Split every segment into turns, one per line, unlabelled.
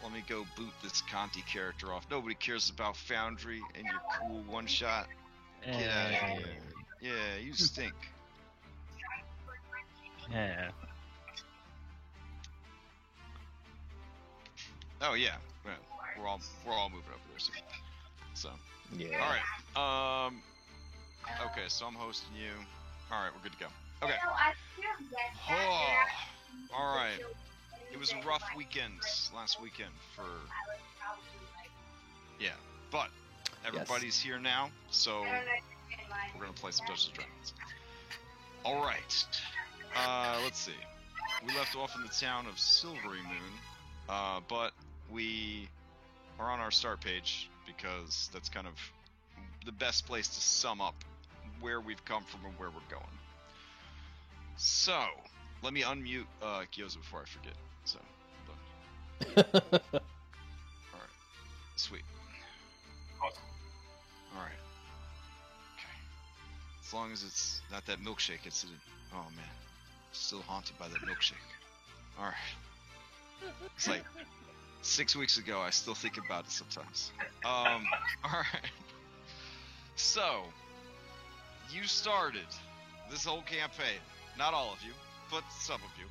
Let me go boot this Conti character off. Nobody cares about Foundry and your cool one-shot. Get out of here. Yeah, you stink.
Yeah.
Oh yeah, we're all moving over there soon. So
Yeah.
all right. Okay, so I'm hosting you. All right, we're good to go. Okay. Oh, all right. It was a rough weekend last weekend for. Yeah, but everybody's here now, so we're gonna play some Dungeons and Dragons. All right. Let's see. We left off in the town of Silvery Moon, but we are on our start page because that's kind of the best place to sum up where we've come from and where we're going. So, let me unmute Gyoza before I forget. So, alright. Sweet.
Awesome.
Alright. Okay. As long as it's not that milkshake, it's in. Oh man. Still haunted by that milkshake. Alright. It's like 6 weeks ago, I still think about it sometimes. Alright. So, you started this whole campaign. Not all of you, but some of you.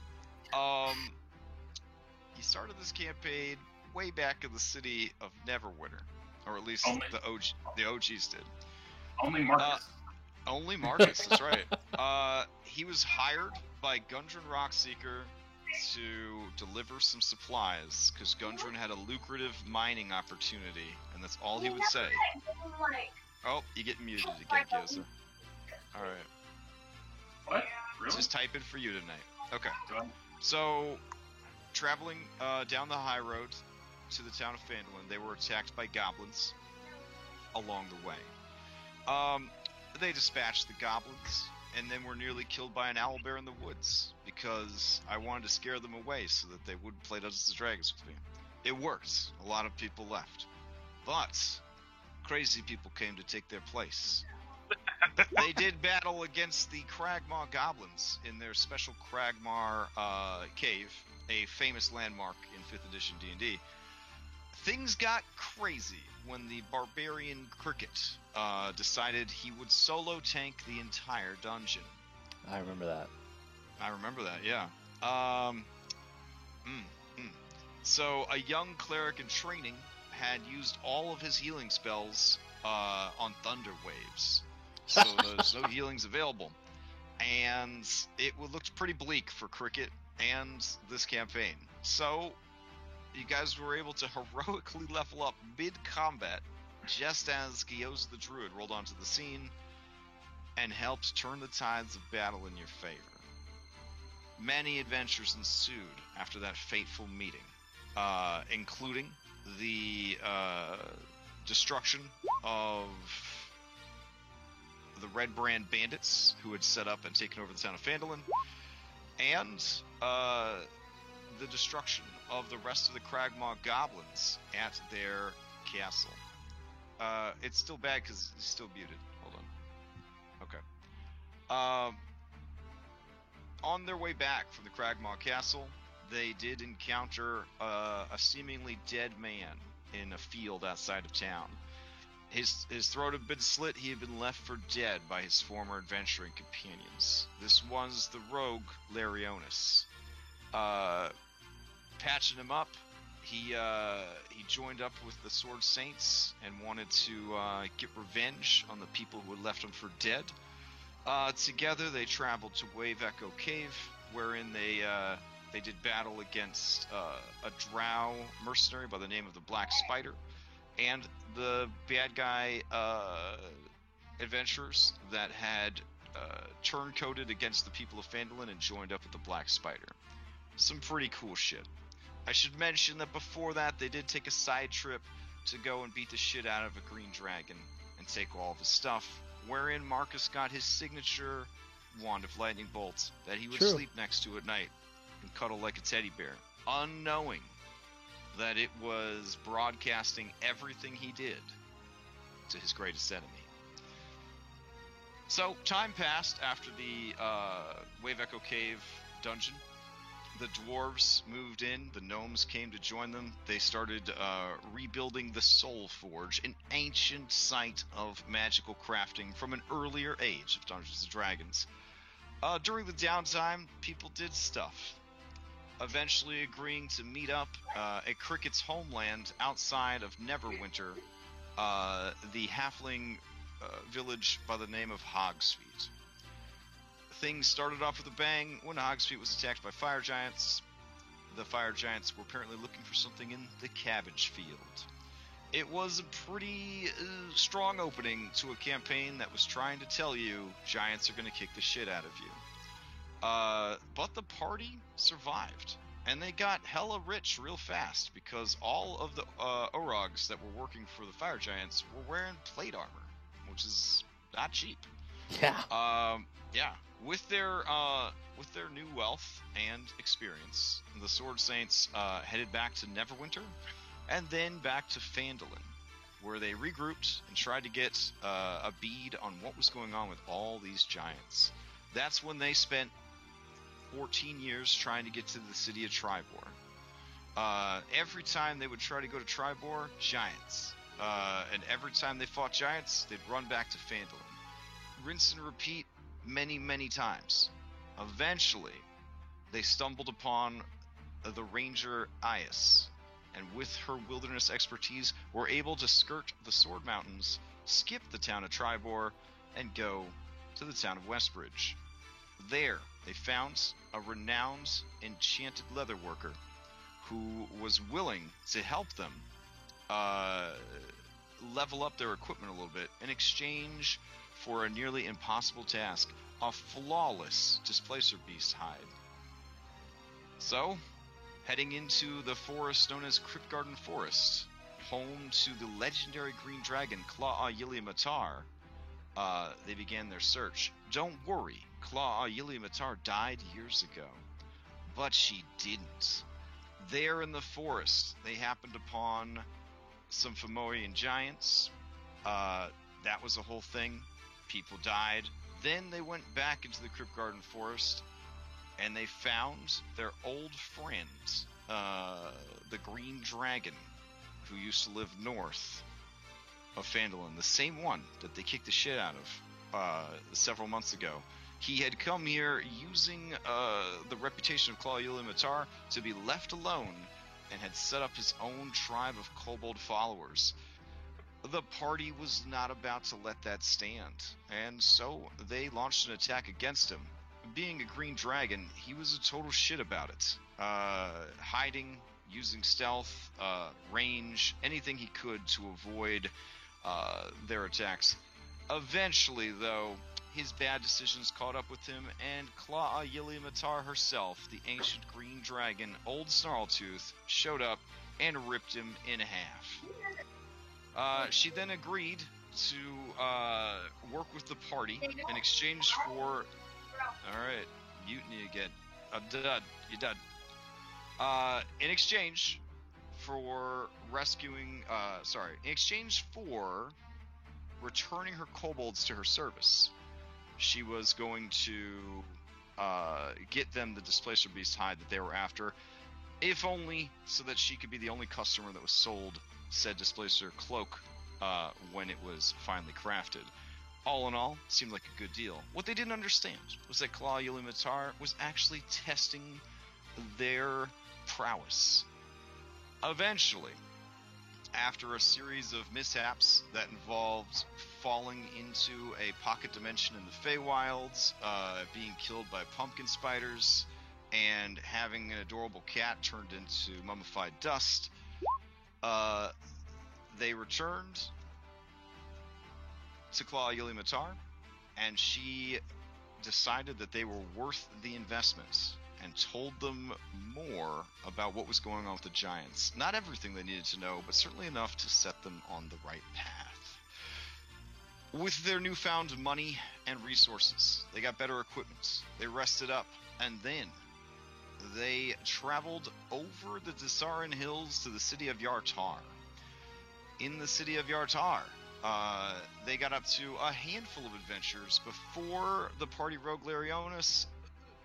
You started this campaign way back in the city of Neverwinter. Or at least the OGs did.
Only Marcus.
Only Marcus, that's right. He was hired by Gundren Rockseeker to deliver some supplies, because Gundren had a lucrative mining opportunity, and that's all he would say. Oh, you get muted again, Gyoza. Alright.
What? Really?
Just typing for you tonight. Okay.
Done.
So, traveling down the high road to the town of Phandalin, they were attacked by goblins along the way. They dispatched the goblins, and then were nearly killed by an owlbear in the woods, because I wanted to scare them away so that they wouldn't play Dungeons & Dragons with me. It worked. A lot of people left. But crazy people came to take their place. They did battle against the Cragmaw goblins in their special Cragmaw cave, a famous landmark in 5th edition D&D. Things got crazy when the barbarian Cricket decided he would solo tank the entire dungeon.
I remember that.
I remember that, yeah. So a young cleric in training had used all of his healing spells on Thunder Waves. So there's no healings available. And it looked pretty bleak for Cricket and this campaign. So you guys were able to heroically level up mid-combat just as Gyoza the Druid rolled onto the scene and helped turn the tides of battle in your favor. Many adventures ensued after that fateful meeting, including the destruction of the Red Brand bandits who had set up and taken over the town of Phandalin, and the destruction of the rest of the Cragmaw goblins at their castle. It's still bad because it's still muted. Hold on. Okay. On their way back from the Cragmaw castle, they did encounter a seemingly dead man in a field outside of town. His throat had been slit. He had been left for dead by his former adventuring companions. This was the rogue Larionis. Patching him up, he joined up with the Sword Saints and wanted to get revenge on the people who had left him for dead. Together, they traveled to Wave Echo Cave, wherein they did battle against a drow mercenary by the name of the Black Spider, and the bad guy adventurers that had turncoated against the people of Phandalin and joined up with the Black Spider. Some pretty cool shit. I should mention that before that, they did take a side trip to go and beat the shit out of a green dragon and take all of his stuff, wherein Marcus got his signature Wand of Lightning Bolts that he would sleep next to at night and cuddle like a teddy bear, unknowing that it was broadcasting everything he did to his greatest enemy. So, time passed after the Wave Echo Cave dungeon. the dwarves moved in, the gnomes came to join them. They started rebuilding the Soul Forge, an ancient site of magical crafting from an earlier age of Dungeons & Dragons. During the downtime, people did stuff, eventually agreeing to meet up at Cricket's homeland outside of Neverwinter, the halfling village by the name of Hogsfeet. Things started off with a bang when Hogsfeet was attacked by fire giants. The fire giants were apparently looking for something in the cabbage field. It was a pretty strong opening to a campaign that was trying to tell you giants are going to kick the shit out of you. But the party survived, and they got hella rich real fast because all of the Orogs that were working for the fire giants were wearing plate armor, which is not cheap.
Yeah.
Yeah. With their new wealth and experience, the Sword Saints headed back to Neverwinter, and then back to Phandalin, where they regrouped and tried to get a bead on what was going on with all these giants. That's when they spent 14 years trying to get to the city of Triboar. Every time they would try to go to Triboar, giants. And every time they fought giants, they'd run back to Phandalin. Rinse and repeat many, many times. Eventually, they stumbled upon the ranger Ias, and with her wilderness expertise, were able to skirt the Sword Mountains, skip the town of Triboar, and go to the town of Westbridge. There, they found a renowned enchanted leather worker who was willing to help them level up their equipment a little bit in exchange for a nearly impossible task, a flawless Displacer Beast hide. So, heading into the forest known as Cryptgarden Forest, home to the legendary green dragon Claw Ilimatar, they began their search. Don't worry, Claw Ilimatar died years ago, but she didn't. There in the forest, they happened upon some Fomorian giants. That was a whole thing. People died. Then they went back into the Cryptgarden Forest, and they found their old friend, the Green Dragon, who used to live north of Phandalin, the same one that they kicked the shit out of several months ago. He had come here using the reputation of Claw Ilimatar to be left alone, and had set up his own tribe of kobold followers. The party was not about to let that stand, and so they launched an attack against him. Being a green dragon, he was a total shit about it. Hiding, using stealth, range, anything he could to avoid their attacks. Eventually, though, his bad decisions caught up with him, and Claw Ilimatar herself, the ancient green dragon, Old Snarltooth, showed up and ripped him in half. She then agreed to work with the party in exchange for... Alright, mutiny again. I'm done. You're done. In exchange for rescuing... in exchange for returning her kobolds to her service, she was going to get them the Displacer Beast hide that they were after, if only so that she could be the only customer that was sold said Displacer cloak when it was finally crafted. All in all, it seemed like a good deal. What they didn't understand was that Claw Ilimatar was actually testing their prowess. Eventually, after a series of mishaps that involved falling into a pocket dimension in the Feywilds, being killed by pumpkin spiders, and having an adorable cat turned into mummified dust, they returned to Claw Ilimatar, and she decided that they were worth the investment, and told them more about what was going on with the giants. Not everything they needed to know, but certainly enough to set them on the right path. With their newfound money and resources, they got better equipment, they rested up, and then they traveled over the Desarin Hills to the city of Yartar. In the city of Yartar, they got up to a handful of adventures before the party rogue Larionis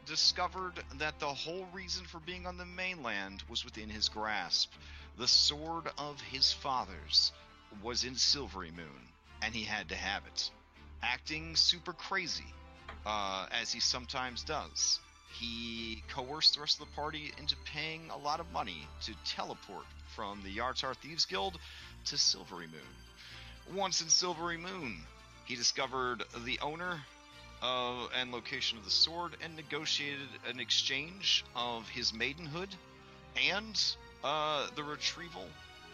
discovered that the whole reason for being on the mainland was within his grasp. The sword of his fathers was in Silvery Moon, and he had to have it. Acting super crazy, as he sometimes does, he coerced the rest of the party into paying a lot of money to teleport from the Yartar Thieves Guild to Silvery Moon. Once in Silvery Moon, he discovered the owner and location of the sword and negotiated an exchange of his maidenhood and the retrieval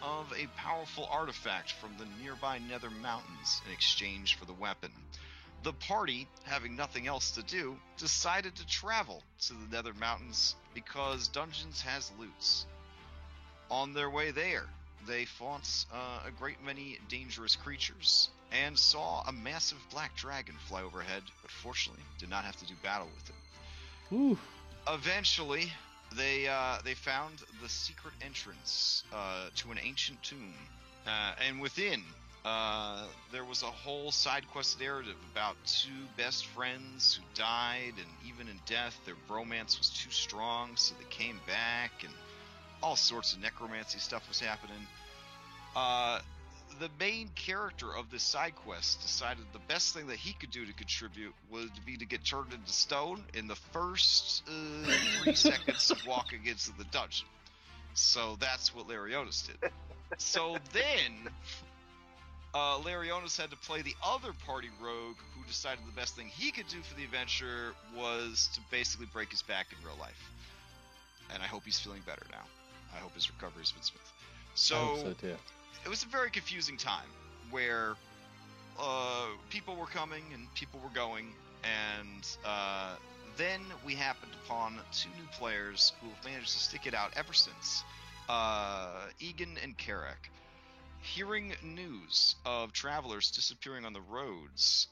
of a powerful artifact from the nearby Nether Mountains in exchange for the weapon. The party, having nothing else to do, decided to travel to the Nether Mountains because Dungeons has loots. On their way there, they fought a great many dangerous creatures and saw a massive black dragon fly overhead, but fortunately did not have to do battle with it.
Ooh.
Eventually, they found the secret entrance to an ancient tomb, and within there was a whole side quest narrative about two best friends who died, and even in death their bromance was too strong, so they came back, and all sorts of necromancy stuff was happening. The main character of this side quest decided the best thing that he could do to contribute would be to get turned into stone in the first 3 seconds of walking into the dungeon. So that's what Larionis did. So then, Larionis had to play the other party rogue who decided the best thing he could do for the adventure was to basically break his back in real life. And I hope he's feeling better now. I hope his recovery's been smooth.
I hope so too.
It was a very confusing time where people were coming and people were going, and then we happened upon 2 new players who have managed to stick it out ever since. Egan and Karak. Hearing news of travelers disappearing on the roads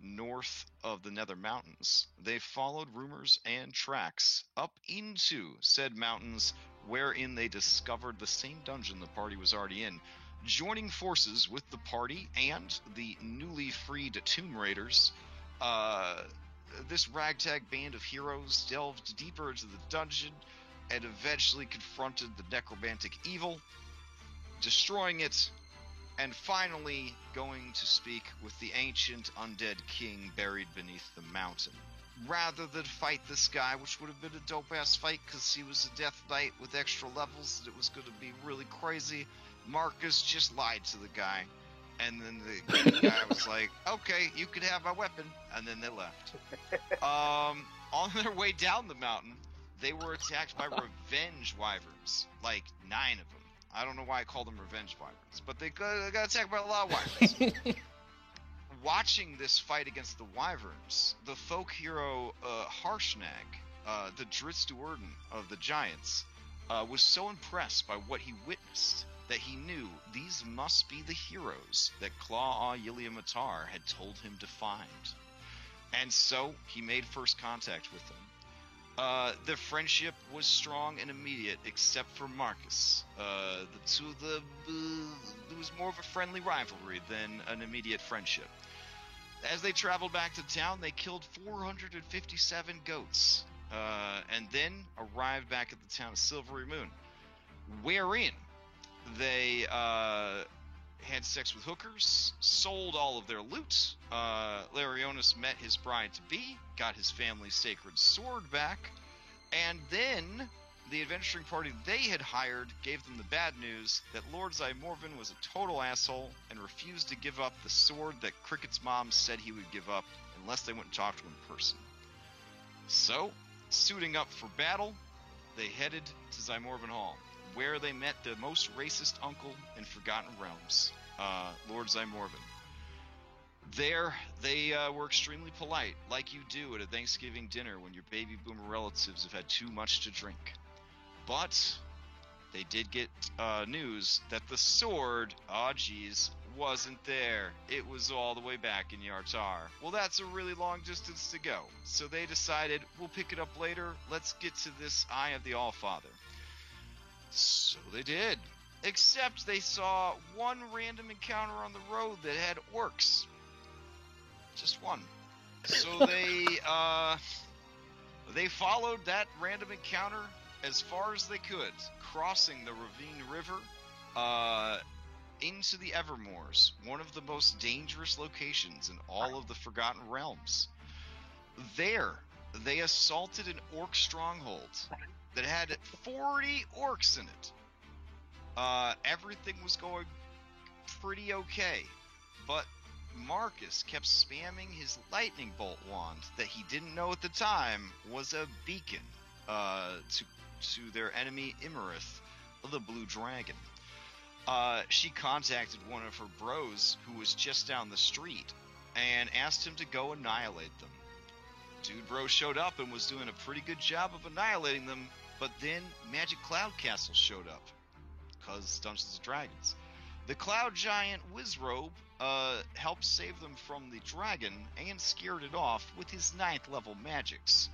north of the Nether Mountains, they followed rumors and tracks up into said mountains, wherein they discovered the same dungeon the party was already in, joining forces with the party and the newly freed Tomb Raiders. This ragtag band of heroes delved deeper into the dungeon and eventually confronted the necromantic evil, destroying it, and finally going to speak with the ancient undead king buried beneath the mountain. Rather than fight this guy, which would have been a dope-ass fight because he was a death knight with extra levels and it was going to be really crazy, Marcus just lied to the guy, and then the guy was like, okay, you could have my weapon, and then they left. On their way down the mountain, they were attacked by revenge wyverns, like 9 of them. I don't know why I call them revenge wyverns, but they got attacked by a lot of wyverns. Watching this fight against the wyverns, the folk hero Harshnag, the Dritz-Duerden of the Giants, was so impressed by what he witnessed that he knew these must be the heroes that Claw Iliamatar had told him to find. And so he made first contact with them. The friendship was strong and immediate, except for Marcus. The two of them, it was more of a friendly rivalry than an immediate friendship. As they traveled back to town, they killed 457 goats, and then arrived back at the town of Silvery Moon, wherein they had sex with hookers, sold all of their loot. Larionis met his bride-to-be, got his family's sacred sword back, and then the adventuring party they had hired gave them the bad news that Lord Zymorvin was a total asshole and refused to give up the sword that Cricket's mom said he would give up unless they went and talked to him in person. So, suiting up for battle, they headed to Zymorvin Hall, where they met the most racist uncle in Forgotten Realms, Lord Zymorvin. There, they were extremely polite, like you do at a Thanksgiving dinner when your baby boomer relatives have had too much to drink. But they did get news that the sword, wasn't there. It was all the way back in Yartar. Well, that's a really long distance to go. So they decided, we'll pick it up later. Let's get to this Eye of the Allfather. So they did. Except they saw one random encounter on the road that had orcs. Just one. So They followed that random encounter as far as they could, crossing the Ravine River into the Evermoors, one of the most dangerous locations in all of the Forgotten Realms. There, they assaulted an orc stronghold that had 40 orcs in it. Everything was going pretty okay, but Marcus kept spamming his lightning bolt wand that he didn't know at the time was a beacon to their enemy Imarith, the Blue Dragon. She contacted one of her bros who was just down the street and asked him to go annihilate them. Dude bro showed up and was doing a pretty good job of annihilating them, but then Magic Cloud Castle showed up, because Dungeons & Dragons. The Cloud Giant Wizrobe helped save them from the dragon and scared it off with his 9th level magics.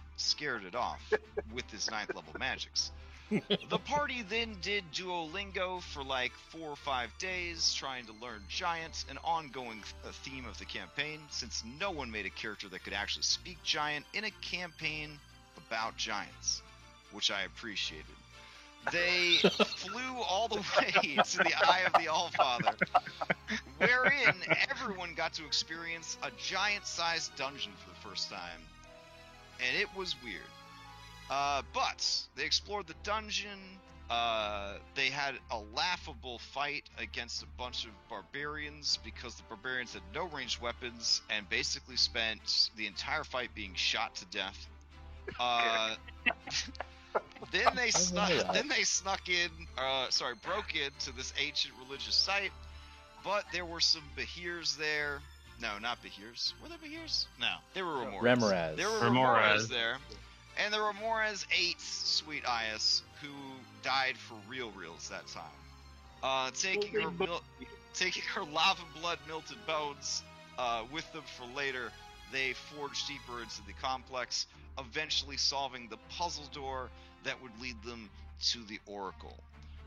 The party then did Duolingo for like 4 or 5 days, trying to learn Giant, an ongoing theme of the campaign, since no one made a character that could actually speak Giant in a campaign about giants, which I appreciated. They flew all the way to the Eye of the Allfather, wherein everyone got to experience a giant-sized dungeon for the first time, and it was weird. But they explored the dungeon. They had a laughable fight against a bunch of barbarians because the barbarians had no ranged weapons and basically spent the entire fight being shot to death. Then they broke into this ancient religious site, but there were some Behirs there. No, not Behirs. Were there Behirs? No, there were Remoras.
Remoras.
There were Remoras there. And the Remoras ate Sweet Ias, who died for reals that time. Taking her lava blood melted bones with them for later, they forged deeper into the complex, eventually solving the puzzle door that would lead them to the Oracle.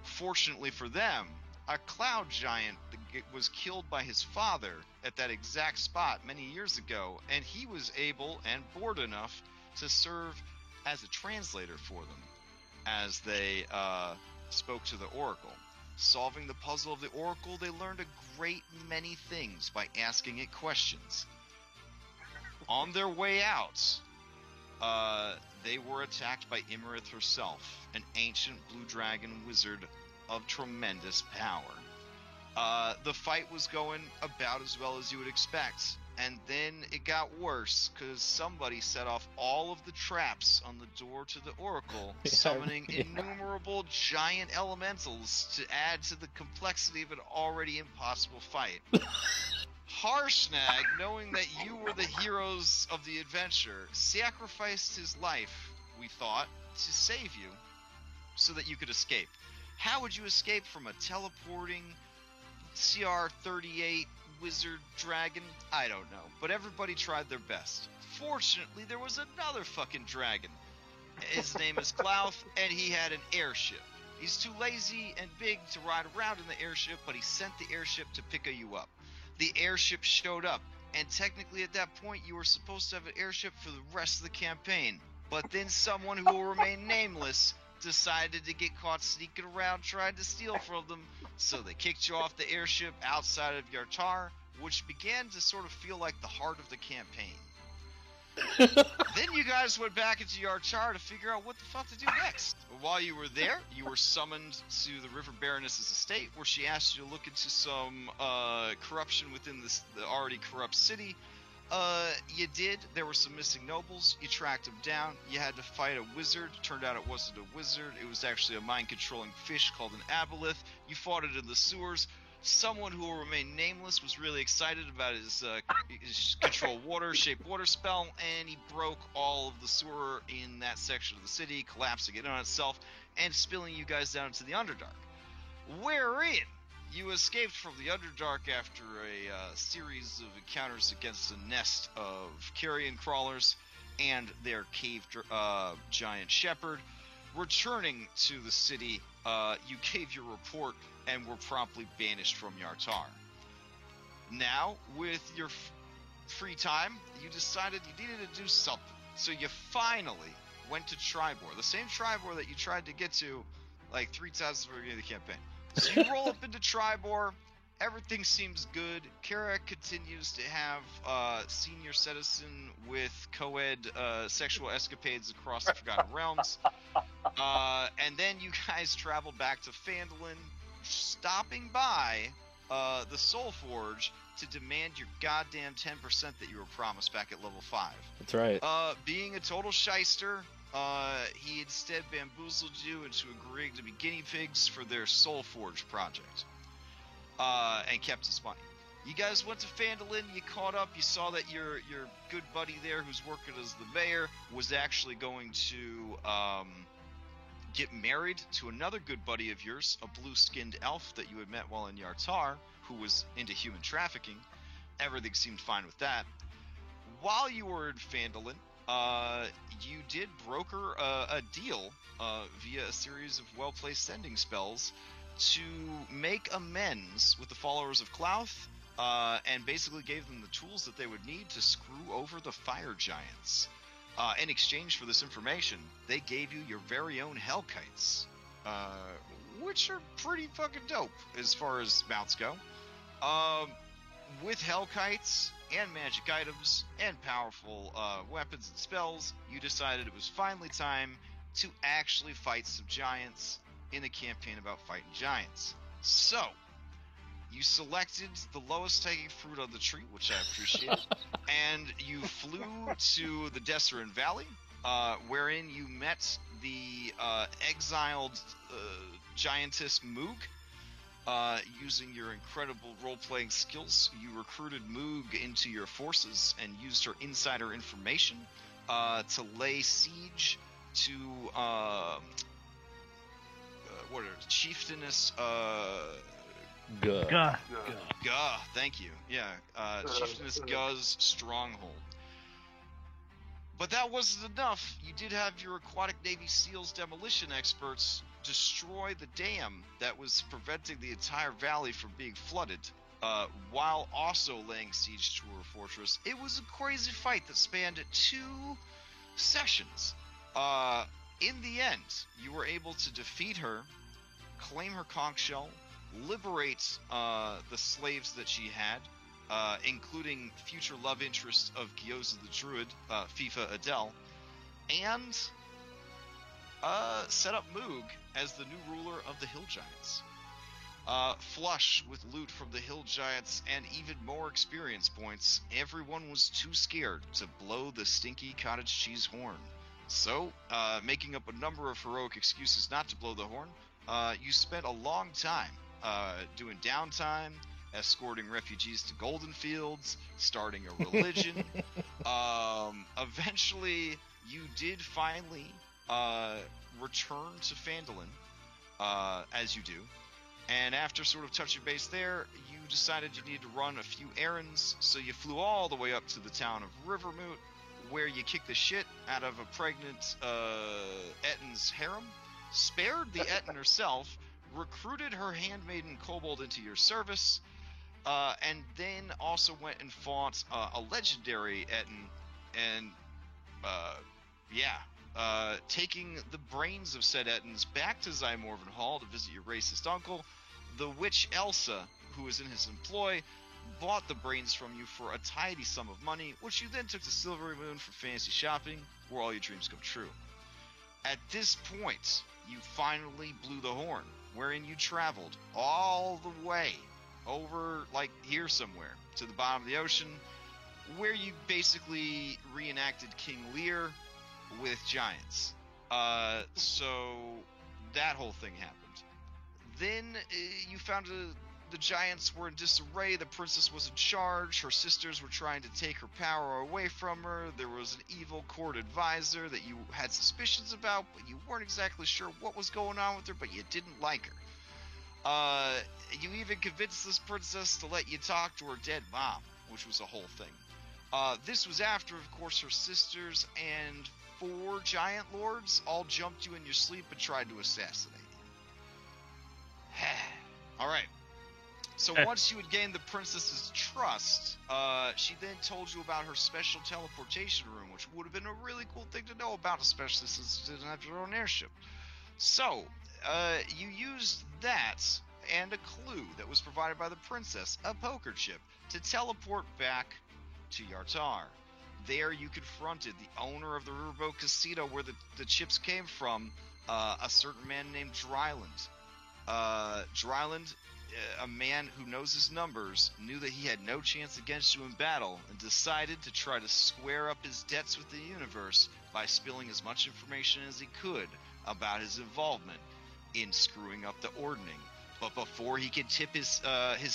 Fortunately for them, a cloud giant was killed by his father at that exact spot many years ago, and he was able and bored enough to serve as a translator for them as they spoke to the Oracle. Solving the puzzle of the Oracle, they learned a great many things by asking it questions. On their way out, they were attacked by Imarith herself, an ancient blue dragon wizard of tremendous power. The fight was going about as well as you would expect, and then it got worse because somebody set off all of the traps on the door to the Oracle, summoning innumerable giant elementals to add to the complexity of an already impossible fight. Harshnag, knowing that you were the heroes of the adventure, sacrificed his life, we thought, to save you so that you could escape. How would you escape from a teleporting CR-38 wizard dragon? I don't know, but everybody tried their best. Fortunately, there was another fucking dragon. His name is Klauth, and he had an airship. He's too lazy and big to ride around in the airship, but he sent the airship to pick you up. The airship showed up, and technically at that point you were supposed to have an airship for the rest of the campaign. But then someone who will remain nameless decided to get caught sneaking around trying to steal from them, so they kicked you off the airship outside of Yartar, which began to sort of feel like the heart of the campaign. Then you guys went back into Yartar to figure out what the fuck to do next. While you were there, you were summoned to the River Baroness's estate, where she asked you to look into some corruption within the already corrupt city. You did. There were some missing nobles. You tracked them down. You had to fight a wizard. Turned out it wasn't a wizard. It was actually a mind-controlling fish called an aboleth. You fought it in the sewers. Someone who will remain nameless was really excited about his control water-shaped water spell, and he broke all of the sewer in that section of the city, collapsing it on itself, and spilling you guys down into the Underdark. Wherein you escaped from the Underdark after a series of encounters against a nest of carrion crawlers and their cave giant shepherd. Returning to the city, you gave your report and were promptly banished from Yartar. Now, with your free time, you decided you needed to do something. So you finally went to Tribor, the same Tribor that you tried to get to like 3 times before the beginning of the campaign. So you roll up into Tribor. Everything seems good. Karak continues to have senior citizen with co-ed sexual escapades across the Forgotten Realms. And then you guys traveled back to Phandalin, stopping by the Soul Forge to demand your goddamn 10% that you were promised back at level 5.
That's right.
Being a total shyster, he instead bamboozled you into agreeing to be guinea pigs for their Soul Forge project. And kept his money. You guys went to Phandalin, you caught up, you saw that your good buddy there who's working as the mayor was actually going to get married to another good buddy of yours, a blue-skinned elf that you had met while in Yartar, who was into human trafficking. Everything seemed fine with that. While you were in Phandalin, you did broker a deal via a series of well-placed sending spells to make amends with the followers of Klauth, and basically gave them the tools that they would need to screw over the fire giants. In exchange for this information, they gave you your very own Hellkites, which are pretty fucking dope as far as mounts go. With Hellkites and magic items and powerful weapons and spells, you decided it was finally time to actually fight some giants in a campaign about fighting giants. So, you selected the lowest hanging fruit on the tree, which I appreciate, and you flew to the Desserin Valley, wherein you met the exiled giantess Moog. Using your incredible role-playing skills, you recruited Moog into your forces and used her insider information to lay siege to what are Chieftainess
Guh.
Guh, thank you. Yeah, Chieftainess Guh's stronghold. But that wasn't enough. You did have your Aquatic Navy SEALs demolition experts destroy the dam that was preventing the entire valley from being flooded, while also laying siege to her fortress. It was a crazy fight that spanned 2 sessions. In the end, you were able to defeat her, claim her conch shell, liberate the slaves that she had, including future love interest of Gyoza the Druid, Fifa Adele, and set up Moog as the new ruler of the Hill Giants. Flush with loot from the Hill Giants and even more experience points, everyone was too scared to blow the stinky cottage cheese horn. So, making up a number of heroic excuses not to blow the horn, you spent a long time doing downtime, escorting refugees to Golden Fields, starting a religion. Eventually, you did finally return to Phandalin, as you do. And after sort of touching base there, you decided you needed to run a few errands, so you flew all the way up to the town of Rivermoot, where you kicked the shit out of a pregnant Ettin's harem, spared the Ettin herself, recruited her handmaiden Kobold into your service, and then also went and fought a legendary Ettin, and taking the brains of said Ettins back to Zymorvan Hall to visit your racist uncle. The witch Elsa, who was in his employ, bought the brains from you for a tidy sum of money, which you then took to Silvery Moon for fancy shopping, where all your dreams come true. At this point, you finally blew the horn, wherein you traveled all the way over, like, here somewhere, to the bottom of the ocean, where you basically reenacted King Lear with giants. So that whole thing happened. Then you found the giants were in disarray, the princess was in charge, her sisters were trying to take her power away from her, there was an evil court advisor that you had suspicions about, but you weren't exactly sure what was going on with her, but you didn't like her. You even convinced this princess to let you talk to her dead mom, which was a whole thing. This was after, of course, her sisters and 4 giant lords all jumped you in your sleep and tried to assassinate you. Alright. So once you had gained the princess's trust, she then told you about her special teleportation room, which would have been a really cool thing to know about, especially since you didn't have your own airship. So, you used that and a clue that was provided by the princess, a poker chip, to teleport back to Yartar. There you confronted the owner of the Riverboat Casino where the chips came from, a certain man named Dryland. Dryland, a man who knows his numbers, knew that he had no chance against you in battle and decided to try to square up his debts with the universe by spilling as much information as he could about his involvement in screwing up the ordning. But before he could tip his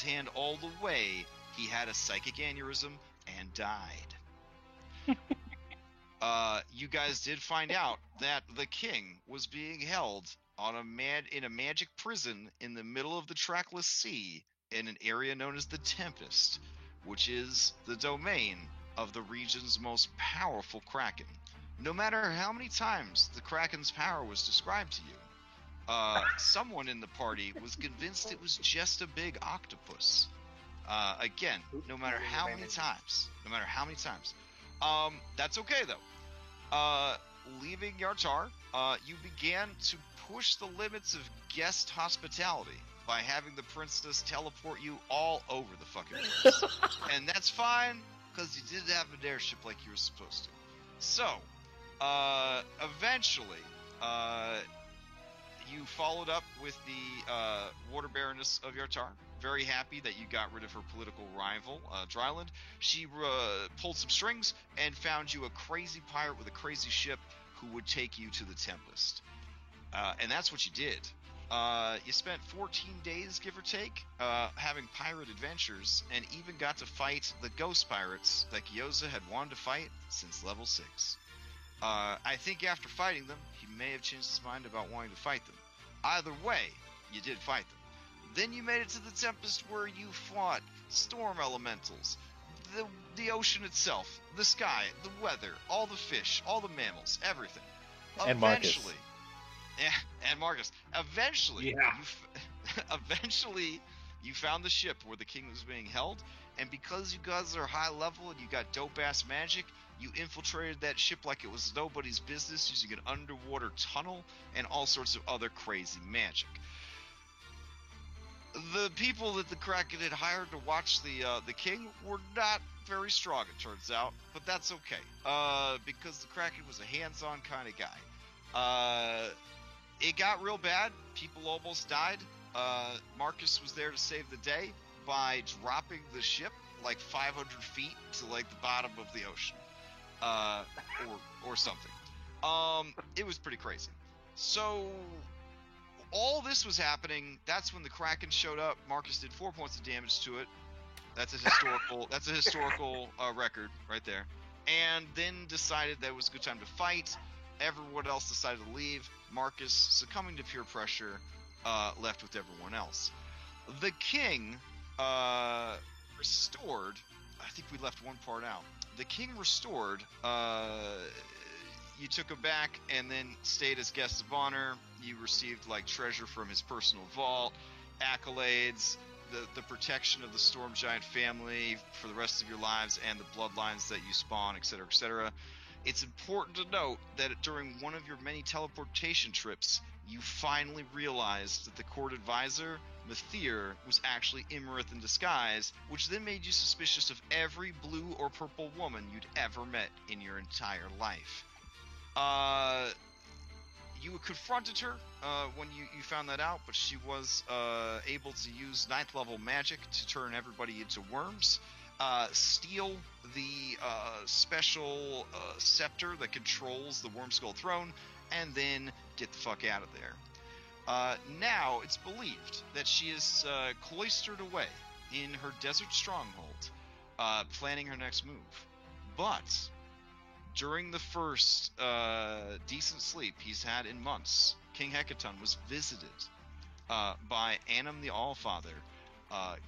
hand all the way, he had a psychic aneurysm and died. You guys did find out that the king was being held in a magic prison in the middle of the trackless sea in an area known as the Tempest, which is the domain of the region's most powerful kraken. No matter how many times the kraken's power was described to you, someone in the party was convinced it was just a big octopus. Again, no matter how many times. That's okay though. Leaving Yartar, you began to push the limits of guest hospitality by having the princess teleport you all over the fucking place. And that's fine, because you did have an airship like you were supposed to. So, eventually, you followed up with the Water Baroness of Yartar. Very happy that you got rid of her political rival, Dryland. She pulled some strings and found you a crazy pirate with a crazy ship who would take you to the Tempest. And that's what you did. You spent 14 days, give or take, having pirate adventures, and even got to fight the ghost pirates that Gyoza had wanted to fight since level 6. I think after fighting them, he may have changed his mind about wanting to fight them. Either way, you did fight them. Then you made it to the Tempest, where you fought storm elementals, the ocean itself, the sky, the weather, all the fish, all the mammals, everything.
And Marcus.
And Marcus. Eventually,
Yeah.
eventually, you found the ship where the king was being held, and because you guys are high level and you got dope-ass magic, you infiltrated that ship like it was nobody's business using an underwater tunnel and all sorts of other crazy magic. The people that the Kraken had hired to watch the king were not very strong, it turns out, but that's okay, because the Kraken was a hands-on kind of guy. It got real bad. People almost died. Marcus was there to save the day by dropping the ship like 500 feet to like the bottom of the ocean, or something. It was pretty crazy. So all this was happening. That's when the Kraken showed up. Marcus did 4 points of damage to it. That's a historical. That's a historical record right there. And then decided that it was a good time to fight. Everyone else decided to leave. Marcus, succumbing to peer pressure, left with everyone else. The king restored. I think we left one part out. The king restored. You took him back and then stayed as guest of honor. You received like treasure from his personal vault, accolades, the protection of the Storm Giant family for the rest of your lives, and the bloodlines that you spawn, etc., etc. It's important to note that during one of your many teleportation trips, you finally realized that the court advisor, Mathir, was actually Imarith in disguise, which then made you suspicious of every blue or purple woman you'd ever met in your entire life. You confronted her when you found that out, but she was able to use 9th level magic to turn everybody into worms, steal the special scepter that controls the Wormskull throne, and then get the fuck out of there. Now it's believed that she is cloistered away in her desert stronghold, planning her next move. But during the first decent sleep he's had in months, King Hecaton was visited by Anum the Allfather,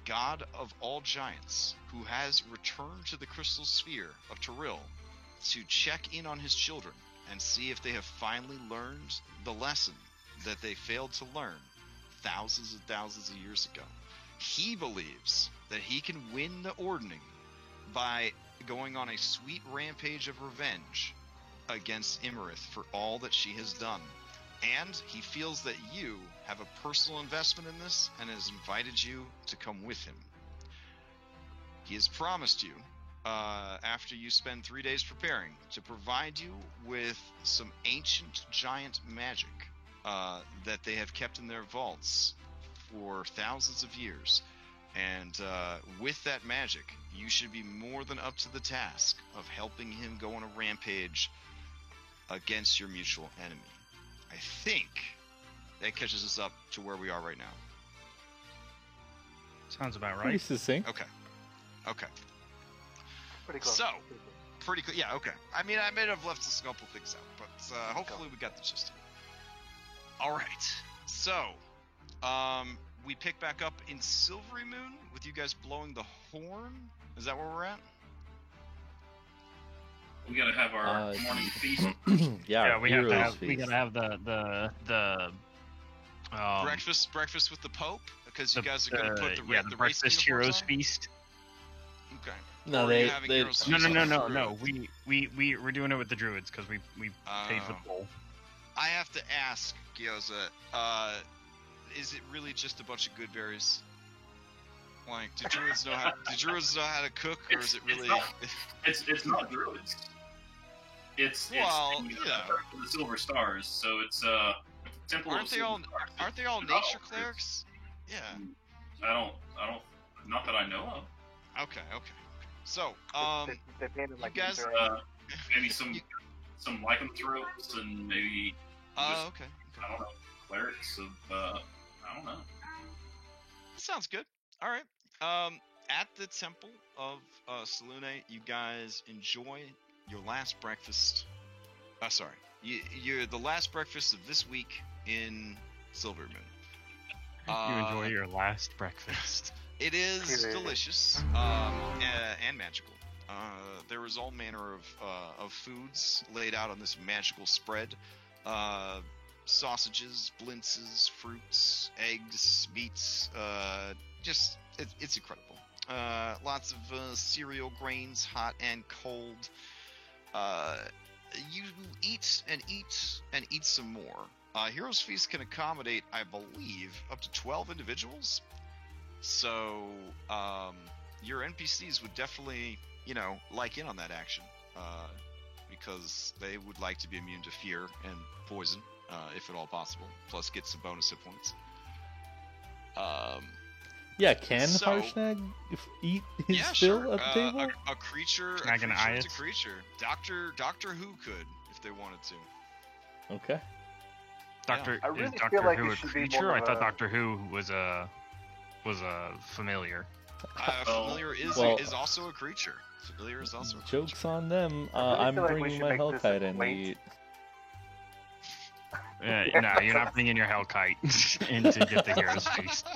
god of all giants, who has returned to the crystal sphere of Toril to check in on his children and see if they have finally learned the lesson that they failed to learn thousands and thousands of years ago. He believes that he can win the Ordning by going on a sweet rampage of revenge against Imarith for all that she has done. And he feels that you have a personal investment in this and has invited you to come with him. He has promised you, after you spend 3 days preparing, to provide you with some ancient giant magic that they have kept in their vaults for thousands of years. And with that magic, you should be more than up to the task of helping him go on a rampage against your mutual enemy. I think that catches us up to where we are right now.
Sounds about
Pretty
right.
succinct.
Okay.
Pretty close.
So,
Pretty close.
pretty clear. Yeah, okay. I mean, I may have left a couple things out, but hopefully we got the gist of it. All right. So, we pick back up in Silvery Moon with you guys blowing the horn. Is that where we're at?
We gotta have our morning feast.
Yeah,
We have to
heroes
have. We
feast.
gotta have the
breakfast with the Pope, because you guys are going to put the
the
race
breakfast
uniforms
heroes
on?
feast.
Okay.
No,
Or are you
they
having heroes
No,
feast
no, no,
on the
no, no.
druids?
We're doing it with the druids because we paid for the bowl.
I have to ask, Gyoza, is it really just a bunch of good berries? Like, do druids know how to cook, or is it really?
It's not druids. It's
Well,
the,
yeah.
the Silver Stars. So it's temple.
Aren't
of
they
Silver
all?
Stars.
Aren't they all
Not
nature
druids.
clerics? Yeah.
I don't. Not that I know of.
Okay. So,
They painted like
you guys-
inter-
Maybe some lycanthropes and maybe
okay.
I don't know, clerics of I don't know.
Sounds good. All right. At the Temple of Selune, you guys enjoy your last breakfast. Sorry, you're the last breakfast of this week in Silver Moon.
You enjoy your last breakfast.
It is
Period.
delicious and magical. There is all manner of foods laid out on this magical spread. Sausages, blintzes, fruits, eggs, meats. It's incredible. Lots of cereal grains, hot and cold. You eat and eat and eat some more. Heroes Feast can accommodate, I believe, up to 12 individuals. So, your NPCs would definitely, like in on that action, because they would like to be immune to fear and poison, if at all possible, plus get some bonus hit points.
Yeah, can
So-
Harshnag eat his
Yeah,
fill
sure.
at the table?
A creature,
Snag an
is a
Ayat.
creature. Doctor Who could, if they wanted to.
Okay.
Doctor
I really
is
feel
Doctor
like
Who
it
a
should be
creature?
more
I
of
thought
a-
Doctor Who was a familiar.
Familiar is
Well-
is also a creature. Familiar is also a creature.
Joke's on them.
I really
I'm
feel like we
bringing
should
my
make this
Hellkite
a
in to
quaint-
eat.
No, you're not bringing your Hellkite in to get the heroes feast.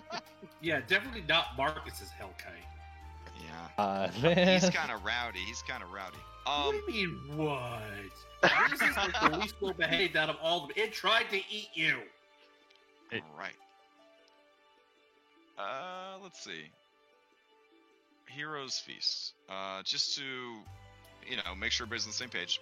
Yeah, definitely not Marcus's Hellkite.
Yeah.
Man.
He's kind of rowdy.
What do you mean, what? This is like the least well behaved out of all of them. It tried to eat you.
It-
All right. Let's see. Heroes Feast. Just to, make sure everybody's on the same page.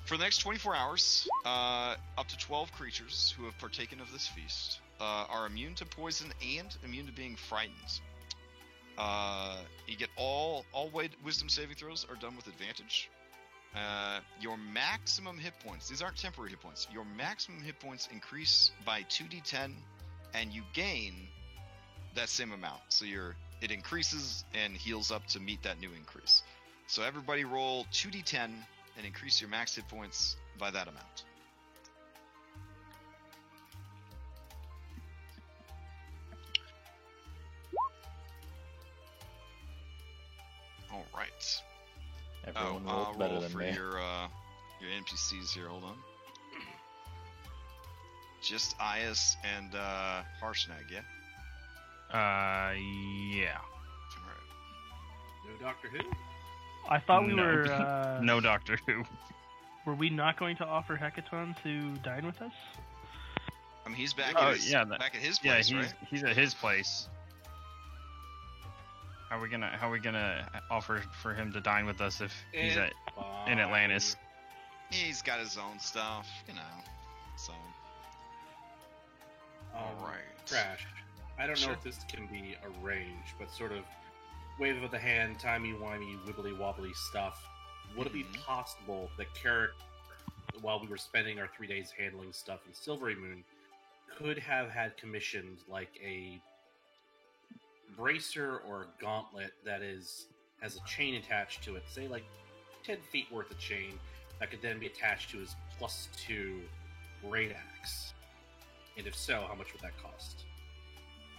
For the next 24 hours, up to 12 creatures who have partaken of this feast are immune to poison and immune to being frightened. You get all wisdom saving throws are done with advantage. Your maximum hit points, these aren't temporary hit points, your maximum hit points increase by 2d10, and you gain that same amount. So it increases and heals up to meet that new increase. So everybody roll 2d10 and increase your max hit points by that amount. All right.
Everyone rolls better
roll
than
for
me.
your NPCs here. Hold on. Just Ias and Harshnag, yeah?
Yeah.
All right.
No Doctor Who?
I thought we
No.
were.
No Doctor Who.
Were we not going to offer Hecaton to dine with us?
I mean, he's back,
Oh,
at, his,
yeah,
back at his
Yeah,
place, right?
he's at his place. How are we gonna offer for him to dine with us if he's in
Fine.
Atlantis?
He's got his own stuff, you know. So, all right.
Crash. I don't
Sure.
know if this can be arranged, but sort of wave of the hand, timey-wimey, wibbly-wobbly stuff. Would it be
Mhm.
possible that Carrick, while we were spending our 3 days handling stuff in Silvery Moon, could have had commissioned like a bracer or a gauntlet that has a chain attached to it, say like 10 feet worth of chain, that could then be attached to his +2 great axe? And if so, how much would that cost?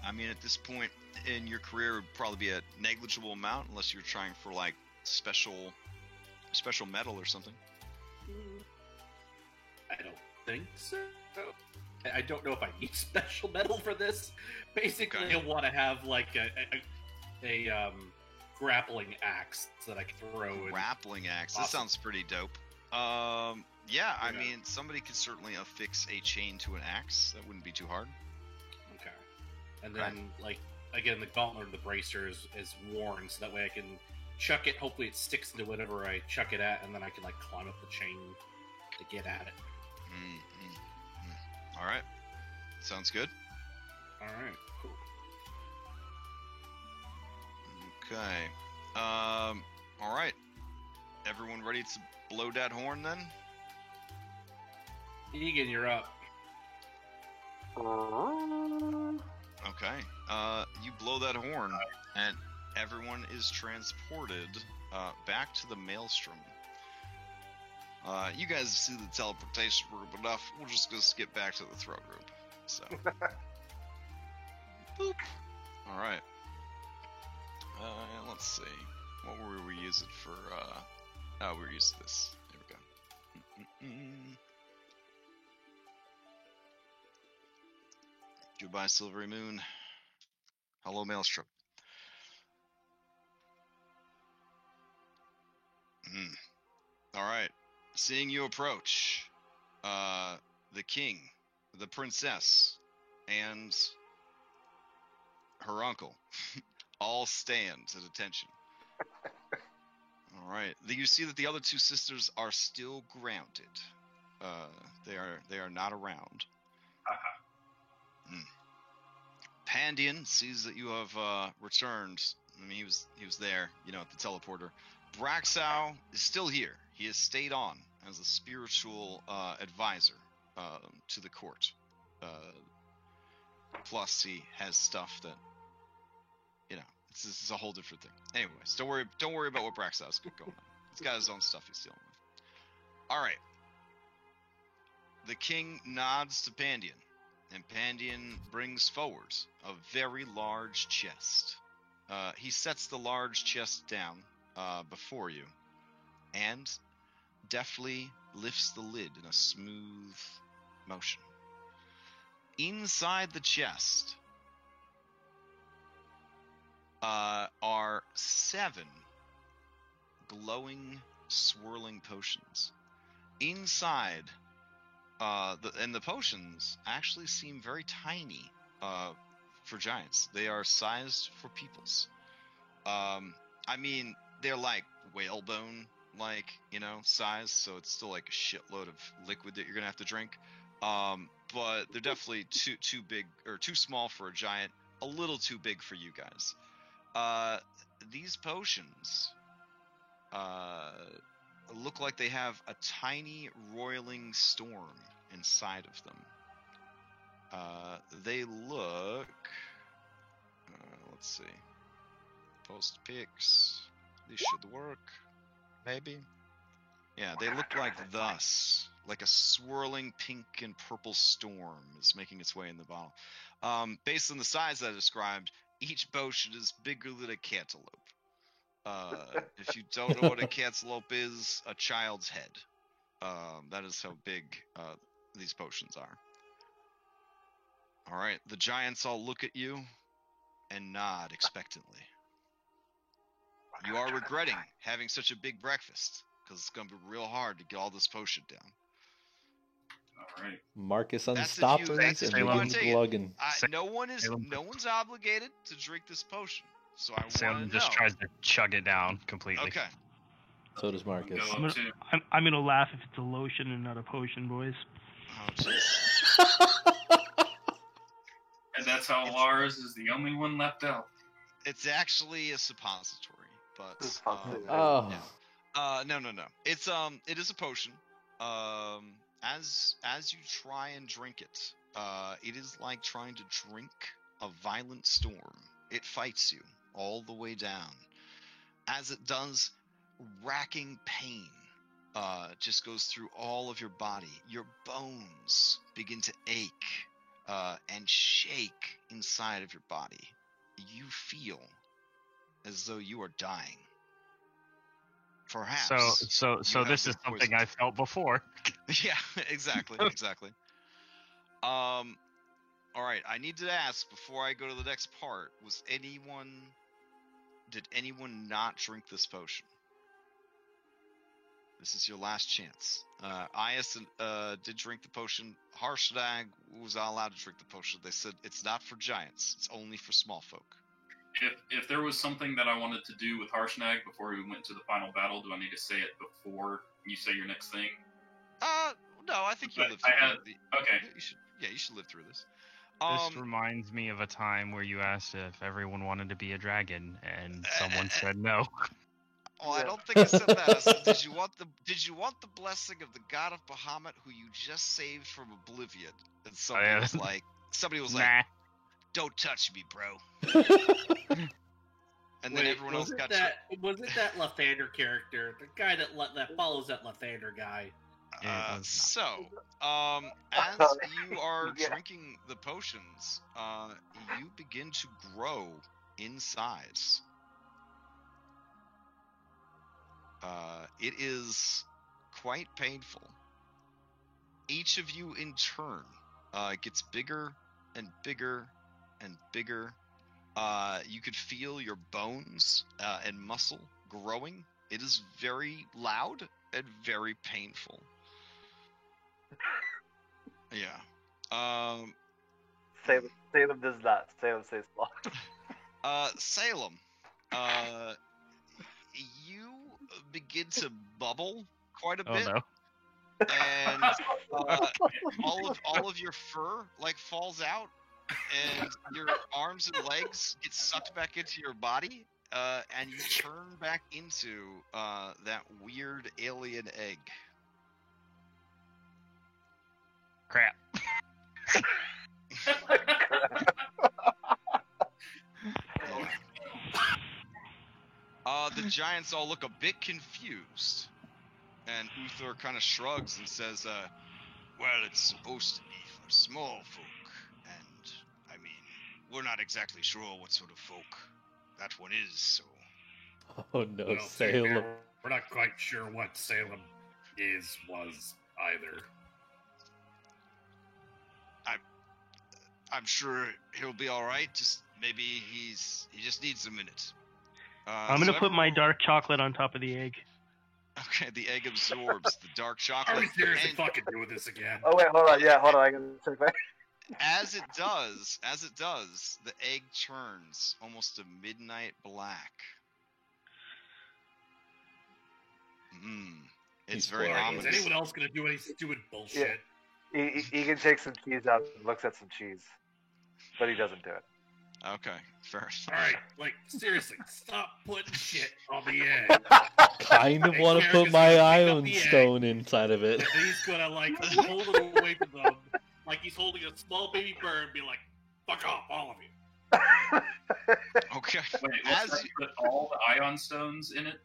I mean, at this point in your career, it would probably be a negligible amount, unless you're trying for like special metal or something.
I don't think so. I don't know if I need special metal for this. Basically,
Okay.
I want to have like a grappling axe that I can throw. And
Grappling axe. That
Awesome.
sounds pretty dope. Yeah, I
Yeah.
mean, somebody could certainly affix a chain to an axe. That wouldn't be too hard.
Okay. And
Okay.
then, like, again, the gauntlet or the bracer is worn, so that way I can chuck it. Hopefully, it sticks into whatever I chuck it at, and then I can like climb up the chain to get at it.
All right. Sounds good.
All right. Cool.
Okay. All right. Everyone ready to blow that horn then?
Egan, you're up.
Okay. You blow that horn, and everyone is transported back to the Maelstrom. You guys see the teleportation room enough. We're just gonna skip back to the throne room. So, boop. All right. Let's see. What were we using for? Oh, we were using this. There we go. Goodbye, Silvery Moon. Hello, Maelstrom. All right. Seeing you approach, the king, the princess, and her uncle all stand at attention. All right. You see that the other two sisters are still grounded. They are not around. Pandian sees that you have returned. I mean, he was there, you know, at the teleporter. Braxow is still here. He has stayed on as a spiritual advisor to the court. Plus, he has stuff that, you know, this is a whole different thing. Anyways, don't worry about what Braxow's going on. He's got his own stuff he's dealing with. All right. The king nods to Pandian, and Pandian brings forward a very large chest. He sets the large chest down before you, and deftly lifts the lid in a smooth motion. Inside the chest are 7 glowing, swirling potions. Inside, and the potions actually seem very tiny for giants. They are sized for peoples. I mean, they're like whalebone, like, you know, size, so it's still like a shitload of liquid that you're gonna have to drink. But they're definitely too big or too small for a giant, a little too big for you guys. These potions look like they have a tiny roiling storm inside of them. They look, let's see, post pics. These should work, maybe. Yeah, they look like thus, like a swirling pink and purple storm is making its way in the bottle. Based on the size that I described, each potion is bigger than a cantaloupe. If you don't know what a cantaloupe is, a child's head. That is how big these potions are. All right, the giants all look at you and nod expectantly. You are regretting having such a big breakfast, because it's going to be real hard to get all this potion down.
All right.
Marcus
That's if you
Unstoppers and
wanna
begin
take it.
glugging.
No one's obligated to drink this potion. So I
Salem
want to
just
know.
tries to chug it down completely.
Okay.
So does Marcus.
Go
I'm
up
gonna,
to.
I'm gonna laugh if it's a lotion and not a potion, boys.
Oh jeez.
And that's how Lars is the only one left out.
It's actually a suppository, but
Suppository.
Oh.
yeah. No. It is a potion. As you try and drink it, it is like trying to drink a violent storm. It fights you all the way down. As it does, racking pain just goes through all of your body. Your bones begin to ache and shake inside of your body. You feel as though you are dying. Perhaps.
So
you have
this is
been
something
poisoned.
I felt before.
Yeah, exactly. All right. I need to ask before I go to the next part. Did anyone not drink this potion? This is your last chance. Ias did drink the potion. Harshnag was not allowed to drink the potion. They said it's not for giants. It's only for small folk.
If there was something that I wanted to do with Harshnag before we went to the final battle, do I need to say it before you say your next thing?
No, I think you'll
But
live
I
through
had-
it.
okay.
You should live through this.
This reminds me of a time where you asked if everyone wanted to be a dragon, and someone said no.
Oh, I
Yeah.
don't think I said that. I said, did you want the blessing of the god of Bahamut who you just saved from oblivion? And somebody was like,
Nah.
don't touch me, bro. And then
Wait,
everyone else
was
got
it that Lathander character, the guy that follows that Lathander guy?
It was
as you are
Yeah.
drinking the potions, you begin to grow in size. It is quite painful. Each of you in turn gets bigger and bigger and bigger. You could feel your bones and muscle growing. It is very loud and very painful. Yeah.
Salem does not. Salem stays small.
Salem, you begin to bubble quite a
Oh
bit,
no.
and all of your fur falls out, and your arms and legs get sucked back into your body, and you turn back into that weird alien egg.
Crap.
The giants all look a bit confused, and Uthor kind of shrugs and says, well, it's supposed to be for small folk, and, I mean, we're not exactly sure what sort of folk that one is, so...
Oh no,
Well,
Salem.
We're not quite sure what Salem was either.
I'm sure he'll be alright, just maybe he just needs a minute.
I'm gonna put my dark chocolate on top of the egg.
Okay, the egg absorbs the dark chocolate.
Are we seriously
and
fucking doing this again?
Oh wait, hold on. Yeah, hold on. I gotta check that.
as it does, the egg turns almost a midnight black. It's
He's
very
blind.
Is
ominous.
anyone else gonna do any stupid bullshit?
Egan takes some cheese out and looks at some cheese, but he doesn't do it.
Okay, fair.
Alright, seriously, stop putting shit on the egg.
Kind of
Hey,
want to
Carragher's
put my
gonna pick up
ion
the egg.
stone inside of it.
And he's gonna hold it away from them, like he's holding a small baby bird, and be like, "Fuck off, all of you."
Okay.
Wait,
As
let's
you-
put all the ion stones in it?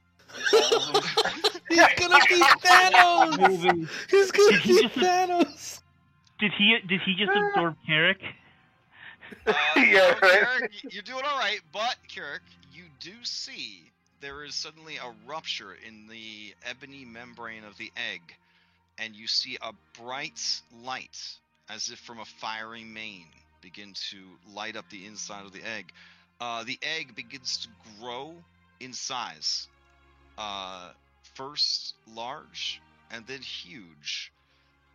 All of them?
He's gonna be Thanos! He's gonna be Thanos!
Did he just absorb Carrick?
Yeah, right.
Carrick, you're doing all right, but Carrick, you do see there is suddenly a rupture in the ebony membrane of the egg, and you see a bright light, as if from a fiery main, begin to light up the inside of the egg. The egg begins to grow in size. First large, and then huge.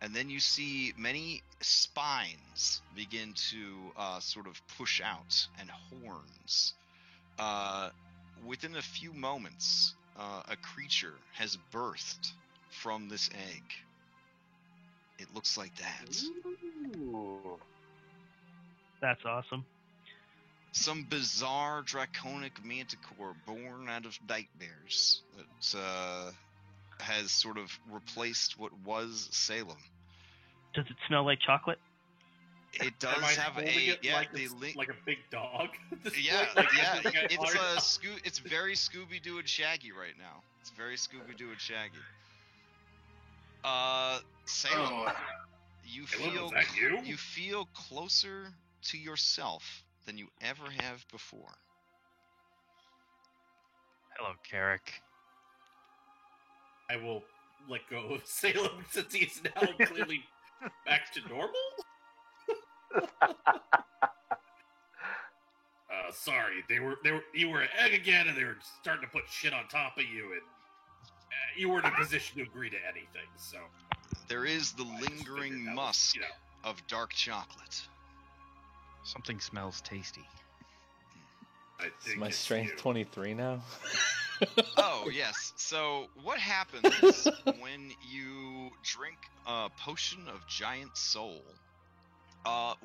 And then you see many spines begin to sort of push out, and horns. within a few moments, a creature has birthed from this egg. It looks like that.
Ooh.
That's awesome.
Some bizarre draconic manticore born out of nightmares that has sort of replaced what was Salem.
Does it smell like chocolate?
It does
Am I
have
holding
a
it like it's like a big dog. at this
yeah,
point? Like,
yeah.
I think I
It's
already-
it's very Scooby-Doo and Shaggy right now. It's very Scooby-Doo and Shaggy. Salem,
Oh,
you
Salem,
feel
is that you?
you feel closer to yourself than you ever have before.
Hello, Carrick.
I will let go of Salem since he's now clearly back to normal. Sorry, you were an egg again, and they were starting to put shit on top of you, and you weren't in a position to agree to anything. So
There is the
I just figured
lingering
that was,
musk
you know,
of dark chocolate.
Something smells tasty.
I
Is
think
my
it's
strength
you.
23 now?
Oh, yes. So, what happens when you drink a potion of giant soul?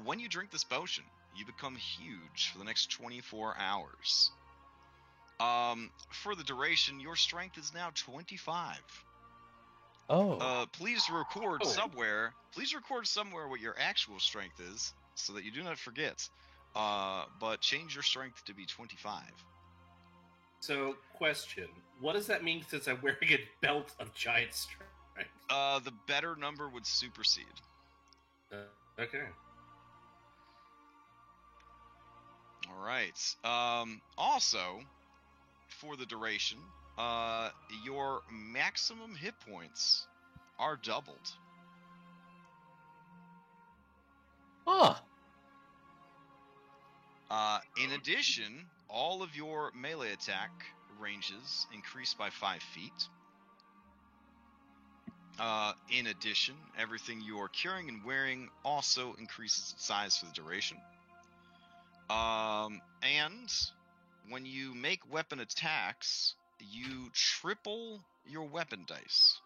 When you drink this potion, you become huge for the next 24 hours. For the duration, your strength is now 25.
Oh.
Please record
Oh.
somewhere. Please record somewhere what your actual strength is, so that you do not forget. But change your strength to be 25.
So, question: what does that mean since I'm wearing a belt of giant strength?
The better number would supersede.
Okay.
All right. Also, for the duration, your maximum hit points are doubled.
Huh.
In addition, all of your melee attack ranges increase by 5 feet. In addition, everything you are carrying and wearing also increases its size for the duration. And when you make weapon attacks, you triple your weapon dice.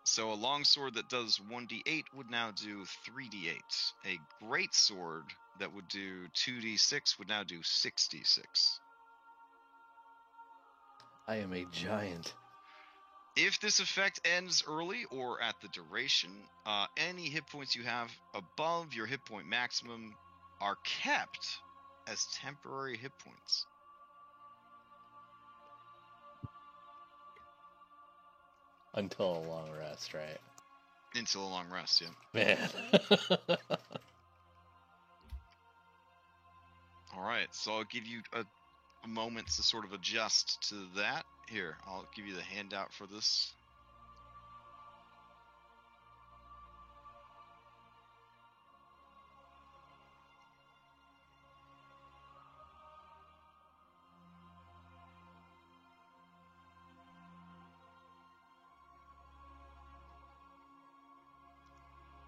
So a longsword that does 1d8 would now do 3d8. A great sword that would do 2d6 would now do 6d6.
I am a giant.
If this effect ends early or at the duration, any hit points you have above your hit point maximum are kept as temporary hit points.
Until a long rest, right?
Until a long rest, yeah.
Man.
Alright, so I'll give you a moment to sort of adjust to that. Here, I'll give you the handout for this.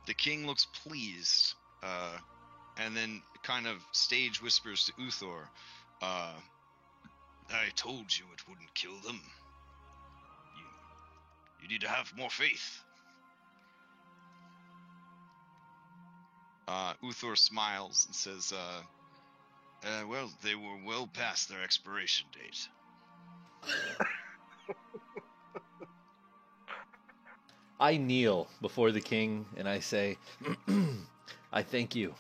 The king looks pleased, and then kind of stage whispers to Uthor, I told you it wouldn't kill them. You need to have more faith. Uthor smiles and says, well, they were well past their expiration date.
I kneel before the king and I say, I thank you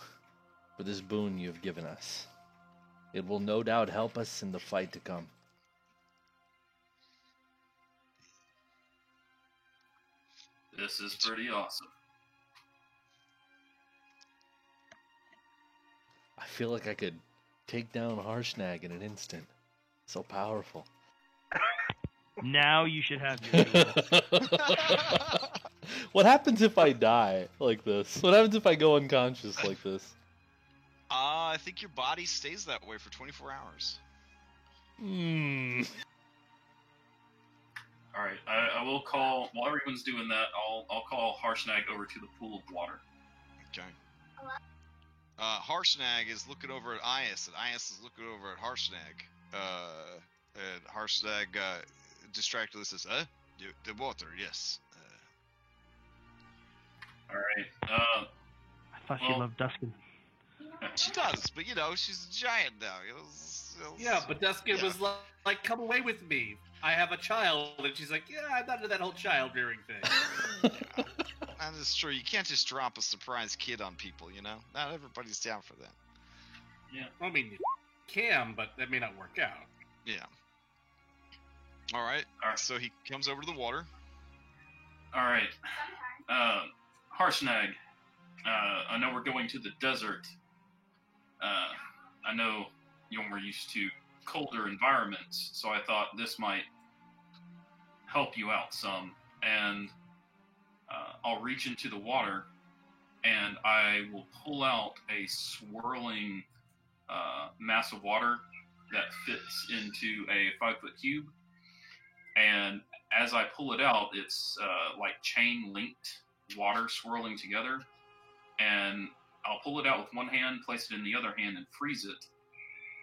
for this boon you've given us. It will no doubt help us in the fight to come.
This is pretty awesome.
I feel like I could take down Harshnag in an instant. So powerful.
Now you should have your duel.
What happens if I die like this? What happens if I go unconscious like this?
I think your body stays that way for 24 hours.
Hmm.
All right, I will call while everyone's doing that. I'll call Harshnag over to the pool of water.
Okay. Harshnag is looking over at Ias, and Ias is looking over at Harshnag. And Harshnag distractedly says, the water, yes.
Alright.
I thought she
Well-
loved Duskin.
She does, but she's a giant now.
Yeah, but Duskin
Yeah.
was like, come away with me. I have a child. And she's like, yeah, I'm not into that whole child rearing thing.
That is true. You can't just drop a surprise kid on people, Not everybody's down for that.
I mean, you can, but that may not work out.
Yeah. All right.
Alright.
So he comes over to the water.
Alright. Harshnag, I know we're going to the desert. I know you're used to colder environments, so I thought this might help you out some. And I'll reach into the water, and I will pull out a swirling mass of water that fits into a 5-foot cube. And as I pull it out, it's like chain-linked water swirling together. And I'll pull it out with one hand, place it in the other hand, and freeze it.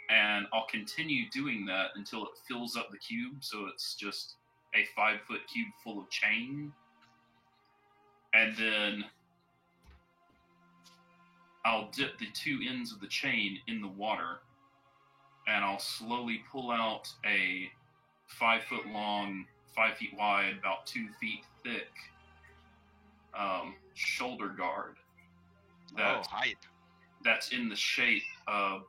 And I'll continue doing that until it fills up the cube, so it's just a 5-foot cube full of chain. And then I'll dip the two ends of the chain in the water, and I'll slowly pull out a 5-foot long, 5 feet wide, about 2 feet thick shoulder guard
Hype.
that's in the shape of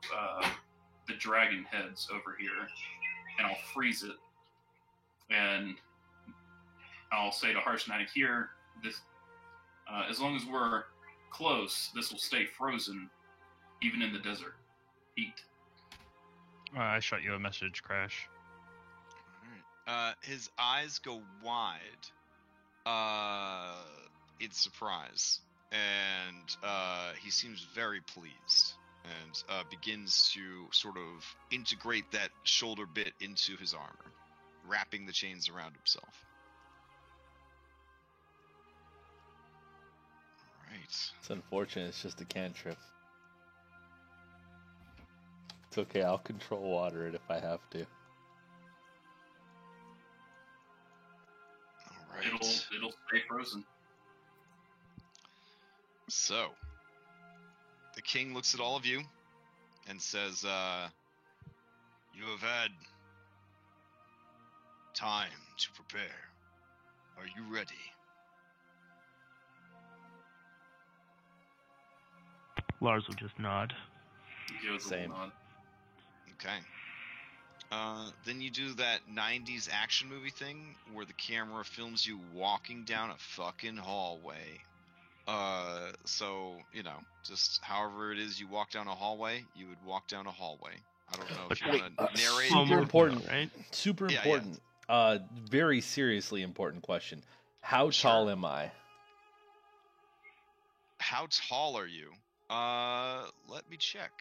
the dragon heads over here, and I'll freeze it, and I'll say to Harshnag here, this, as long as we're close, this will stay frozen, even in the desert heat.
I shot you a message, Crash.
His eyes go wide in surprise, and he seems very pleased, and begins to sort of integrate that shoulder bit into his armor, wrapping the chains around himself. All right.
It's unfortunate. It's just a cantrip. It's okay. I'll control water it if I have to.
All right.
It'll stay frozen.
So, the king looks at all of you and says, you have had time to prepare. Are you ready?
Lars will just nod.
He goes
Same.
on.
Okay. Then you do that 90s action movie thing where the camera films you walking down a fucking hallway. So, just however it is you walk down a hallway, you would walk down a hallway. I don't know if you want to narrate.
Super
Super
important.
right?
Super
Yeah,
important. Very seriously important question. How
Sure.
tall am I?
How tall are you? Let me check.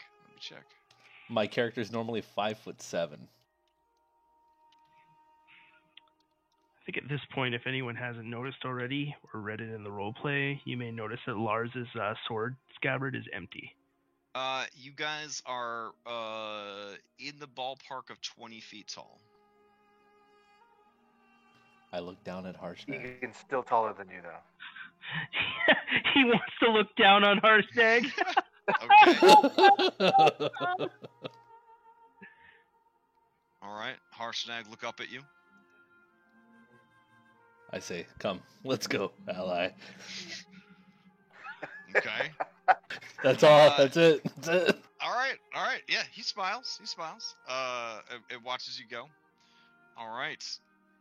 My character's normally 5'7".
I think at this point, if anyone hasn't noticed already or read it in the roleplay, you may notice that Lars's sword scabbard is empty.
You guys are in the ballpark of 20 feet tall.
I look down at Harshnag.
Egan's still taller than you, though.
He wants to look down on Harshnag.
Okay. All right. Harshnag, look up at you.
I say, come, let's go, ally.
Okay.
That's all. That's it. That's it.
All right. Yeah, he smiles. And watches you go. All right.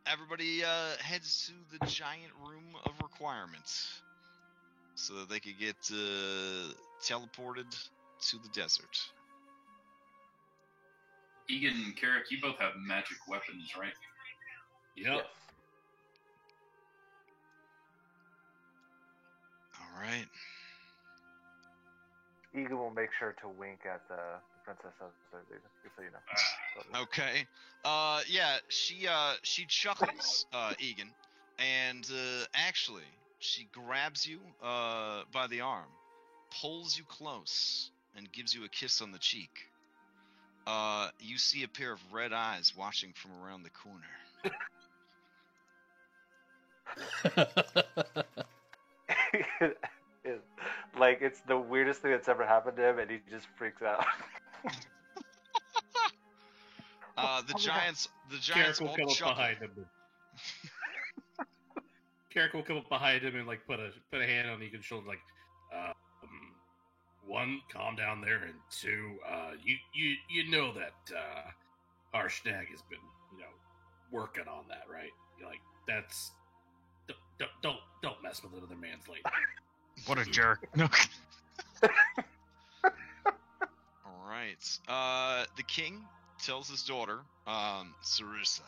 Everybody heads to the giant room of requirements so that they could get teleported to the desert.
Egan and Carrick, you both have magic weapons, right?
Yep.
All right.
Egan will make sure to wink at the princess of Zerlina, just so you know.
Okay. Yeah, she chuckles, Egan, and actually she grabs you by the arm, pulls you close, and gives you a kiss on the cheek. You see a pair of red eyes watching from around the corner.
Like, it's the weirdest thing that's ever happened to him, and he just freaks out.
The giants
Carrick will
all
come up
chuckle.
behind him. Carrick will come up behind him and like put a hand on Egan's shoulder, like, one, calm down there, and two, you know that Harshnag has been, working on that, right? You're like, that's don't mess with another man's lady.
What a jerk. No.
All right. The king tells his daughter, Sarissa,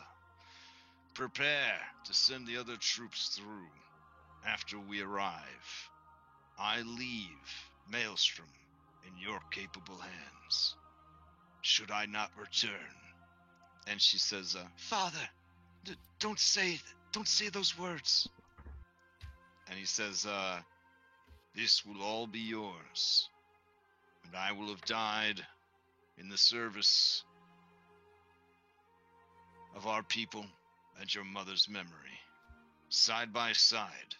prepare to send the other troops through. After we arrive, I leave Maelstrom in your capable hands. Should I not return? And she says, Father, don't say those words. And he says, this will all be yours, and I will have died in the service of our people and your mother's memory, side by side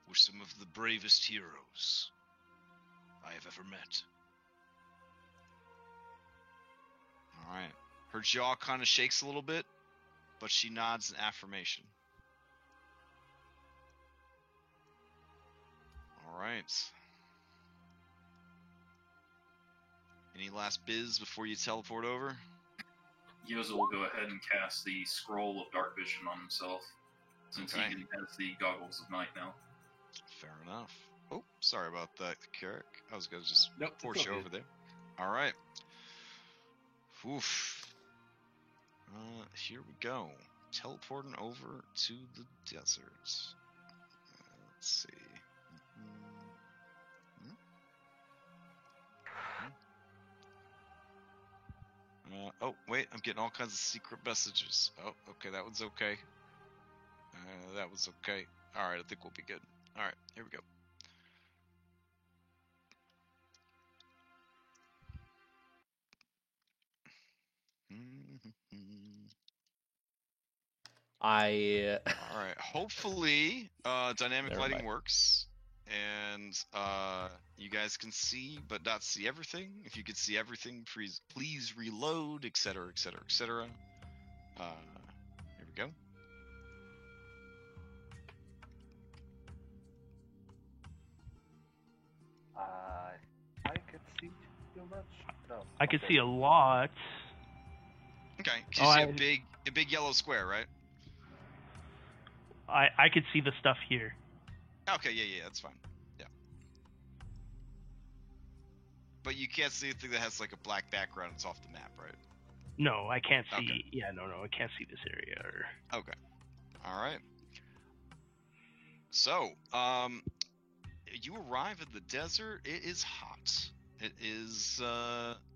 with some of the bravest heroes I have ever met. All right. Her jaw kind of shakes a little bit, but she nods in affirmation. All right. Any last biz before you teleport over?
Yoza will go ahead and cast the Scroll of Dark Vision on himself, since
Okay.
Egan has the Goggles of Night now.
Fair enough. Oh, sorry about that, Carrick. I was going to just
Nope,
force
it's
you
all
over there. All right. Oof. Here we go. Teleporting over to the desert. Let's see. Oh, wait, I'm getting all kinds of secret messages. Oh, okay, that one's okay. That was okay. Alright, I think we'll be good. Alright, here we go. Alright, hopefully, dynamic
Never
lighting
mind.
works. And you guys can see, but not see everything. If you could see everything, please reload, etc., etc., etc. Here we go.
I could see too much. No.
I could
okay.
see a lot.
Okay, 'cause
Oh,
you see a big yellow square, right?
I could see the stuff here.
Okay, yeah, that's fine. Yeah. But you can't see anything that has like a black background. It's off the map, right?
No, I can't see.
Okay.
Yeah, no, I can't see this area. Or
Okay. All right. So, you arrive at the desert. It is hot. It is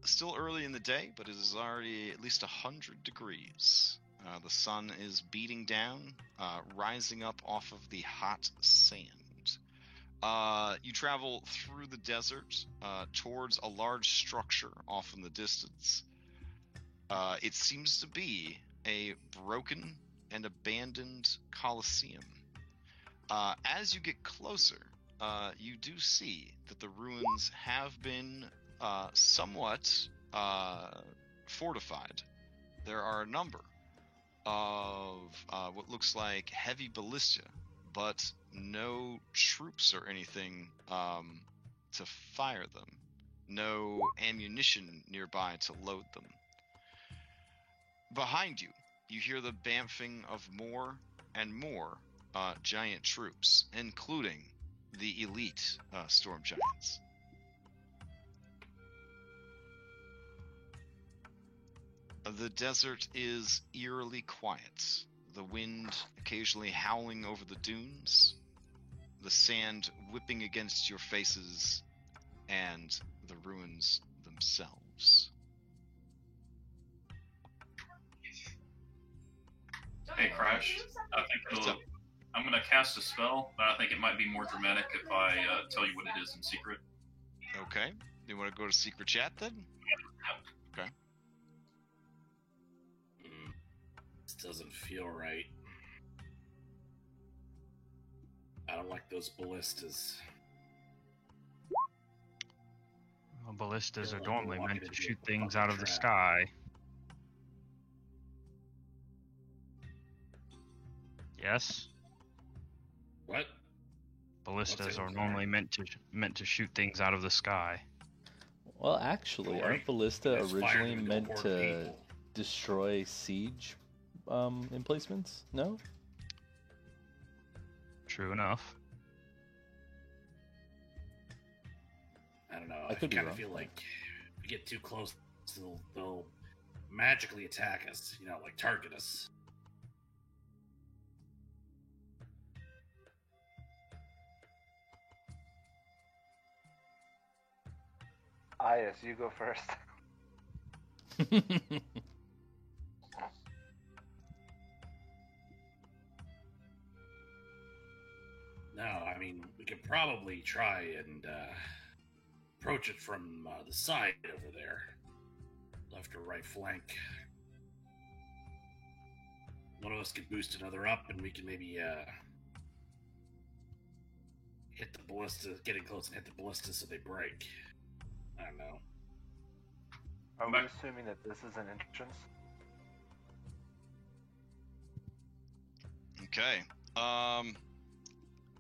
still early in the day, but it is already at least 100 degrees. The sun is beating down, rising up off of the hot sand. You travel through the desert towards a large structure off in the distance. It seems to be a broken and abandoned Colosseum. As you get closer, you do see that the ruins have been somewhat fortified. There are a number of what looks like heavy ballista, but no troops or anything to fire them. No ammunition nearby to load them. Behind you, you hear the bamfing of more and more giant troops, including the elite storm giants. The desert is eerily quiet, the wind occasionally howling over the dunes, the sand whipping against your faces, and the ruins themselves.
Hey, Crash. I think
What's up?
I'm going to cast a spell, but I think it might be more dramatic if I tell you what it is in secret.
Okay. You want to go to secret chat then? Okay.
This doesn't feel right. I don't like those ballistas.
Well, ballistas
Feel
are
like
normally
we're
meant
walking
to
into a
shoot things
fucking
out of the
trap.
sky. Yes?
What?
Ballistas
it?
are normally meant to shoot things out of the sky.
Well, actually,
Don't
aren't
worry.
ballista
Let's fire
originally
them into
meant
poor
to
people.
destroy siege emplacements? No?
True enough.
I don't know.
I
I
could be
kind of
wrong.
feel like if we get too close, they'll magically attack us. You know, like target us.
Yes, you go first.
No, I mean we could probably try and approach it from the side over there, left or right flank. One of us could boost another up, and we can maybe hit the ballista, getting close and hit the ballista so they break. I don't know.
Are we
But-
assuming that this is an entrance?
Okay.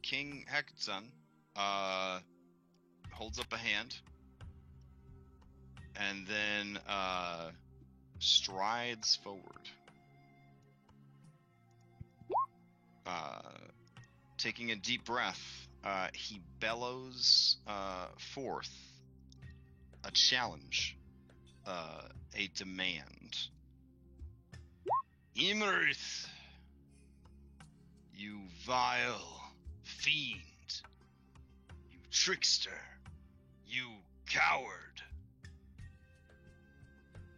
King Hekutsun holds up a hand and then strides forward. Taking a deep breath, he bellows forth a challenge, a demand. Imerith, you vile fiend, you trickster, you coward.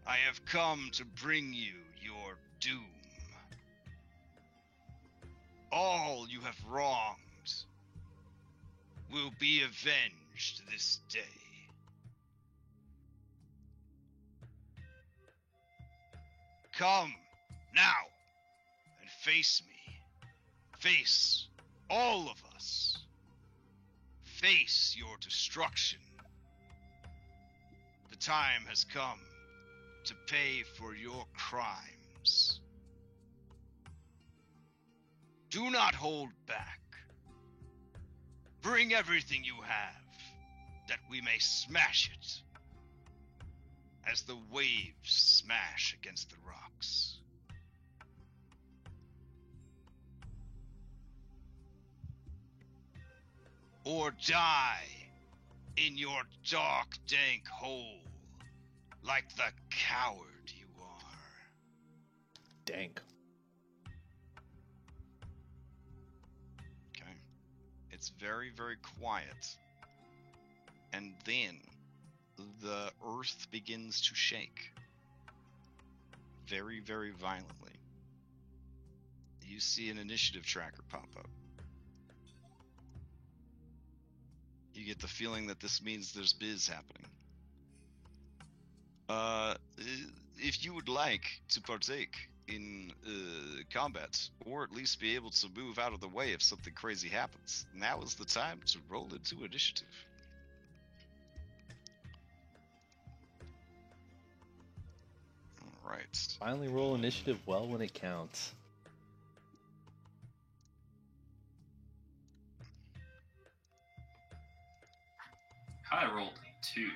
I have come to bring you your doom. All you have wronged will be avenged this day. Come now and face me. Face all of us. Face your destruction. The time has come to pay for your crimes. Do not hold back. Bring everything you have, that we may smash it, as the waves smash against the rocks. Or die in your dark, dank hole, like the coward you are.
Dank.
Okay. It's very, very quiet. And then the earth begins to shake. Very, very violently. You see an initiative tracker pop up. You get the feeling that this means there's biz happening. If you would like to partake in combat, or at least be able to move out of the way if something crazy happens, now is the time to roll into initiative. All right.
Finally roll initiative well when it counts.
I rolled a 2.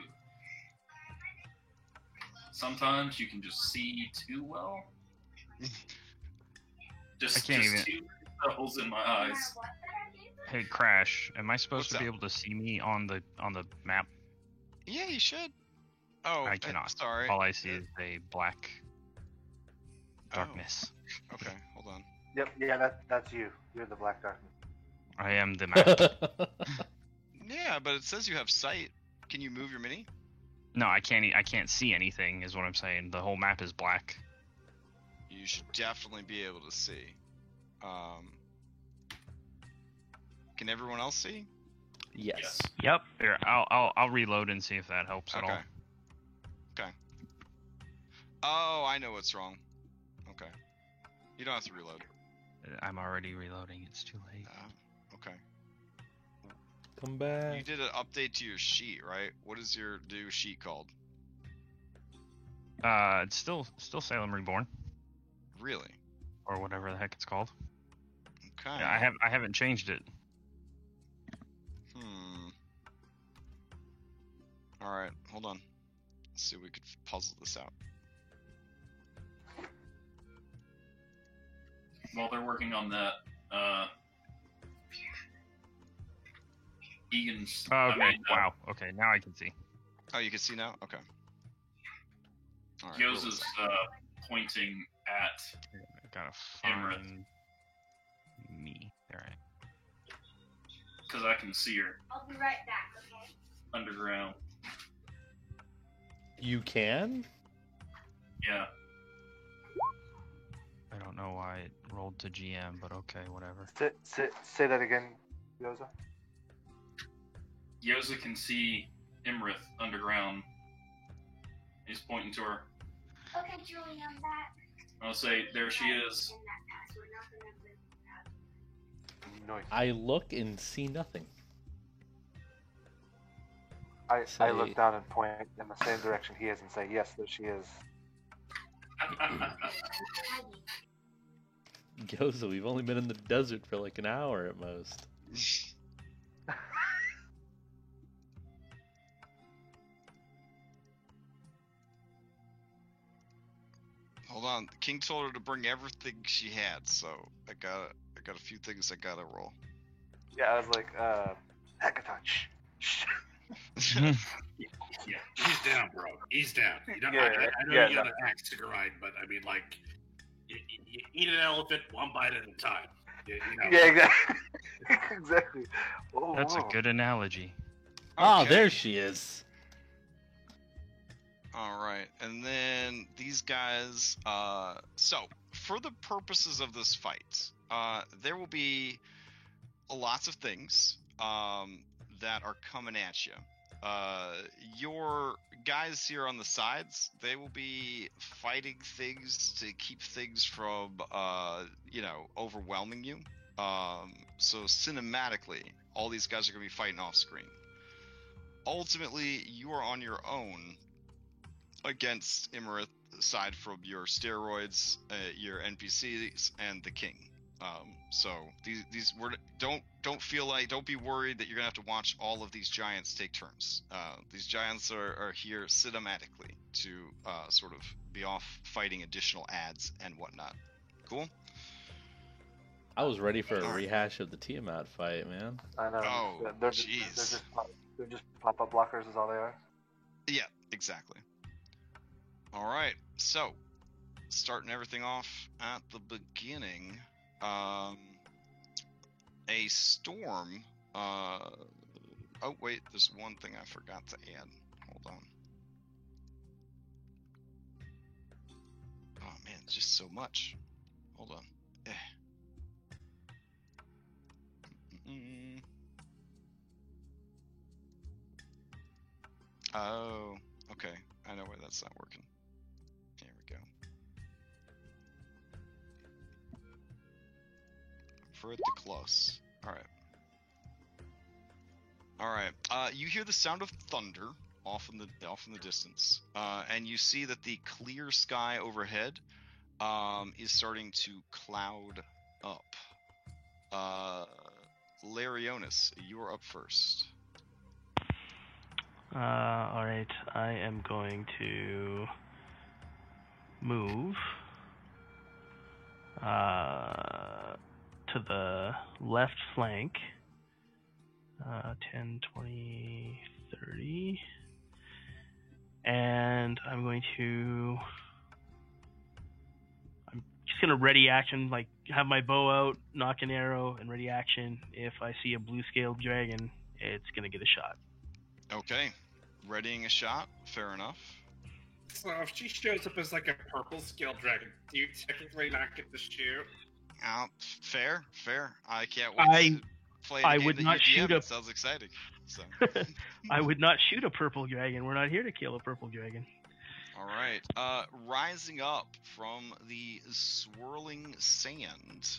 Sometimes you can just see too well.
I can't even-
Two holes in my eyes.
Hey, Crash, am I supposed
What's
to be
up?
able to see me on the map?
Yeah, you should. Oh,
I cannot.
Sorry.
All I see is a black
Oh,
darkness.
okay, hold on.
Yep, yeah, that's you. You're the Black Darkness.
I am the map.
Yeah, but it says you have sight. Can you move your mini?
No, I can't see anything. Is what I'm saying. The whole map is black.
You should definitely be able to see. Can everyone else see?
Yes.
Yep.
Here, I'll reload and see if that helps at
Okay.
all.
Okay. Oh, I know what's wrong. Okay. You don't have to reload.
I'm already reloading. It's too late.
Okay.
Come back.
You did an update to your sheet, right? What is your new sheet called?
It's still Salem Reborn
Really?
or whatever the heck it's called.
Okay.
Yeah, I haven't changed it.
Alright, hold on. Let's see if we could puzzle this out.
While they're working on that, Egan's.
Oh, okay.
I mean,
Wow. Okay, now I can see.
Oh, you can see now? Okay. Alright.
Yoz is pointing at.
I gotta
Imrith.
find me. Alright.
Because I can see her
I'll be right back, okay?
underground.
You can?
Yeah.
I don't know why it rolled to GM, but okay, whatever.
Say that again, Yoza.
Yoza can see Imrith underground. He's pointing to her.
Okay, Julie, I'm back.
I'll say, there she is.
And that password, nothing of the
Noise.
I look and see nothing.
I
Say-
look down and point in the same direction he is and say, yes, there she is.
Gozo, we've only been in the desert for like an hour at most.
Hold on. King told her to bring everything she had, so I got a few things I gotta roll.
Yeah, I was like, Hackathon. Shh.
Yeah, he's down, bro. He's down. You know,
Yeah,
I know
yeah,
you got an axe to grind, but I mean, like, you eat an elephant one bite at a time. You know.
Yeah, exactly. Exactly. Oh,
That's a
wow.
good analogy.
Oh,
Okay.
there she is.
Alright, and then these guys, so, for the purposes of this fight, there will be lots of things, that are coming at you. Your guys here on the sides, they will be fighting things to keep things from, overwhelming you. So cinematically, all these guys are going to be fighting off screen. Ultimately, you are on your own against Imrith, aside from your steroids, your NPCs, and the king. So don't be worried that you're gonna have to watch all of these giants take turns. These giants are here cinematically to sort of be off fighting additional ads and whatnot. Cool.
I was ready for a
Alright.
rehash of the Tiamat fight, man.
I know.
Oh,
they're
jeez.
just pop-up blockers is all they are.
Yeah, exactly. All right, so starting everything off at the beginning, a storm. Oh wait, there's one thing I forgot to add. Hold on. Oh man, it's just so much. Hold on. Mm-mm. Oh, okay. I know why that's not working. Here we go. For it to close. Alright. Alright. You hear the sound of thunder off in the distance. And you see that the clear sky overhead is starting to cloud up. Larionis, you're up first.
Alright, I am going to move to the left flank. 10, 20, 30. And I'm just going to ready action, like have my bow out, knock an arrow, and ready action. If I see a blue-scaled dragon, it's going to get a shot.
Okay. Readying a shot. Fair enough.
So if she shows up as like a purple scale dragon, do you technically not get to shoot?
Fair. I can't wait. playing a
I
game
would
that
not
you
shoot
DM,
a-
it sounds exciting. So,
I would not shoot a purple dragon. We're not here to kill a purple dragon.
all right. Rising up from the swirling sand,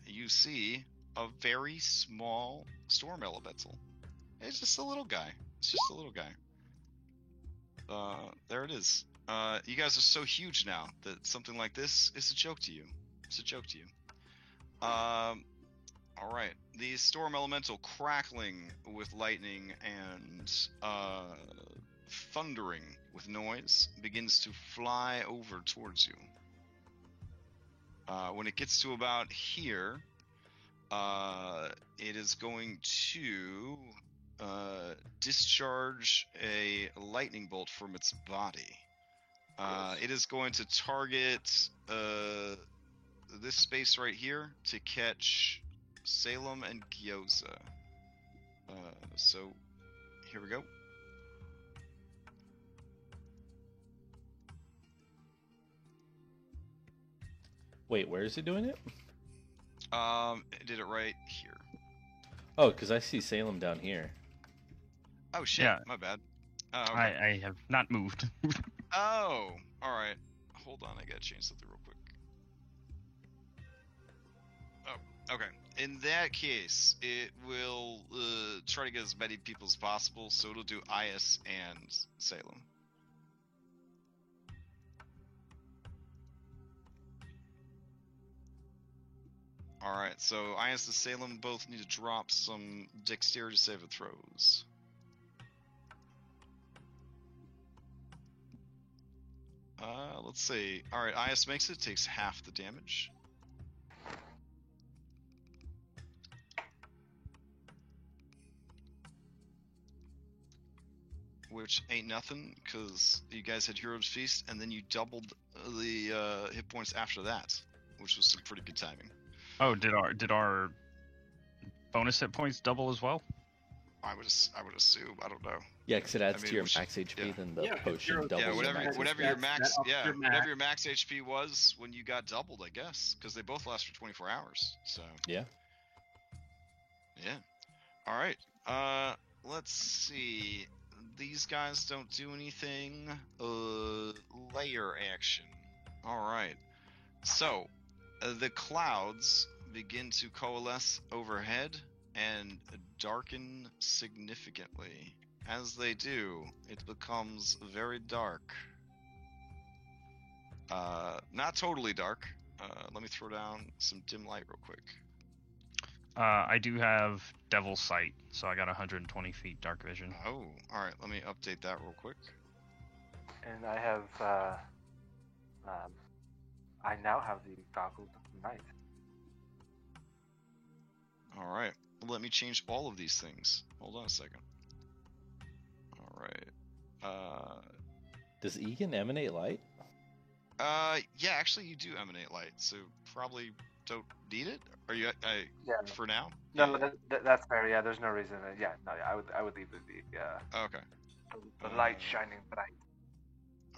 you see a very small storm elemental. It's just a little guy. It's just a little guy. There it is. You guys are so huge now that something like this is a joke to you. It's a joke to you. All right. The storm elemental, crackling with lightning and thundering with noise, begins to fly over towards you. When it gets to about here, it is going to discharge a lightning bolt from its body. It is going to target this space right here to catch Salem and Gyoza. So here we go.
Wait, where is it doing it?
It did it right here.
Oh, because I see Salem down here.
Oh shit,
Yeah.
my bad. Oh, okay.
I have not moved.
Oh, all right. Hold on, I gotta change something real quick. Oh, okay. In that case, it will try to get as many people as possible, so it'll do Ias and Salem. All right, so Ias and Salem both need to drop some dexterity saving throws. Let's see. All right, Ias makes it, takes half the damage. Which ain't nothing, because you guys had Hero's Feast, and then you doubled the hit points after that, which was some pretty good timing.
Oh, did our bonus hit points double as well?
I would assume. I don't know.
Yeah, because it adds
mean,
to your
which-
max HP,
yeah.
then the
Yeah,
potion
hero-
doubles
Yeah,
your
whatever
max
whatever
HP.
your max
That ups
yeah
your
whatever
max.
your max HP was when you got doubled, I guess, because they both last for 24 hours. So
Yeah.
yeah. All right. Let's see. These guys don't do anything. Layer action. All right. So the clouds begin to coalesce overhead and darken significantly. As they do, it becomes very dark. Not totally dark. Let me throw down some dim light real quick.
I do have Devil's Sight, so I got 120 feet dark vision.
Oh, all right. Let me update that real quick.
And I have, I now have the goggles of night.
All right. Let me change all of these things. Hold on a second. All right.
Does Egan emanate light?
Yeah, actually, you do emanate light, so probably don't need it. Are you?
Yeah.
For now.
No,
Yeah.
that's fair. Yeah, there's no reason. Yeah, no, yeah, I would leave the
Okay.
the light shining bright.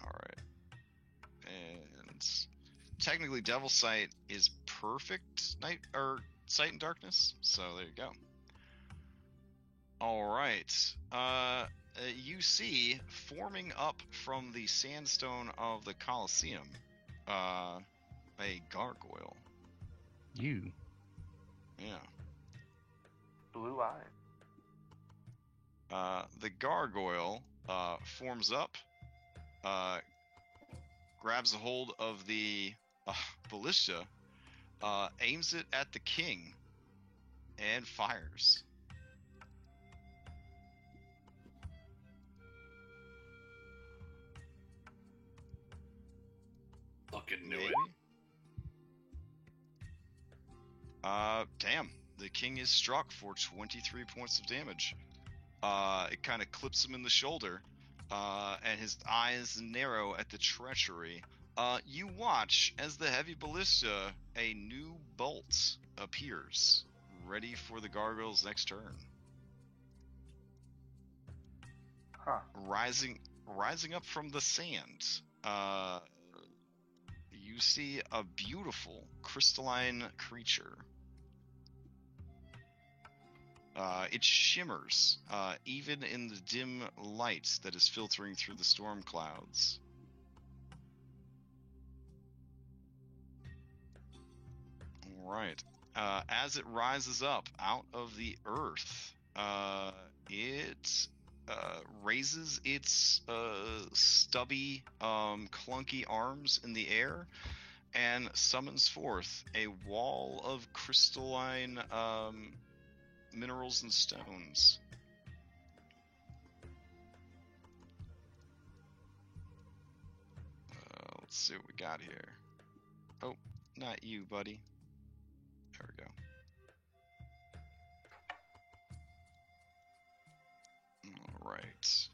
All right. And technically, Devil's Sight is perfect night or sight in darkness. So there you go. All right. You see forming up from the sandstone of the Colosseum, a gargoyle.
You.
Yeah.
Blue eye.
The gargoyle forms up, grabs a hold of the ballista, aims it at the king, and fires.
Fucking knew
Maybe.
it.
Damn. The king is struck for 23 points of damage. It kind of clips him in the shoulder, and his eyes narrow at the treachery. You watch as the heavy ballista, a new bolt appears, ready for the gargoyle's next turn.
Huh.
Rising up from the sand, you see a beautiful crystalline creature. It shimmers, even in the dim light that is filtering through the storm clouds. All right. As it rises up out of the earth, it raises its stubby, clunky arms in the air and summons forth a wall of crystalline minerals and stones. Let's see what we got here. Oh, not you, buddy. There we go. All right.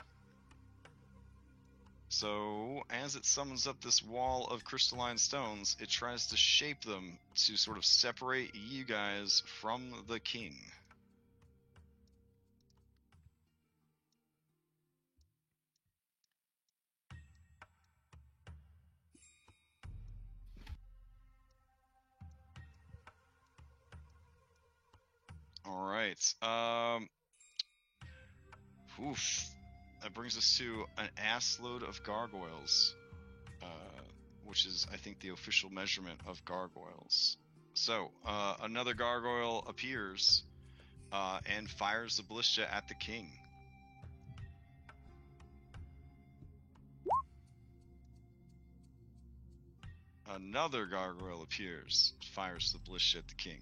So, as it summons up this wall of crystalline stones, it tries to shape them to sort of separate you guys from the king. All right. Oof. That brings us to an assload of gargoyles, which is, I think, the official measurement of gargoyles. So, another gargoyle appears and fires the ballista at the king. Another gargoyle appears, fires the ballista at the king.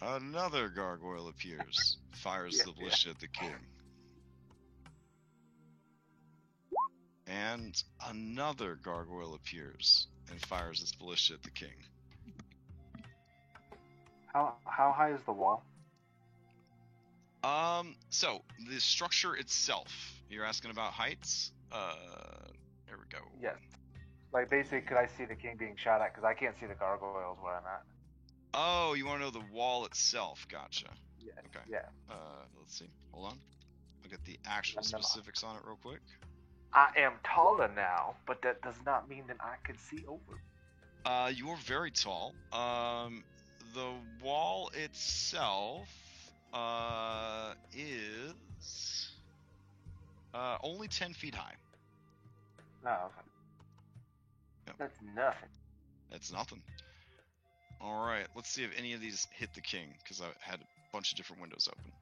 Another gargoyle appears, fires the ballista at the king. And another gargoyle appears and fires its ballista at the king.
How high is the wall?
So the structure itself. You're asking about heights? There we go.
Yes. Like, basically, could I see the king being shot at? Because I can't see the gargoyles where I'm at.
Oh, you want to know the wall itself? Gotcha.
Yeah.
Okay.
Yeah.
Let's see. Hold on. I'll get the actual specifics on it real quick.
I am taller now, but that does not mean that I can see over.
You're very tall. The wall itself is only 10 feet high.
No, okay.
Yep.
That's nothing.
That's nothing. All right, let's see if any of these hit the king, because I had a bunch of different windows open.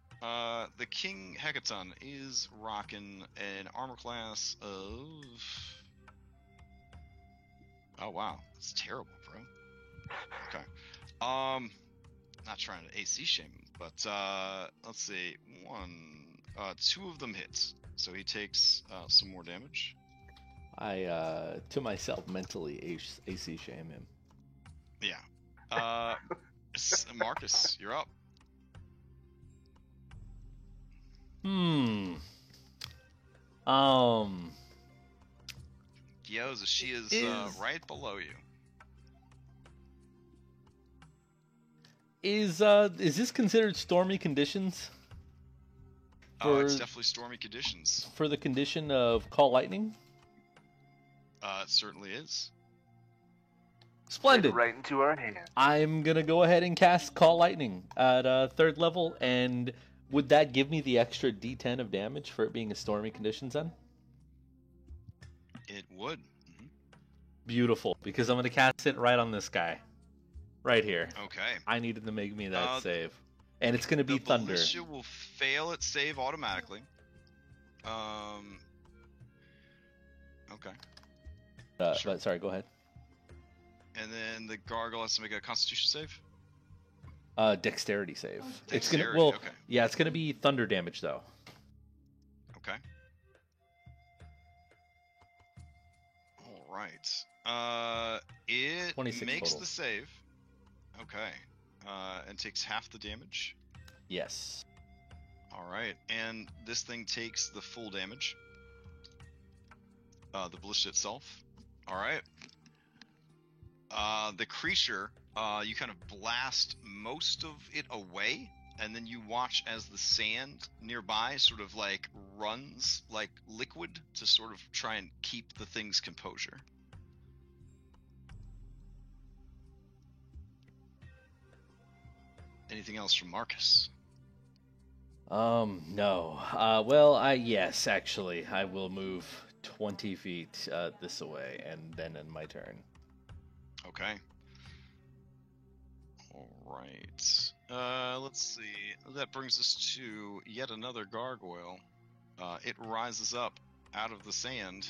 The King Hecaton is rocking an armor class of... Oh, wow. That's terrible, bro. Okay. Not trying to AC shame him, but let's see. Two of them hits, so he takes some more damage.
I, to myself, mentally AC shame him.
Yeah. Marcus, you're up. Gyoza, she is right below you.
Is this considered stormy conditions?
Oh, it's definitely stormy conditions.
For the condition of call lightning?
It certainly is.
Splendid.
Right into our hands.
I'm gonna go ahead and cast Call Lightning at 3rd level, and would that give me the extra D10 of damage for it being a stormy conditions then?
It would. Mm-hmm.
Beautiful, because I'm gonna cast it right on this guy. Right here.
Okay.
I needed to make me that save. And it's gonna be thunder.
The ballista will fail its save automatically. Okay. Sure.
But sorry, go ahead.
And then the gargoyle has to make a Constitution save.
Dexterity save.
Dexterity,
it's gonna
okay.
Yeah, it's gonna be thunder damage though.
Okay. All right. It
26
makes
total.
the save. Okay. And takes half the damage.
Yes.
All right. And this thing takes the full damage. The ballista itself. All right. The creature, you kind of blast most of it away, and then you watch as the sand nearby sort of like runs like liquid to sort of try and keep the thing's composure. Anything else from Marcus?
No. Well, yes, actually, I will move 20 feet this way, and then in my turn.
Okay. All right. Let's see. That brings us to yet another gargoyle. It rises up out of the sand,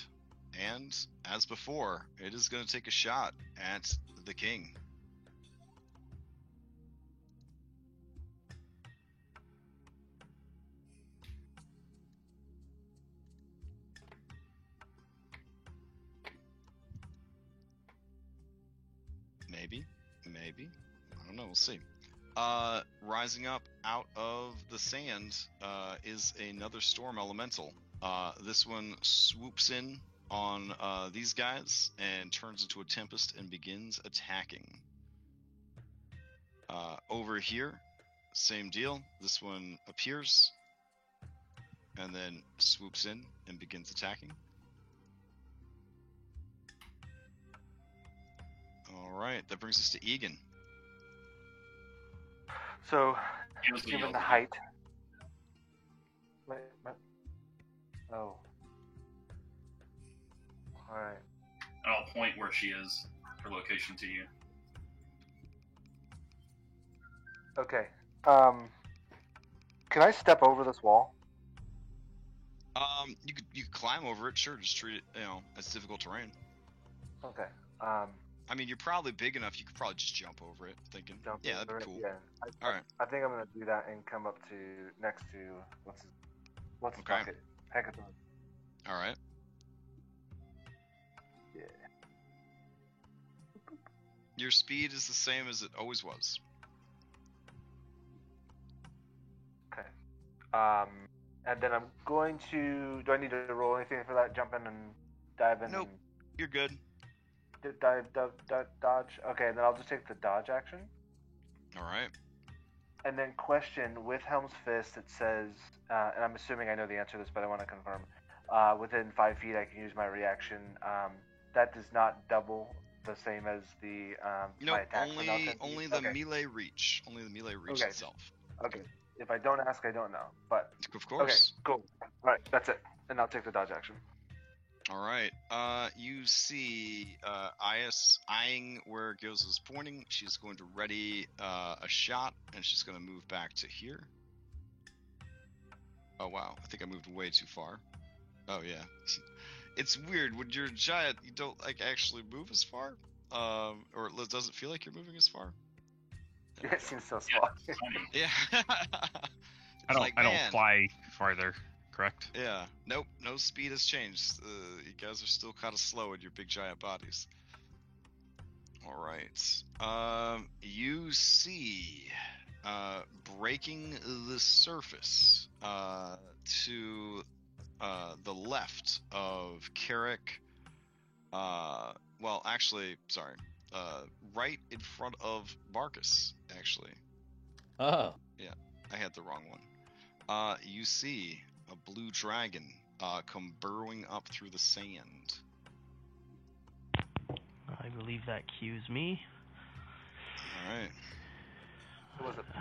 and as before, it is going to take a shot at the king. Maybe. I don't know. We'll see. Rising up out of the sand is another storm elemental. This one swoops in on these guys and turns into a tempest and begins attacking. Over here, same deal. This one appears and then swoops in and begins attacking. All right, that brings us to Egan.
So,
Here's the
given
yellow.
the height. Oh. Alright.
And I'll point where she is, her location to you.
Okay. Can I step over this wall?
You could climb over it, sure. Just treat it, as difficult terrain.
Okay.
I mean, you're probably big enough. You could probably just jump over it. Thinking,
Jump
yeah, that'd
over
be
it,
cool.
Yeah.
All right.
I think I'm gonna do that and come up to next to what's his
Okay.
bucket? Hackathon.
All right.
Yeah.
Your speed is the same as it always was.
Okay. And then I'm going to. Do I need to roll anything for that? Jump in and dive in.
Nope. You're good.
And dodge. Okay, and then I'll just take the dodge action.
All right.
And then question, with Helm's Fist, it says, and I'm assuming I know the answer to this, but I want to confirm. Within 5 feet, I can use my reaction. That does not double the same as the
Nope.
my attack. for now 10 feet?
Only the
Okay.
melee reach. Only the melee reach
Okay.
itself.
Okay. If I don't ask, I don't know. But
Of
okay,
course.
cool. All right, that's it. And I'll take the dodge action.
All right. You see Ias eyeing where Gills is pointing. She's going to ready a shot, and she's going to move back to here. Oh, wow. I think I moved way too far. Oh, yeah. It's weird. When you're a giant, you don't, actually move as far. Or it doesn't feel like you're moving as far.
It seems so small.
Funny.
Yeah.
I don't
man.
fly farther, correct?
Yeah. Nope. No speed has changed. You guys are still kind of slow in your big giant bodies. All right. You see, breaking the surface to the left of Carrick. Well, actually, sorry. Right in front of Marcus, actually.
Oh.
I had the wrong one. You see a blue dragon come burrowing up through the sand.
I believe that cues me.
All right.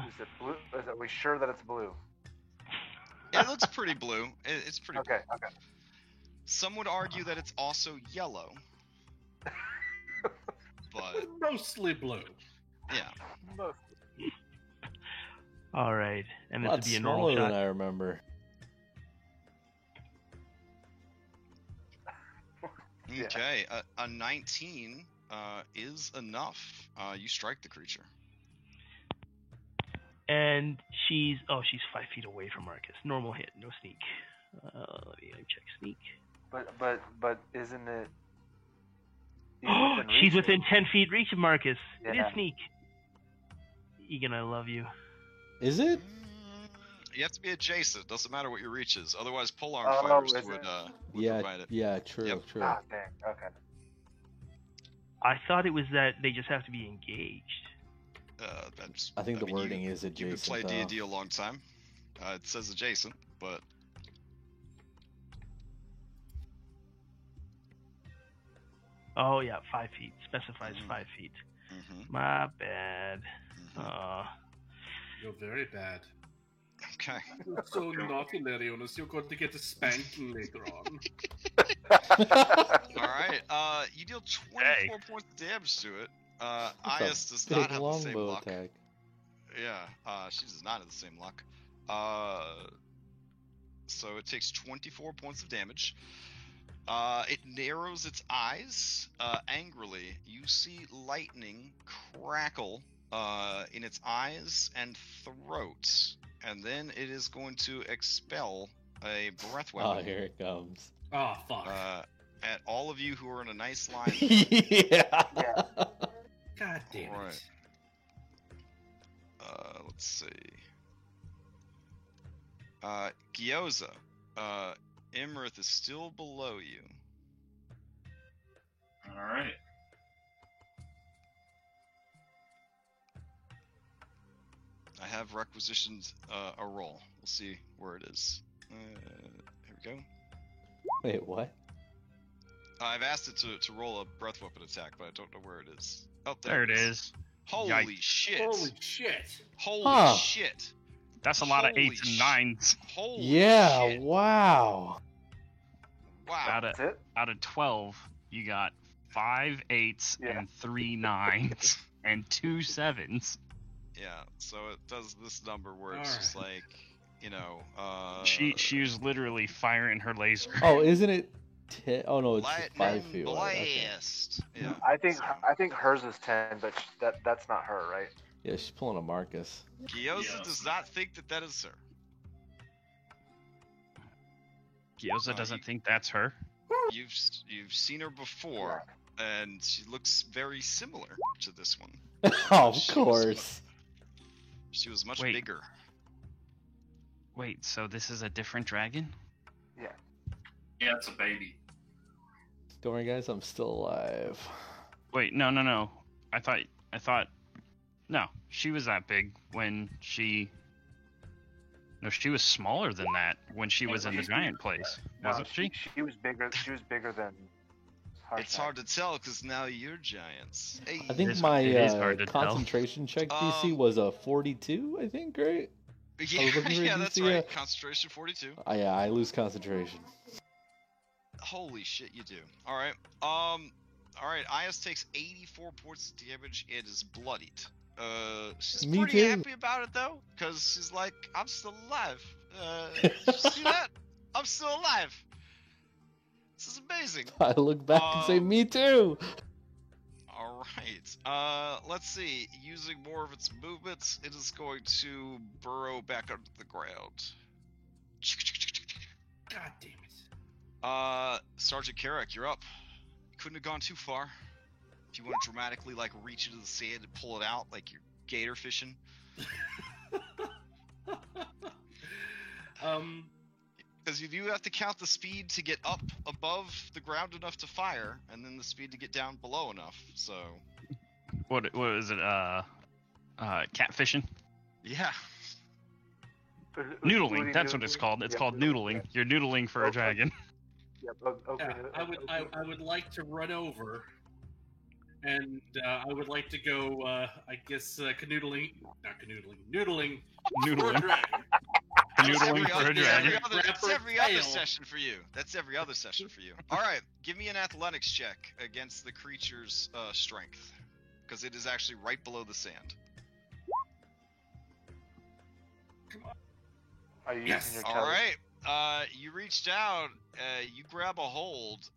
Is it blue? Are we sure that it's blue?
Yeah, it looks pretty blue. It's pretty
Okay,
blue.
okay.
Some would argue that it's also yellow. But,
Mostly blue.
yeah.
Most.
All right, and
A
this
lot
would be a
smaller
normal
than
shot.
I remember.
Yeah.
Okay, a 19 is enough. You strike the creature.
And she's 5 feet away from Marcus. Normal hit, no sneak. Let me check sneak.
But isn't it?
She's within 10 feet reach of Marcus. It is
Yeah.
sneak. Egan, I love you.
Is it?
You have to be adjacent. Doesn't matter what your reach is. Otherwise, polearm
Oh,
fighters
is
would
it?
Yeah,
provide it.
yeah, true,
Yep.
true.
Ah, dang. Okay.
I thought it was that they just have to be engaged.
That's.
I think the
mean,
wording is
You've been
adjacent.
playing D&D a long time. It says adjacent, but
Oh yeah, 5 feet. Specifies
Mhm.
5 feet.
mhm,
My bad.
mhm.
You're very bad.
Okay.
You're so naughty, Larionis. You're going to get a spanking later on.
All right. You deal 24 points of damage to it. Ias does not have the same
longbow
luck.
attack.
Yeah. She does not have the same luck. So it takes 24 points of damage. It narrows its eyes angrily. You see lightning crackle in its eyes and throat, and then it is going to expel a breath
Oh,
weapon
here it comes.
Oh, fuck.
at all of you who are in a nice line.
Yeah.
God damn it.
Right. Let's see. Gyoza, Imrith is still below you.
All right.
I have requisitioned a roll. We'll see where it is. Here we go.
Wait, what?
I've asked it to roll a breath weapon attack, but I don't know where it is. Oh,
There it is.
Holy
Yikes.
shit!
Holy shit.
Holy
Huh.
shit!
That's a lot of
Holy
8s and 9s.
Holy
Yeah,
shit!
wow.
Wow.
That's it?
Out of 12, you got 5 8s
Yeah.
and 3 9s and 2 7s.
Yeah. So it does this number where it's just like, you know,
She was literally firing her laser.
Oh, isn't it? Oh no, it's just 5
lightning
feet wide. Okay.
blast. Yeah.
I think hers is 10, but that's not her, right?
Yeah, she's pulling a Marcus.
Gyoza
Yeah.
does not think that is her.
Gyoza doesn't think that's her.
You've seen her before, and she looks very similar to this one.
Oh, of
She was
course.
She was much
Wait.
bigger.
Wait, so this is a different dragon?
Yeah, it's a baby.
Don't worry, guys. I'm still alive.
Wait, no. I thought. No, she was that big when she. No, she was smaller than that when she was in the giant place,
No,
wasn't she?
She was bigger. She was bigger than.
It's hard to tell because now you're giants. Hey.
I think
is-
my
it is hard to tell.
concentration check DC was a 42. I think, right?
Yeah,
looking for
yeah,
DC,
that's
yeah.
right. Concentration 42.
Yeah, I lose concentration.
Holy shit, you do. All right. All right. Ias takes 84 points of damage. It is bloodied. She's
Me
pretty
too.
happy about it though, because she's like, I'm still alive. Did you see that? I'm still alive. This is amazing.
I look back and say, "Me too."
All right. Let's see. Using more of its movements, it is going to burrow back under the ground.
God damn it.
Sergeant Carrick, you're up. Couldn't have gone too far. If you want to dramatically like reach into the sand and pull it out like you're gator fishing. Because you do have to count the speed to get up above the ground enough to fire, and then the speed to get down below enough. So
What is it? Catfishing?
yeah.
Noodling. That's what it's called. It's called noodling. You're noodling for a dragon.
Okay.
Yeah, I would like to run over, and I would like to go. I guess noodling for a
Noodling.
dragon.
Noodling for a dragon.
That's every other
Fail.
session for you. That's every other session for you. All right, give me an athletics check against the creature's strength, because it is actually right below the sand.
Are you
Yes.
using your
All
challenge?
right, you reach down, you grab a hold,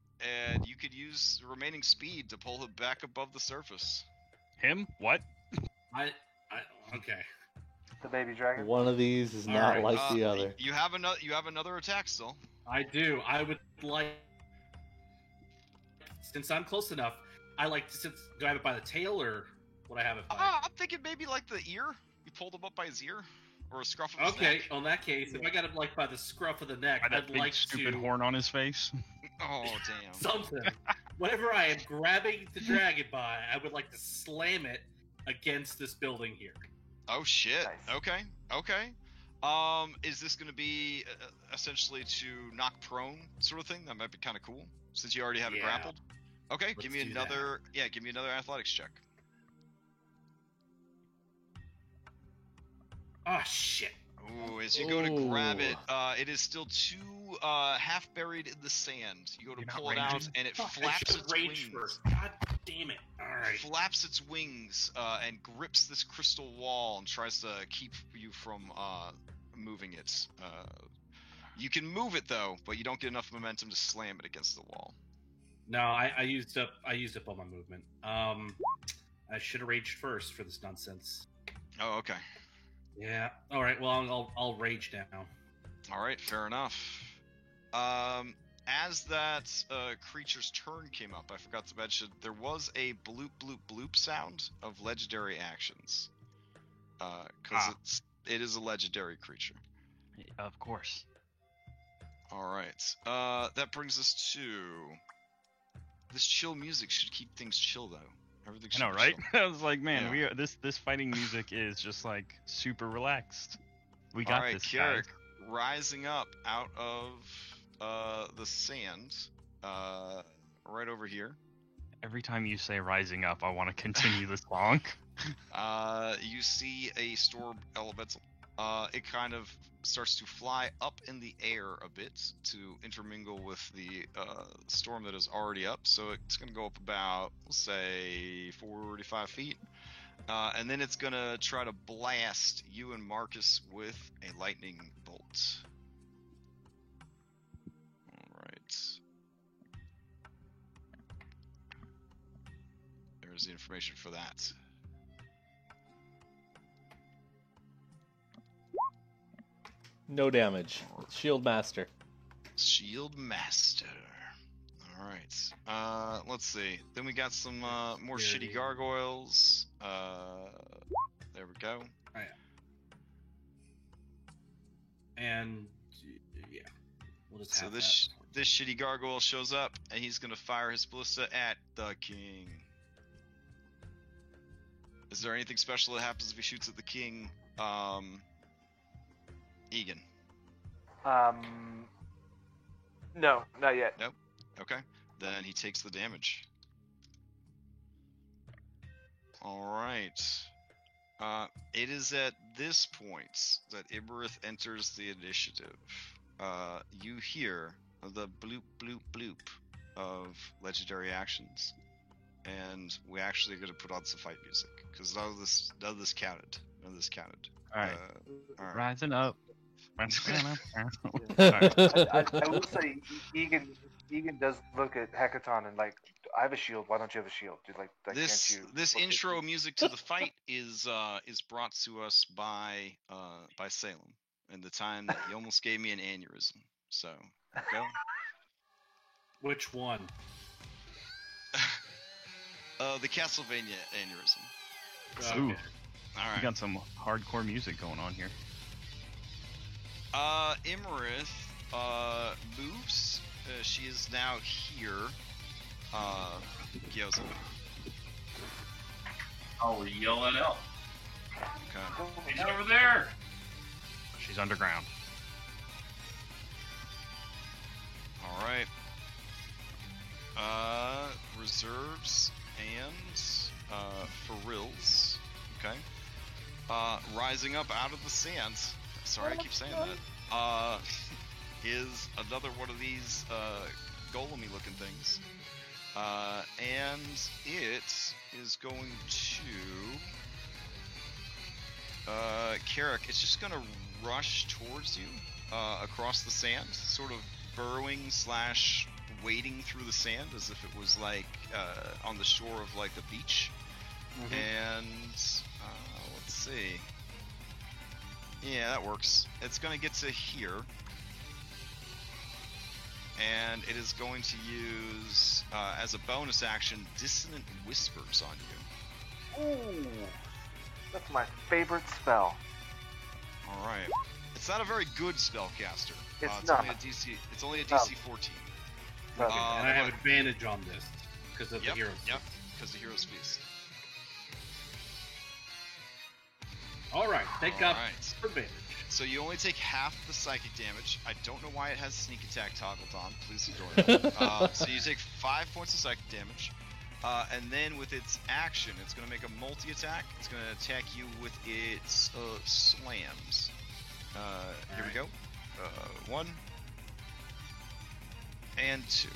and you could use the remaining speed to pull him back above the surface.
Him? What?
Okay.
The baby dragon.
One of these is
All
not
right,
like the other.
You have another attack still.
I do. I would like, since I'm close enough, I like to grab it by the tail, or would I have it by?
I'm thinking maybe like the ear. You pulled him up by his ear, or a scruff of his
Okay,
neck.
on that case, if I got it like by the scruff of the neck,
By that
I'd
big
like
stupid
to
horn on his face?
Oh damn.
something. Whatever I am grabbing the dragon by, I would like to slam it against this building here.
Oh shit.
Nice.
Okay. Is this going to be essentially to knock prone sort of thing? That might be kind of cool since you already have it
Yeah.
grappled. Okay,
Let's
give me
do
another. Yeah, give me another athletics check.
Ah, shit.
Ooh, as you go to grab it,
Ooh.
it is still half buried in the sand. You go to
You're not
pull it out,
ranging?
and it
Fuck, I
flaps
should've
its
raged
wings.
first. God damn it. Alright.
Flaps its wings and grips this crystal wall and tries to keep you from moving it. You can move it though, but you don't get enough momentum to slam it against the wall.
No, I used up all my movement. I should have raged first for this nonsense.
Oh, okay.
Yeah. All right. Well, I'll rage now.
All right, fair enough. As that creature's turn came up, I forgot to mention there was a bloop bloop bloop sound of legendary actions. Because it is a legendary creature.
Of course.
All right. That brings us to this chill music should keep things chill though. Everything
I
should
know,
be
right?
chill.
I was like, man,
Yeah.
this fighting music is just like super relaxed. We got
All right,
this,
Kirik,
guys.
rising up out of the sand, right over here.
Every time you say "rising up," I want to continue the song.
You see a storm elemental. It kind of starts to fly up in the air a bit to intermingle with the storm that is already up. So it's going to go up about, we'll say, 45 feet. And then it's going to try to blast you and Marcus with a lightning bolt. All right. There's the information for that.
No damage. Shield Master.
Shield Master. Alright. Let's see. Then we got some more shitty gargoyles. There we go.
Oh, yeah. And yeah, we'll just
So
have
this
that.
this shitty gargoyle shows up, and he's gonna fire his ballista at the king. Is there anything special that happens if he shoots at the king? Egan.
No, not yet.
Nope. Okay. Then he takes the damage. Alright. It is at this point that Ibarith enters the initiative. You hear the bloop bloop bloop of legendary actions. And we actually are going to put on some fight music. Because none of this counted. None of this counted.
Alright.
Alright.
Rising up. Rising up.
I will say, Egan does look at Hecaton and like, I have a shield. Why don't you have a shield? Dude, like
This
can't you?
this intro music to the fight is brought to us by Salem, and the time that he almost gave me an aneurysm. So go.
Which one?
The Castlevania aneurysm.
Ooh,
Okay.
All
we
right.
got some hardcore music going on here.
Imarith moves. She is now here. Gyoza.
I'll yell it out.
Okay.
He's over there.
She's underground.
All right. Reserves and Ferils. Okay. Rising up out of the sands. Sorry, I keep saying that. Is another one of these golem-y looking things. And it is going to Kirik, it's just gonna rush towards you across the sand, sort of burrowing / wading through the sand as if it was like on the shore of like a beach. And let's see. Yeah, that works. It's gonna get to here. And it is going to use, as a bonus action, Dissonant Whispers on you.
Ooh, that's my favorite spell.
Alright. It's not a very good spellcaster.
It's
Only
not.
a DC, it's only a
No.
DC 14.
No.
And I have
but-
advantage on this because of
Yep,
the heroes.
yep, because the Hero's Feast.
All right, thank God
Alright.
for advantage.
So you only take half the psychic damage. I don't know why it has sneak attack toggled on. Please ignore that. So you take 5 points of psychic damage. And then with its action, it's going to make a multi-attack. It's going to attack you with its slams. Here we go. 1 and 2.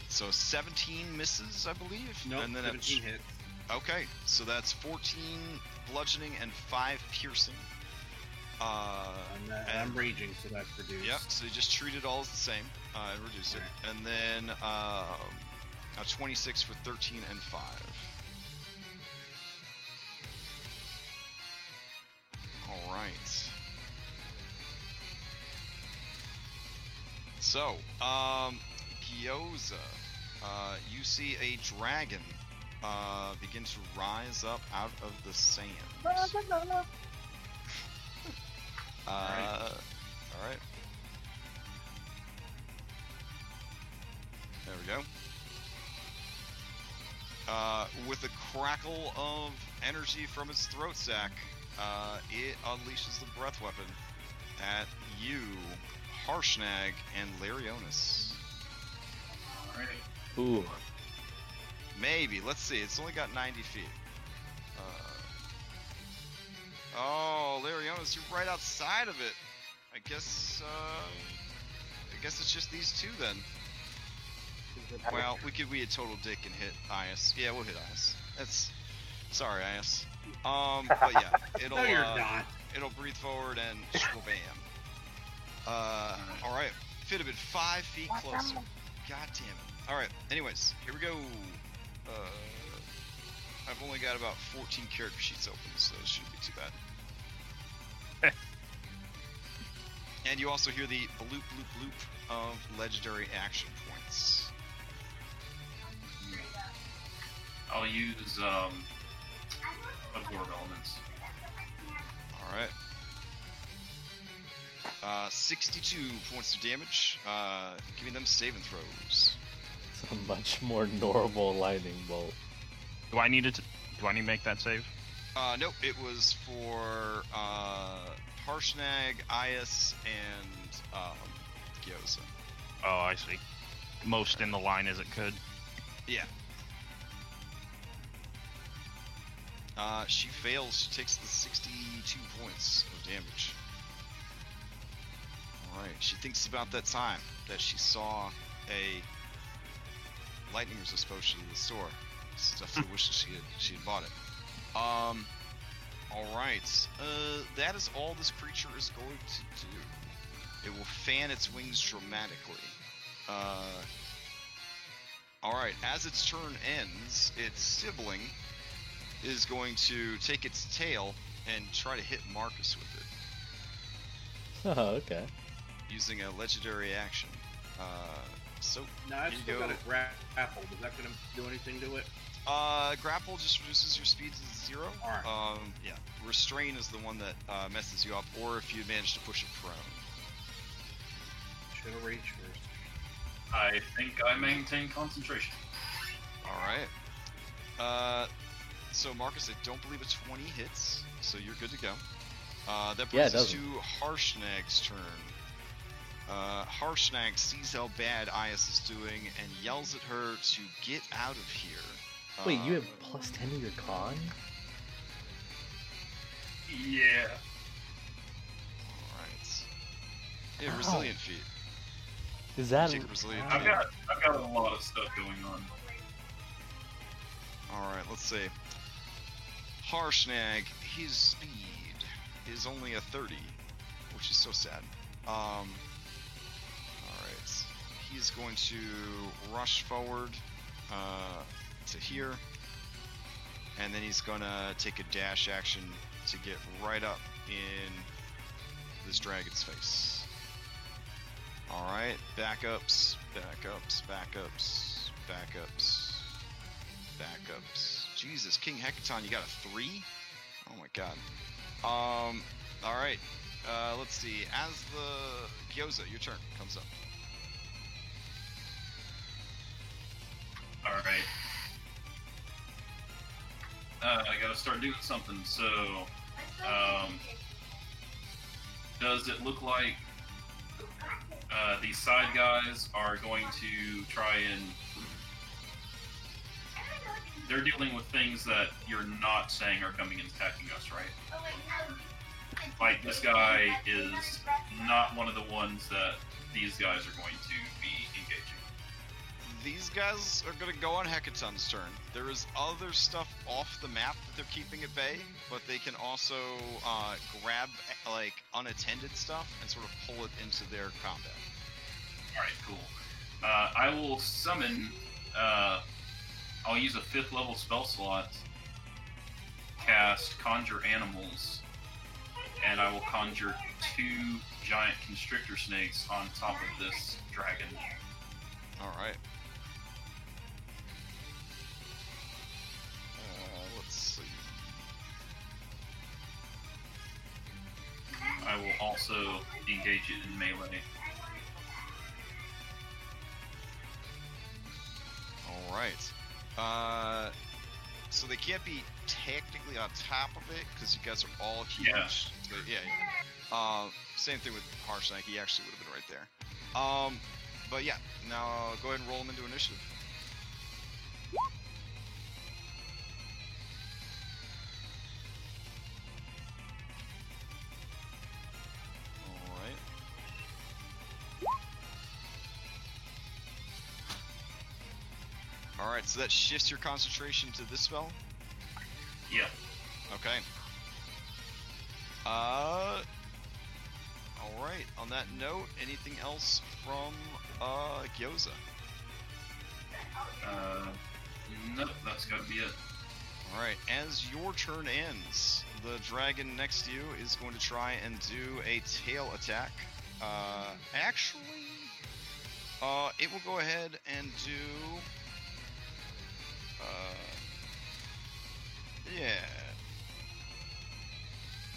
So 17 misses, I believe.
Nope,
and then
17 hits.
Okay, so that's 14 bludgeoning and 5 piercing.
I'm raging, so that's reduced.
Yep, so you just treat it all as the same and reduce it. And then a 26 for 13 and 5. Alright. So, Gyoza, you see a dragon begin to rise up out of the sand. Alright. There we go. With a crackle of energy from its throat sac, it unleashes the breath weapon at you, Harshnag, and Larionis.
Alright.
Ooh.
Maybe. Let's see. It's only got 90 feet. Oh, Larionis, you're right outside of it. I guess it's just these two then. Well, we had total dick and hit Ias. Yeah, we'll hit Ias. That's sorry, Ias. But yeah, it'll
No, you're not.
it'll breathe forward and bam. All right, Fitbit 5 feet closer. God damn it. All right. Anyways, here we go. I've only got about 14 character sheets open, so it shouldn't be too bad. And you also hear the bloop bloop bloop of legendary action points.
I'll use absorb elements.
Alright. 62 points of damage. Giving them saving throws.
It's a much more normal lightning bolt.
Do I need to make that save?
Nope, it was for Harshnag, Ias, and Gyoza.
Oh, I see. Most in the line as it could.
Yeah. She fails. She takes the 62 points of damage. Alright, she thinks about that time that she saw a lightning resist potion in the store. Definitely wishes she had bought it. Alright. That is all this creature is going to do. It will fan its wings dramatically. Alright, as its turn ends, its sibling is going to take its tail and try to hit Marcus with it.
Oh, okay.
Using a legendary action. So,
Now I've
here
still
you
got
go.
a grapple. Is that going to do anything to it?
Grapple just reduces your speed to 0.
Alright.
Yeah. Restrain is the one that messes you up, or if you manage to push it prone.
Should have raged first.
I think I maintain concentration.
Alright. So Marcus, I don't believe a 20 hits, so you're good to go. That
Yeah,
brings
it
us
doesn't.
to Harshnag's turn. Harshnag sees how bad Ias is doing and yells at her to get out of here.
Wait, you have plus 10 to your con?
Yeah.
Alright. Yeah,
Ow.
resilient feat.
Is that...
Take a resilient
I've
feat.
got a lot of stuff going on.
Alright, let's see. Harshnag, his speed is only a 30, which is so sad. Alright. He's going to rush forward to here. And then he's gonna take a dash action to get right up in this dragon's face. Alright, backups, backups, backups, backups, backups. Jesus, King Hecaton, you got a 3? Oh my god. Alright. Let's see. As the Gyoza, your turn comes up.
Alright. I gotta start doing something, so... does it look like These side guys are going to try and... They're dealing with things that you're not saying are coming and attacking us, right? Like, this guy is not one of the ones that these guys are going to be engaging.
These guys are gonna go on Hecaton's turn. There is other stuff off the map that they're keeping at bay, but they can also grab like unattended stuff and sort of pull it into their combat.
Alright, cool. I will summon, I'll use a 5th level spell slot, cast Conjure Animals, and I will conjure 2 giant constrictor snakes on top of this dragon.
Alright. Let's see.
I will also engage it in melee.
Alright. So they can't be technically on top of it because you guys are all huge.
Yeah.
But yeah. Same thing with Harshnag. He actually would have been right there. But yeah. Now go ahead and roll him into initiative. Alright. Alright, so that shifts your concentration to this spell?
Yeah.
Okay. Alright, on that note, anything else from Gyoza?
Nope, that's gotta be it.
Alright, as your turn ends, the dragon next to you is going to try and do a tail attack. Actually, it will go ahead and do...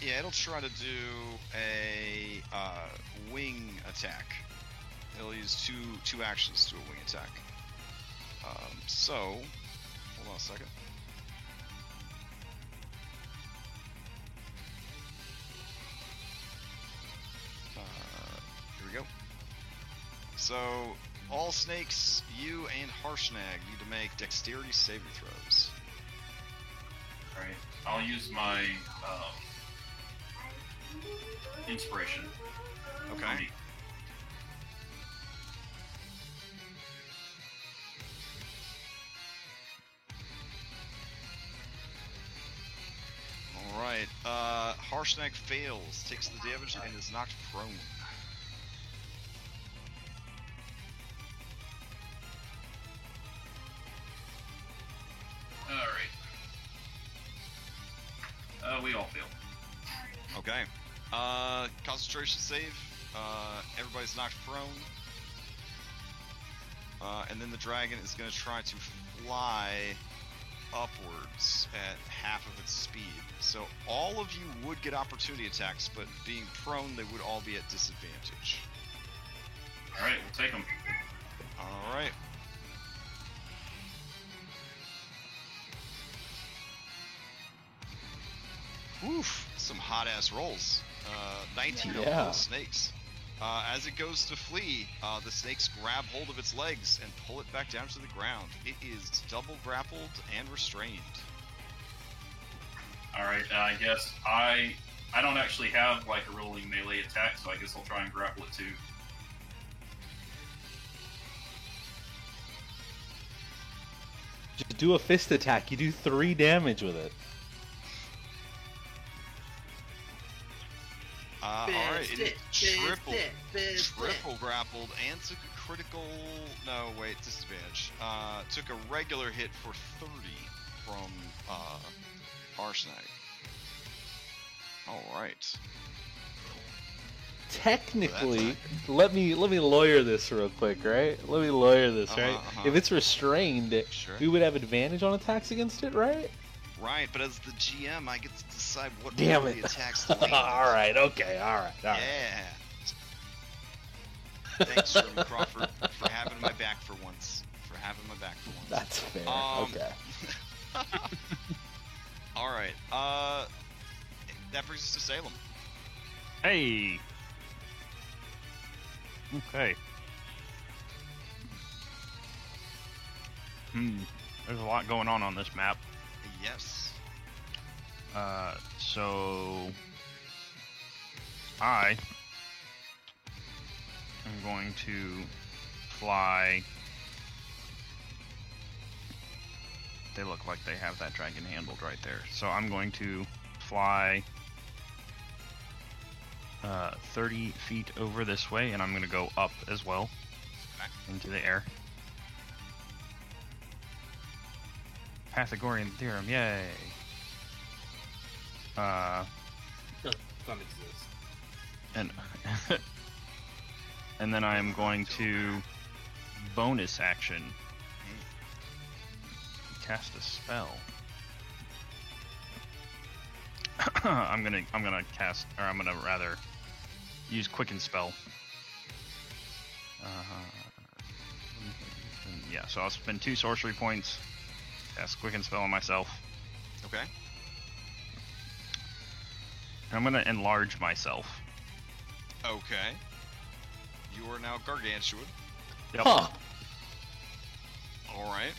Yeah, it'll try to do a wing attack. It'll use two actions to a wing attack. So, hold on a second. Here we go. So, all snakes, you and Harshnag need to make dexterity saving throws.
Alright, I'll use my inspiration.
Okay. Alright, Harshnag fails, takes the damage, and is knocked prone.
Alright. We all fail.
Okay. Concentration save. Everybody's knocked prone. And then the dragon is going to try to fly upwards at half of its speed. So all of you would get opportunity attacks, but being prone, they would all be at disadvantage.
Alright, we'll take them.
Alright. Oof, some hot-ass rolls. 19
Yeah.
of those snakes. As it goes to flee, the snakes grab hold of its legs and pull it back down to the ground. It is double grappled and restrained.
Alright, I guess I don't actually have like a rolling melee attack, so I guess I'll try and grapple it too.
Just do a fist attack. You do 3 damage with it.
Alright, it is triple grappled and took a critical, no wait, disadvantage. Took a regular hit for 30 from Harshnag. Alright.
Technically, let me lawyer this real quick, right? Let me lawyer this, right? If it's restrained,
Sure.
we would have advantage on attacks against it, right?
Right, but as the GM, I get to decide what
Damn
the
it.
attacks land.
Alright, okay, alright.
Yeah. Thanks, Jeremy Crawford, for having my back for once.
That's fair. Okay.
Alright, that brings us to Salem.
Hey. Okay. There's a lot going on this map.
Yes.
So I am going to fly. They look like they have that dragon handled right there. So I'm going to fly 30 feet over this way, and I'm going to go up as well into the air. Pythagorean theorem, yay!
Doesn't exist.
And and then I am going to bonus action cast a spell. I'm gonna cast, or I'm gonna rather use Quicken Spell. Yeah, so I'll spend 2 sorcery points, cast Quicken Spell on myself,
Okay.
and I'm gonna enlarge myself.
Okay. You are now gargantuan.
Yep.
Huh.
All right.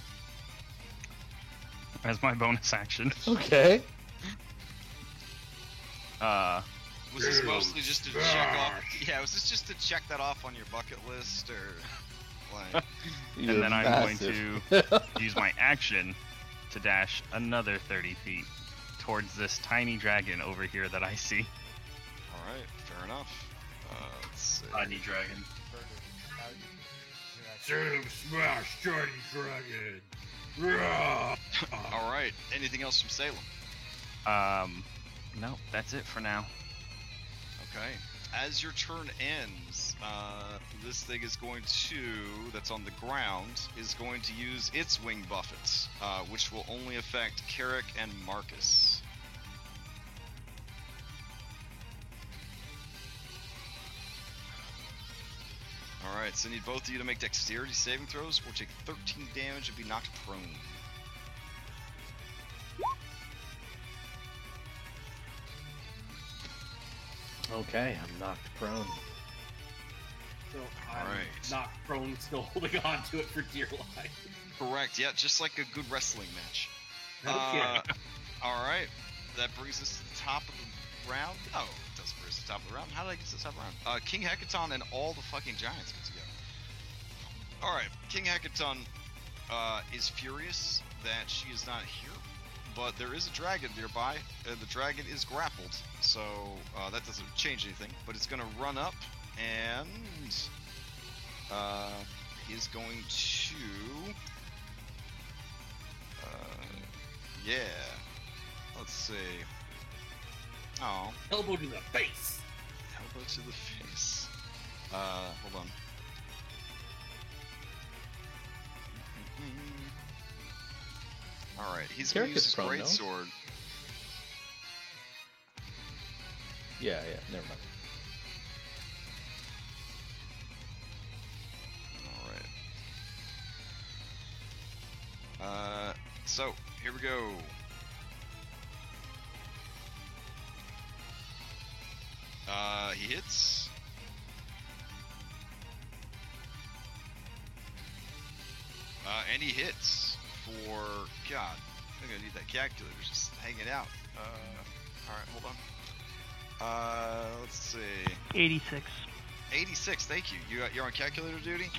As my bonus action.
Okay.
Was this mostly just to check off? Yeah, was this just to check that off on your bucket list, or like?
And then I'm going to use my action to dash another 30 feet towards this tiny dragon over here that I see.
All right, fair enough. Let's see.
Tiny dragon.
Salem smash, tiny dragon. Rah!
All right. Anything else from Salem?
No, that's it for now.
Okay. As your turn ends, this thing is going to, that's on the ground, is going to use its wing buffet, which will only affect Carrick and Marcus. Alright, so I need both of you to make dexterity saving throws or take 13 damage and be knocked prone.
Okay, I'm knocked prone.
So I'm
Alright.
not prone, still holding on to it for dear life.
Correct, yeah, just like a good wrestling match.
Okay.
Alright, that brings us to the top of the round. No, it doesn't bring us to the top of the round. How did I get to the top of the round? King Hecaton and all the fucking giants get together. Alright, King Hecaton is furious that she is not here, but there is a dragon nearby, and the dragon is grappled, so that doesn't change anything, but it's going to run up, and he's going to... yeah, let's see. Oh,
Elbow to the face.
elbow to the face. Hold on. Alright, he's going to
Carrick
use
is
his
prone,
great
no?
sword.
Yeah, never mind.
Alright. So, here we go. He hits. And he hits for... God, I'm gonna need that calculator just hanging out. Alright, hold on. Let's see.
86.
86, thank you. You're on calculator duty?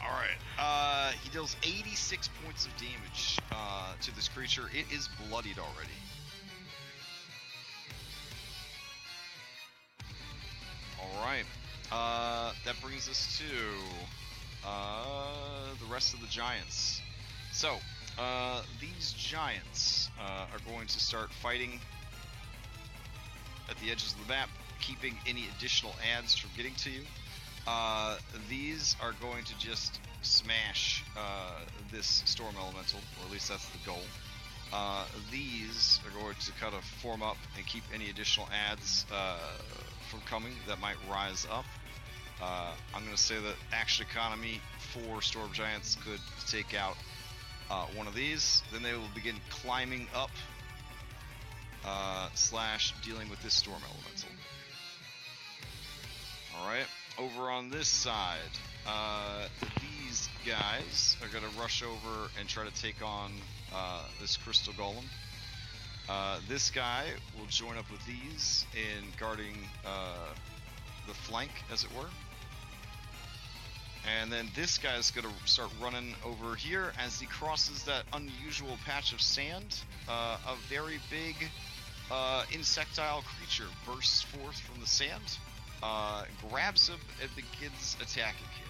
Alright. He deals 86 points of damage to this creature. It is bloodied already. Alright. That brings us to the rest of the giants. So, these giants are going to start fighting at the edges of the map, keeping any additional adds from getting to you. These are going to just smash this storm elemental, or at least that's the goal. These are going to kind of form up and keep any additional adds from coming that might rise up. I'm going to say that action economy for storm giants could take out one of these. Then they will begin climbing up / dealing with this storm elemental. Alright, Over on this side, these guys are gonna rush over and try to take on this crystal golem. This guy will join up with these in guarding the flank, as it were. And then this guy's gonna start running over here as he crosses that unusual patch of sand. A very big insectile creature bursts forth from the sand, grabs him, and begins attacking him.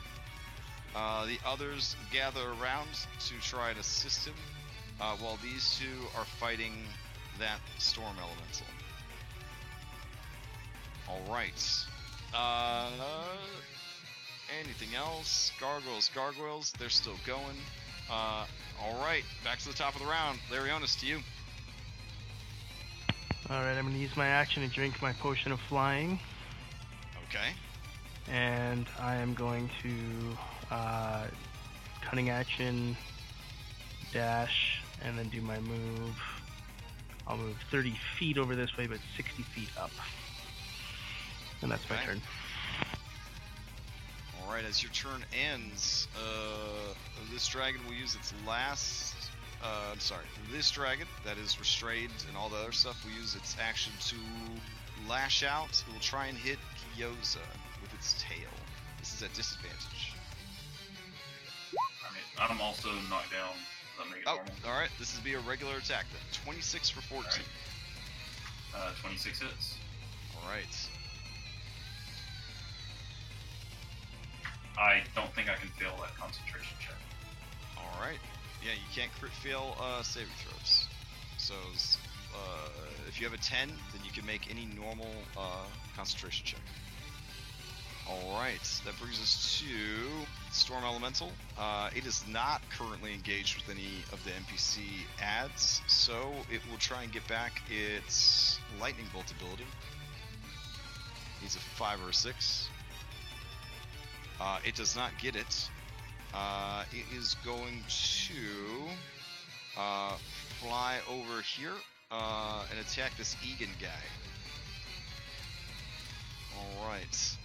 The others gather around to try and assist him, while these two are fighting that storm elemental. Alright. Anything else? Gargoyles, they're still going. Alright, back to the top of the round. Larionis, to you.
Alright, I'm going to use my action to drink my potion of flying.
Okay.
And I am going to cunning action, dash, and then do my move. I'll move 30 feet over this way, but 60 feet up. And that's my
Okay.
turn.
Alright, as your turn ends, this dragon will use its last... this dragon that is restrained and all the other stuff will use its action to lash out. It will try and hit Kyoza with its tail. This is at disadvantage.
Alright, I'm also knocked down. Let me get
Oh,
normal.
alright, this would be a regular attack then. 26 for 14.
26 hits.
Alright.
I don't think I can fail that concentration check.
Alright. Yeah, you can't crit fail saving throws. So, if you have a 10, then you can make any normal concentration check. Alright, that brings us to Storm Elemental. It is not currently engaged with any of the NPC ads, so it will try and get back its Lightning Bolt ability. Needs a 5 or a 6. It does not get it. It is going to fly over here and attack this Egan guy. Alright.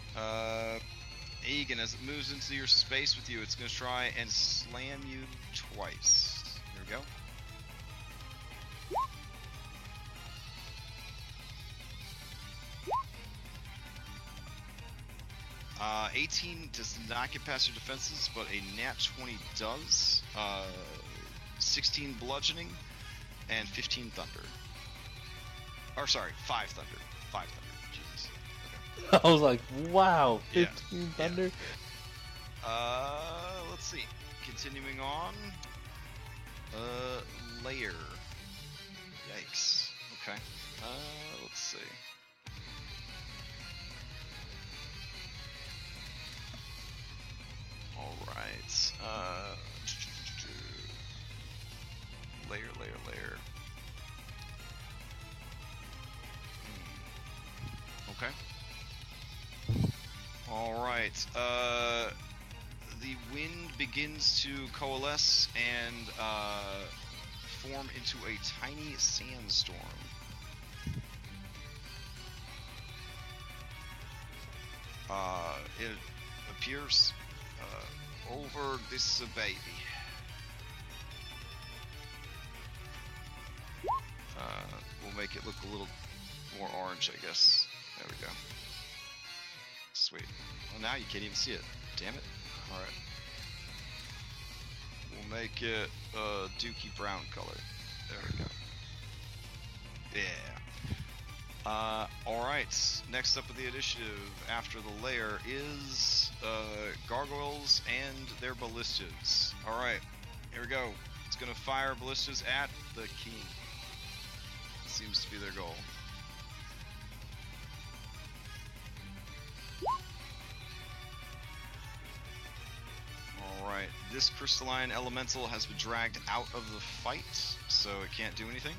Egan, as it moves into your space with you, it's going to try and slam you twice. Here we go. 18 does not get past your defenses, but a nat 20 does. 16 bludgeoning and 15 thunder. Or sorry, 5 thunder. 5 thunder. Jesus. Okay.
I was like, wow,
Yeah,
15
yeah.
thunder.
Let's see. Continuing on. Layer. Yikes. Okay. Let's see. Alright. Layer. Okay. Alright. The wind begins to coalesce and form into a tiny sandstorm. It appears over this baby. We'll make it look a little more orange, I guess. There we go. Sweet. Well, now you can't even see it. Damn it. Alright. We'll make it a dookie brown color. There we go. Yeah. Alright. Next up in the initiative after the layer is gargoyles and their ballistas. Alright. Here we go. It's gonna fire ballistas at the king. Seems to be their goal. Alright, this crystalline elemental has been dragged out of the fight, so it can't do anything.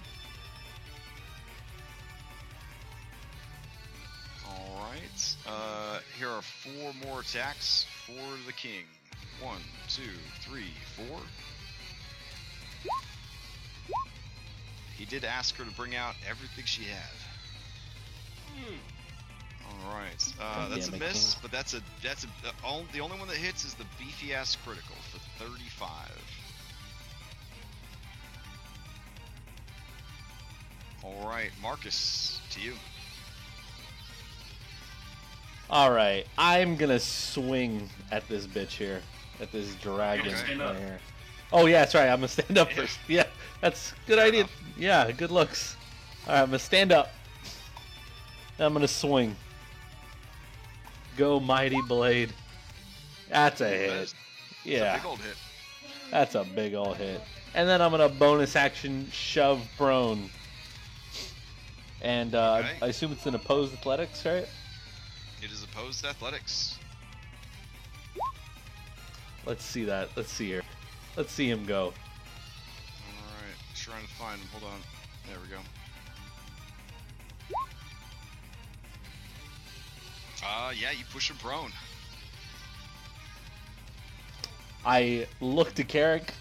Alright, here are 4 more attacks for the king. 1, 2, 3, 4. He did ask her to bring out everything she had. All right.
God
That's a
damn it,
miss,
King.
but the only one that hits is the beefy ass critical for 35. All right, Marcus, to you.
All right, I'm gonna swing at this bitch here, at this dragon
Okay.
Stand up.
right here. Oh yeah, that's right. I'm gonna stand up
Yeah.
first. Yeah, that's a good
Fair
idea.
enough.
Yeah, good looks. All right, I'm gonna stand up. And I'm gonna swing. Go mighty blade. That's a
That
hit.
is-
Yeah,
It's a big old hit.
that's a big ol' hit. And then I'm gonna bonus action shove prone. And
Okay.
I assume it's an opposed athletics, right?
It is opposed athletics.
Let's see that. Let's see here. Let's see him go.
Alright, trying to find him. Hold on. There we go. Yeah, you push him prone.
I look to Carrick.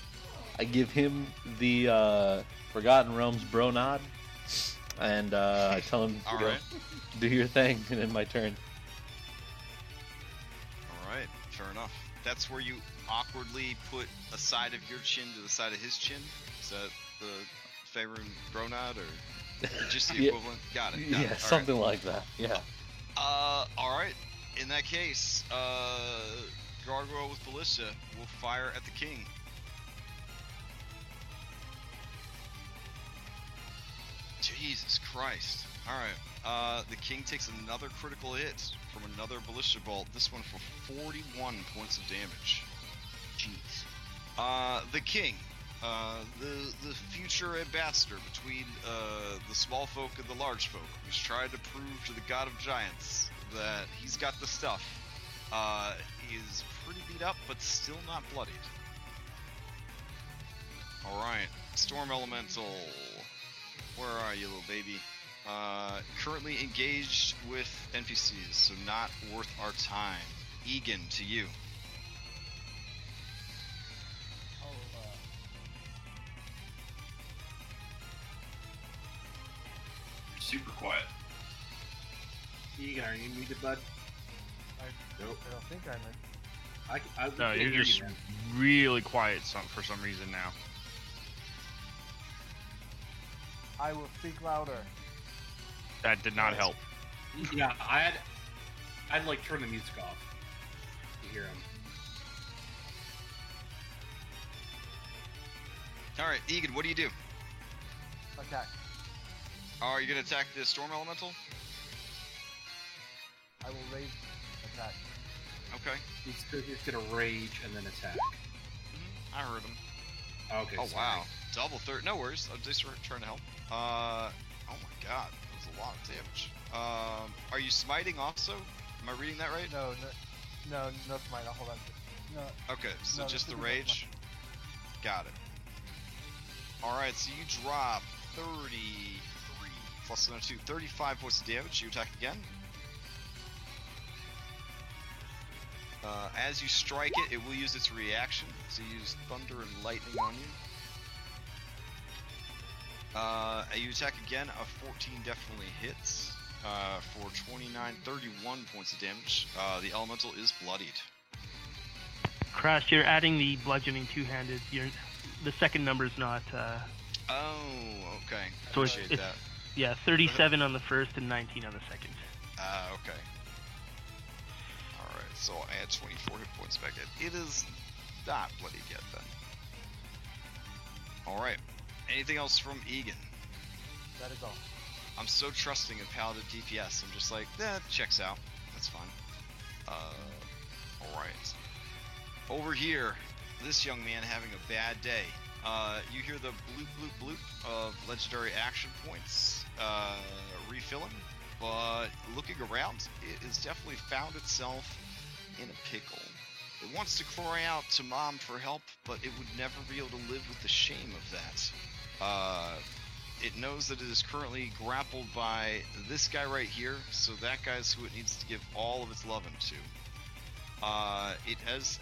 I give him the Forgotten Realms bro nod. And I tell him to go
Alright.
do your thing, and then my turn.
Alright, fair enough. That's where you awkwardly put a side of your chin to the side of his chin? Is that the Faerun Bronod, or just the
Yeah.
equivalent? Got it. Got
Yeah,
it. Alright.
something like that. Yeah.
Alright. In that case, Gargoyle with Ballista will fire at the king. Jesus Christ. Alright. The king takes another critical hit from another Ballista Bolt, this one for 41 points of damage. Jeez. The king, the future ambassador between the small folk and the large folk, who's trying to prove to the god of giants that he's got the stuff, is pretty beat up, but still not bloodied. Alright, Storm Elemental. Where are you, little baby? Currently engaged with NPCs, so not worth our time. Egan, to you.
You're super quiet.
Egan, are you muted, bud? Nope.
I don't think I'm in.
I
No,
can't
you're
hear
just
you, man.
really quiet for some reason now.
I will speak louder.
That did not help.
Yeah, I'd like turn the music off to hear him.
Alright, Egan, what do you do?
Attack.
Are you gonna attack the Storm Elemental?
I will raise attack.
Okay.
He's gonna rage and then attack.
I heard him.
Okay.
Oh,
sorry.
wow. Double third. No worries. I'm just trying to help. Oh my god. That was a lot of damage. Are you smiting also? Am I reading that right?
No, smite. I'll hold on. No,
Okay, so
No,
just
this
the
would be
rage. Got it. Alright, so you drop 33 plus another 2, 35 points of damage. You attack again. As you strike it, it will use its reaction to use thunder and lightning on you. You attack again, a 14 definitely hits for 31 points of damage. The elemental is bloodied.
Crash, you're adding the bludgeoning two-handed. The second number's not.
Oh, okay.
So it's-
Appreciate
it's-
that.
Yeah, 37 on the first and 19 on the second.
Okay. Alright, so I'll add 24 hit points back in. It is not bloodied yet then. Alright. Anything else from Egan?
that is all.
I'm so trusting of Paladin DPS. I'm just like, that checks out. That's fine. Alright. Over here, this young man having a bad day. You hear the bloop bloop bloop of legendary action points refilling, but looking around, it has definitely found itself in a pickle. It wants to cry out to Mom for help, but it would never be able to live with the shame of that. It knows that it is currently grappled by this guy right here, so that guy's who it needs to give all of its loving to. It has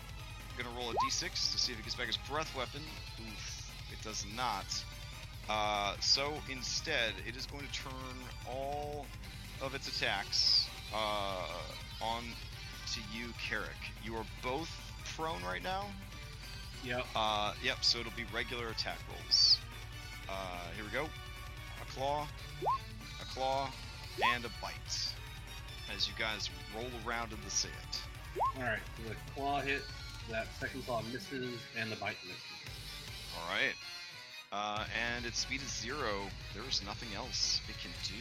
gonna roll a d6 to see if it gets back his breath weapon. Oof, it does not. So instead, it is going to turn all of its attacks On to you, Carrick. You are both prone right now.
Yep.
Yep. So it'll be regular attack rolls. Here we go. A claw, and a bite. As you guys roll around in the sand.
Alright, so the claw hit, that second claw misses, and the bite misses.
All right. And its speed is 0. There is nothing else it can do.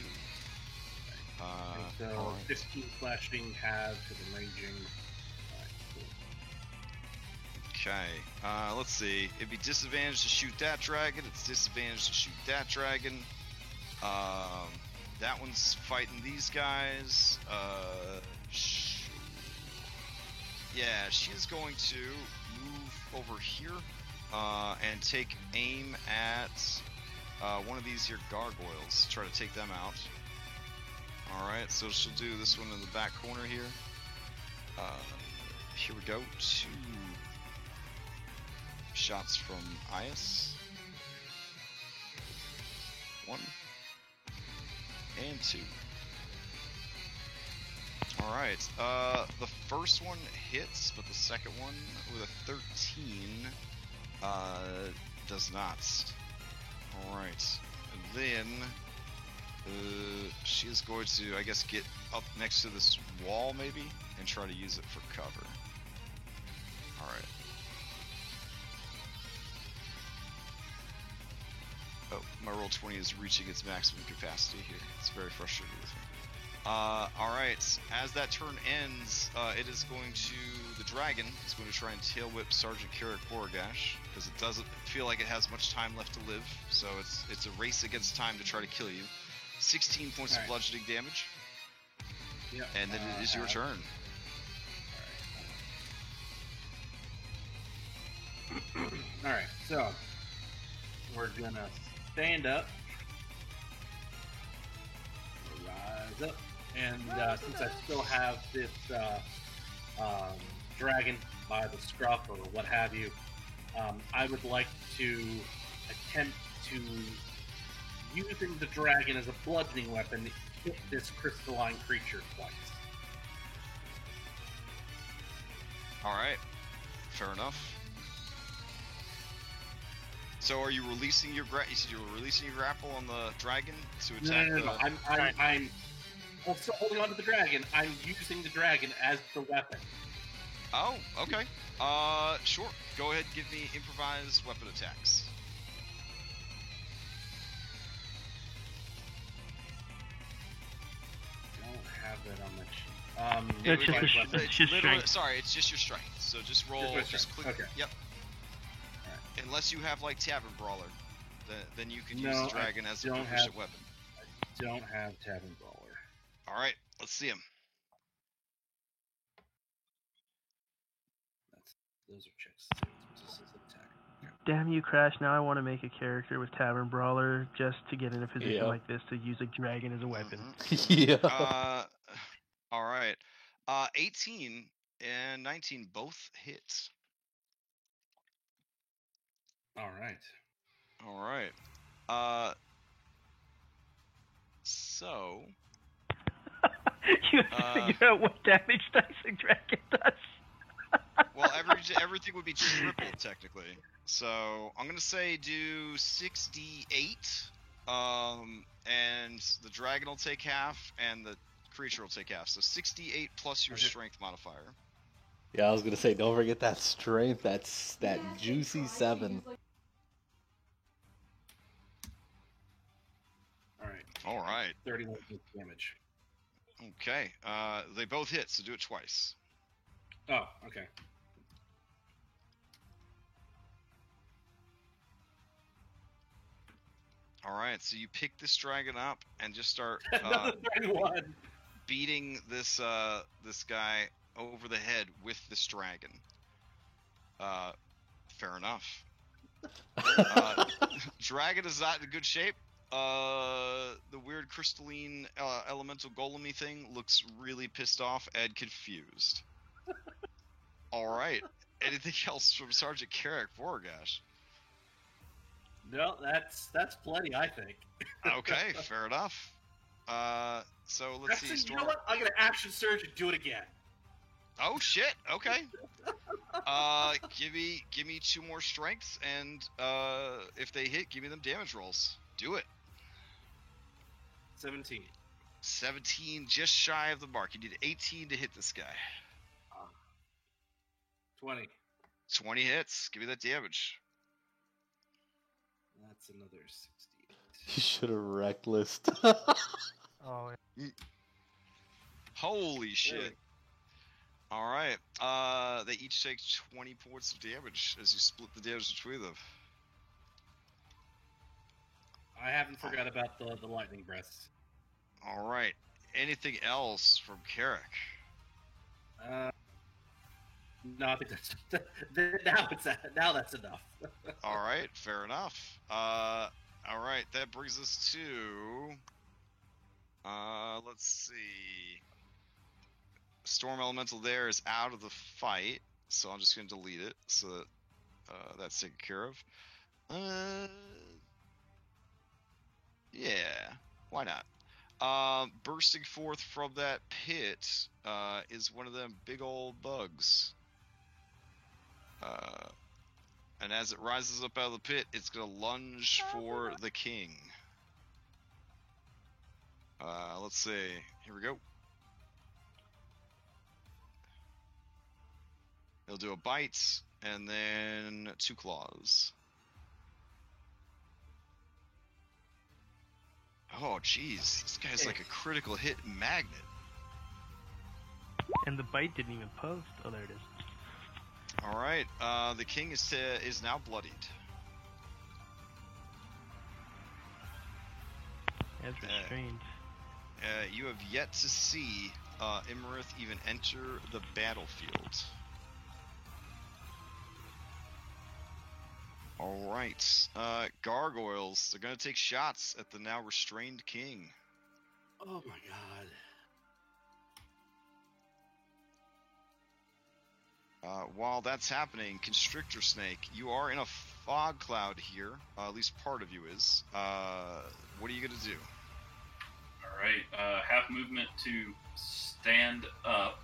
And so
all right.
15 slashing, half to the raging. Alright, cool.
Okay. Let's see. It'd be disadvantage to shoot that dragon. It's disadvantage to shoot that dragon. That one's fighting these guys. Yeah, she is going to move over here and take aim at one of these here gargoyles. Try to take them out. Alright, so she'll do this one in the back corner here. Here we go. 2 shots from Ias. 1 and 2. Alright, the first one hits, but the second one with a 13 does not. Alright, and then she is going to, I guess, get up next to this wall maybe and try to use it for cover. Alright. Oh, my roll 20 is reaching its maximum capacity here. It's very frustrating with me. Alright, as that turn ends, it is going to, the dragon is going to try and tail whip Sergeant Carrick Boragash, because it doesn't feel like it has much time left to live, so it's a race against time to try to kill you. 16 points of bludgeoning damage,
Yep.
and then it is your turn.
Alright, so we're gonna stand up, rise up, and since I still have this dragon by the scruff or what have you, I would like to attempt to, using the dragon as a bludgeoning weapon, hit this crystalline creature twice.
Alright, fair enough. So are you releasing your you said you were releasing your grapple on the dragon to attack
No. I'm still holding on to the dragon. I'm using the dragon as the weapon.
Oh, okay. Sure. Go ahead and give me improvised weapon attacks.
Don't have that on my sheet.
It's just
improvised
a
weapon.
it's just
Literally-
strength.
sorry, it's just your strength. So just roll,
Just my
just
strength.
click.
Okay.
Yep.
Alright.
Unless you have like Tavern Brawler, then you can
No,
use the
I
dragon as a
don't
proficient
have-
weapon.
Don't have Tavern Brawler.
All right, let's see him.
Those are checks. This is attack.
Damn you, Crash! Now I want to make a character with Tavern Brawler just to get in a position
Yeah.
like this to use a dragon as a weapon.
Mhm.
Yeah.
All right. 18 and 19 both hit.
All right.
All right. So
You have to figure out what damage dice a dragon does.
well, everything would be tripled technically. So I'm gonna say do 68, and the dragon will take half, and the creature will take half. So 68 plus your
Okay.
strength modifier.
Yeah, I was gonna say, don't forget that strength. That's that juicy 7.
All right.
All right.
31 damage.
Okay. They both hit, so do it twice.
Oh, okay.
All right. So you pick this dragon up and just start
Another 31.
beating this this guy over the head with this dragon. Fair enough. Dragon is not in good shape. The weird crystalline elemental golem-y thing looks really pissed off and confused. All right. Anything else from Sergeant Carrick Boragash?
No, that's plenty, I think.
Okay, fair enough. So let's see.
Actually, you
Storm.
know what? I'm gonna action surge and do it again.
Oh shit. Okay. Give me 2 more strengths, and if they hit, give me them damage rolls. Do it.
17.
17, just shy of the mark. You need 18 to hit this guy.
20.
20 hits. Give me that damage.
That's another 68.
You should have reckless.
Oh,
Holy shit. All right. They each take 20 points of damage as you split the damage between them.
I haven't forgot about the lightning breaths.
All right. Anything else from Carrick?
No, I think now that's enough.
All right, fair enough. All right, that brings us to. Let's see. Storm Elemental there is out of the fight, so I'm just going to delete it so that that's taken care of. Yeah, why not? Bursting forth from that pit is one of them big old bugs. And as it rises up out of the pit, it's going to lunge for the king. Let's see. Here we go. He'll do a bite, and then 2 claws. Oh, jeez. This guy's like a critical hit magnet.
and the bite didn't even post. Oh, there it is.
All right. The king is now bloodied.
As restrained.
You have yet to see Imarith even enter the battlefield. All right. Gargoyles. They're going to take shots at the now restrained king.
Oh my god.
While that's happening, Constrictor Snake, you are in a fog cloud here. At least part of you is. What are you going to do?
Alright, half movement to stand up,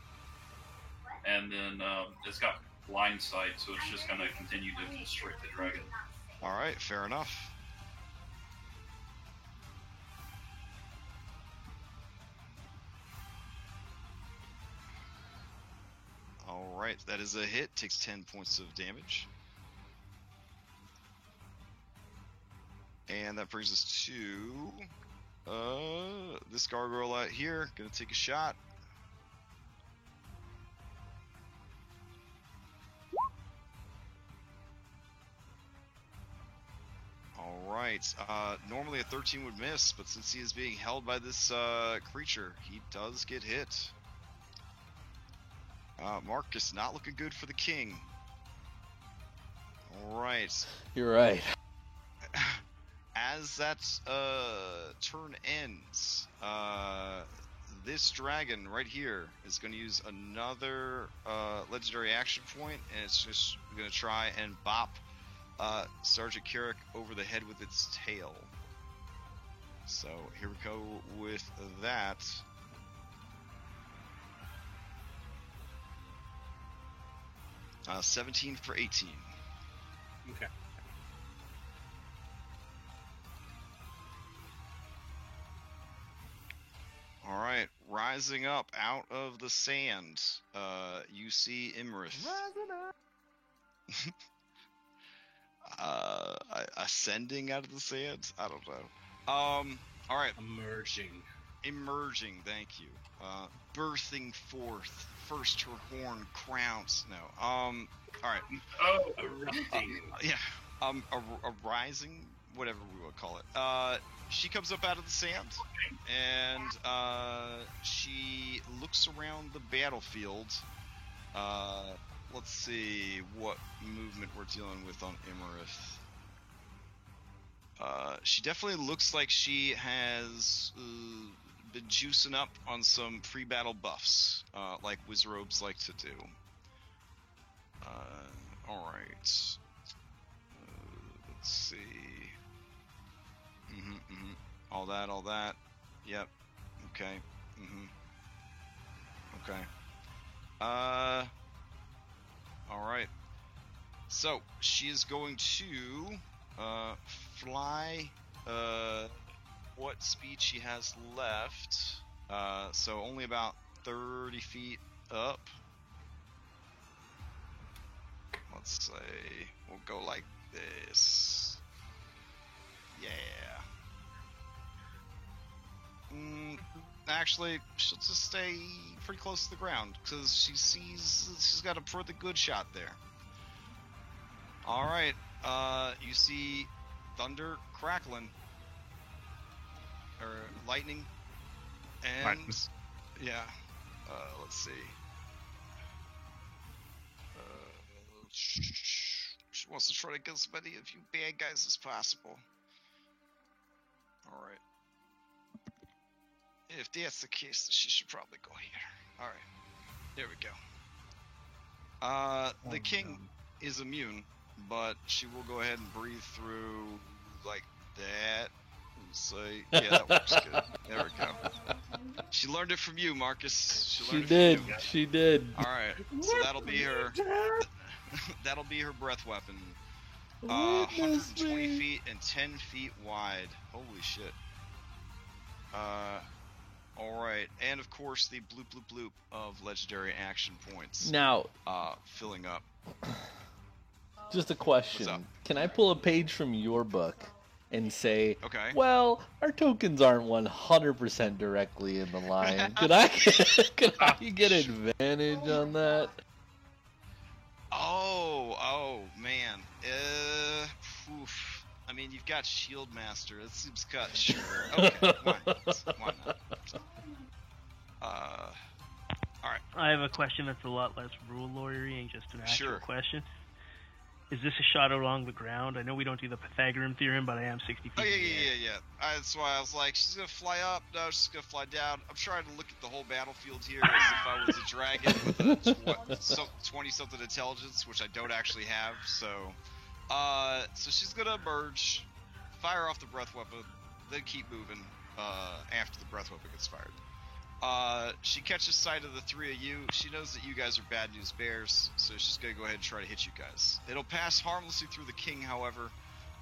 and then it's got blind sight, so it's just going to continue to constrict the dragon.
All right, fair enough. All right, that is a hit. Takes 10 points of damage. And that brings us to this gargoyle out here. Gonna take a shot. All right. Normally a 13 would miss, but since he is being held by this creature, he does get hit. Marcus, not looking good for the king. All right.
You're right.
As that turn ends, this dragon right here is going to use another legendary action point, and it's just going to try and bop Sergeant Carrick over the head with its tail. So here we go with that. Uh, 17 for 18.
Okay.
All right, rising up out of the sand, you see Imarith. Ascending out of the sand? I don't know. All right, emerging. Thank you. Birthing forth. First her horn crowns. No. All right.
Oh,
Erupting.
Yeah. A rising, whatever we would call it. She comes up out of the sand, and she looks around the battlefield. Let's see what movement we're dealing with on Imarith. She definitely looks like she has been juicing up on some pre-battle buffs, like Wizrobes like to do. Alright. Let's see. All that. Yep. Okay. Mm-hmm. Okay. All right. So she is going to fly. What speed she has left? So only about 30 feet up. Let's say we'll go like this. Yeah. Actually, she'll just stay pretty close to the ground because she sees she's got a pretty good shot there. All right. You see thunder crackling or lightning, and
Lightning.
yeah. Let's see. She wants to try to kill as many of you bad guys as possible. All right. If that's the case, she should probably go here. All right. There we go. The king is immune, but she will go ahead and breathe through like that. So yeah, that works good. There we go. She learned it from you, Marcus.
She
learned it
did.
From you.
She did.
All right. So that'll be her. That'll be her breath weapon.
Witness
120
me.
feet and 10 feet wide. Holy shit. Alright. And of course the bloop bloop bloop of legendary action points.
Now,
Filling up.
just a question.
What's up?
Can I pull a page from your book and say,
Okay.
well, our tokens aren't 100% directly in the line. Could I get advantage on that?
Oh, man. Oof. I mean, you've got Shield Master. It seems cut. Sure. Okay. Why not? Alright.
I have a question that's a lot less rule lawyery and just an actual
Sure.
question. Is this a shot along the ground? I know we don't do the Pythagorean theorem, but I am 60 feet
Oh,
in the air.
yeah. That's why I was like, she's gonna fly up. No, she's gonna fly down. I'm trying to look at the whole battlefield here as if I was a dragon with a 20-something intelligence, which I don't actually have. So she's gonna emerge, fire off the breath weapon, then keep moving after the breath weapon gets fired. She catches sight of the three of you. She knows that you guys are bad news bears, so she's gonna go ahead and try to hit you guys. It'll pass harmlessly through the king, however,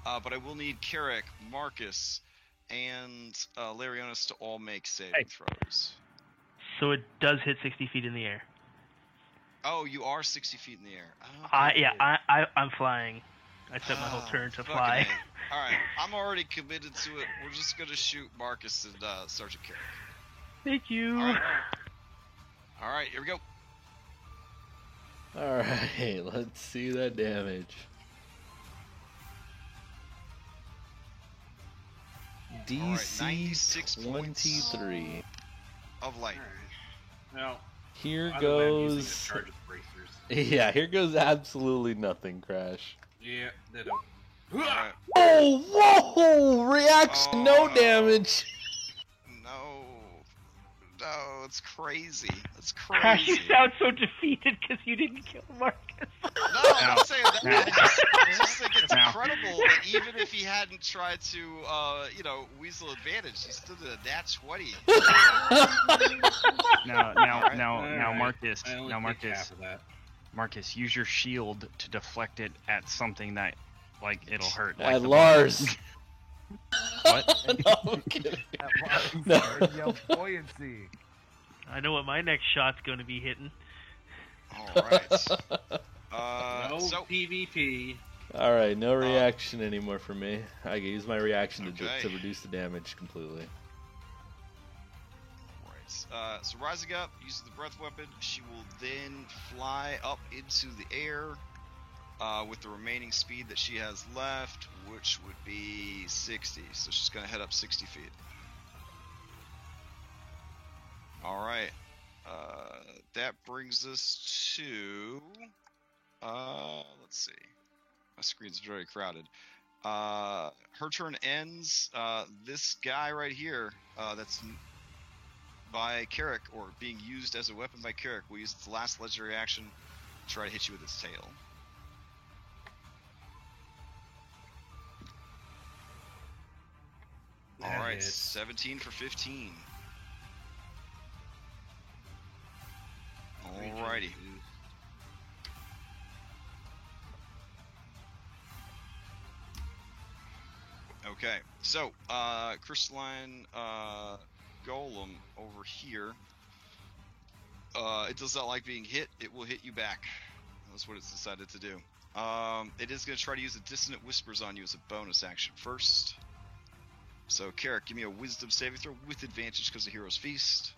but I will need Carrick, Marcus, and Larionis to all make saving throws.
So it does hit 60 feet in the air.
Oh, you are 60 feet in the air. Okay.
I'm flying. I set my whole turn to
Fucking
fly.
A. All right, I'm already committed to it. We're just gonna shoot Marcus and Sergeant Carrick.
Thank you.
All right, here we go.
Alright, let's see that damage. DC
96 points
23.
of lightning.
Now,
Here
I don't know, I'm using the
goes.
charge of bracers.
Yeah, here goes absolutely nothing, Crash.
Yeah, they don't.
All right.
Oh, whoa! Reaction,
Oh,
no
no.
damage.
No, it's crazy. It's
Crash, you
crazy.
sound so defeated because you didn't kill Marcus.
No, I'm not saying that.
Now-
I just think it's
Now-
incredible that even if he hadn't tried to, weasel advantage, he still did a nat 20.
Now,
Alright.
Marcus.
I only
Now,
take
Marcus.
half of that.
Marcus, use your shield to deflect it at something that, like, it'll hurt. Like
At
the
Lars.
What?
No, I'm kidding. No.
Yo, buoyancy.
I know what my next shot's going to be hitting.
Alright.
No
So,
PvP.
Alright, no reaction anymore for me. I can use my reaction
Okay.
to reduce the damage completely.
Alright. So rising up, using the breath weapon, she will then fly up into the air with the remaining speed that she has left, which would be 60. So she's going to head up 60 feet. Alright. That brings us to... let's see. My screen's very crowded. Her turn ends. This guy right here, that's by Carrick, or being used as a weapon by Carrick, will use its last legendary action to try to hit you with its tail.
That
Alright,
hits.
17 for 15. Okay, so crystalline golem over here. It does not like being hit. It will hit you back. That's what it's decided to do. It is going to try to use a Dissonant Whispers on you as a bonus action first. So, Carrick, give me a Wisdom saving throw with advantage because of Hero's Feast.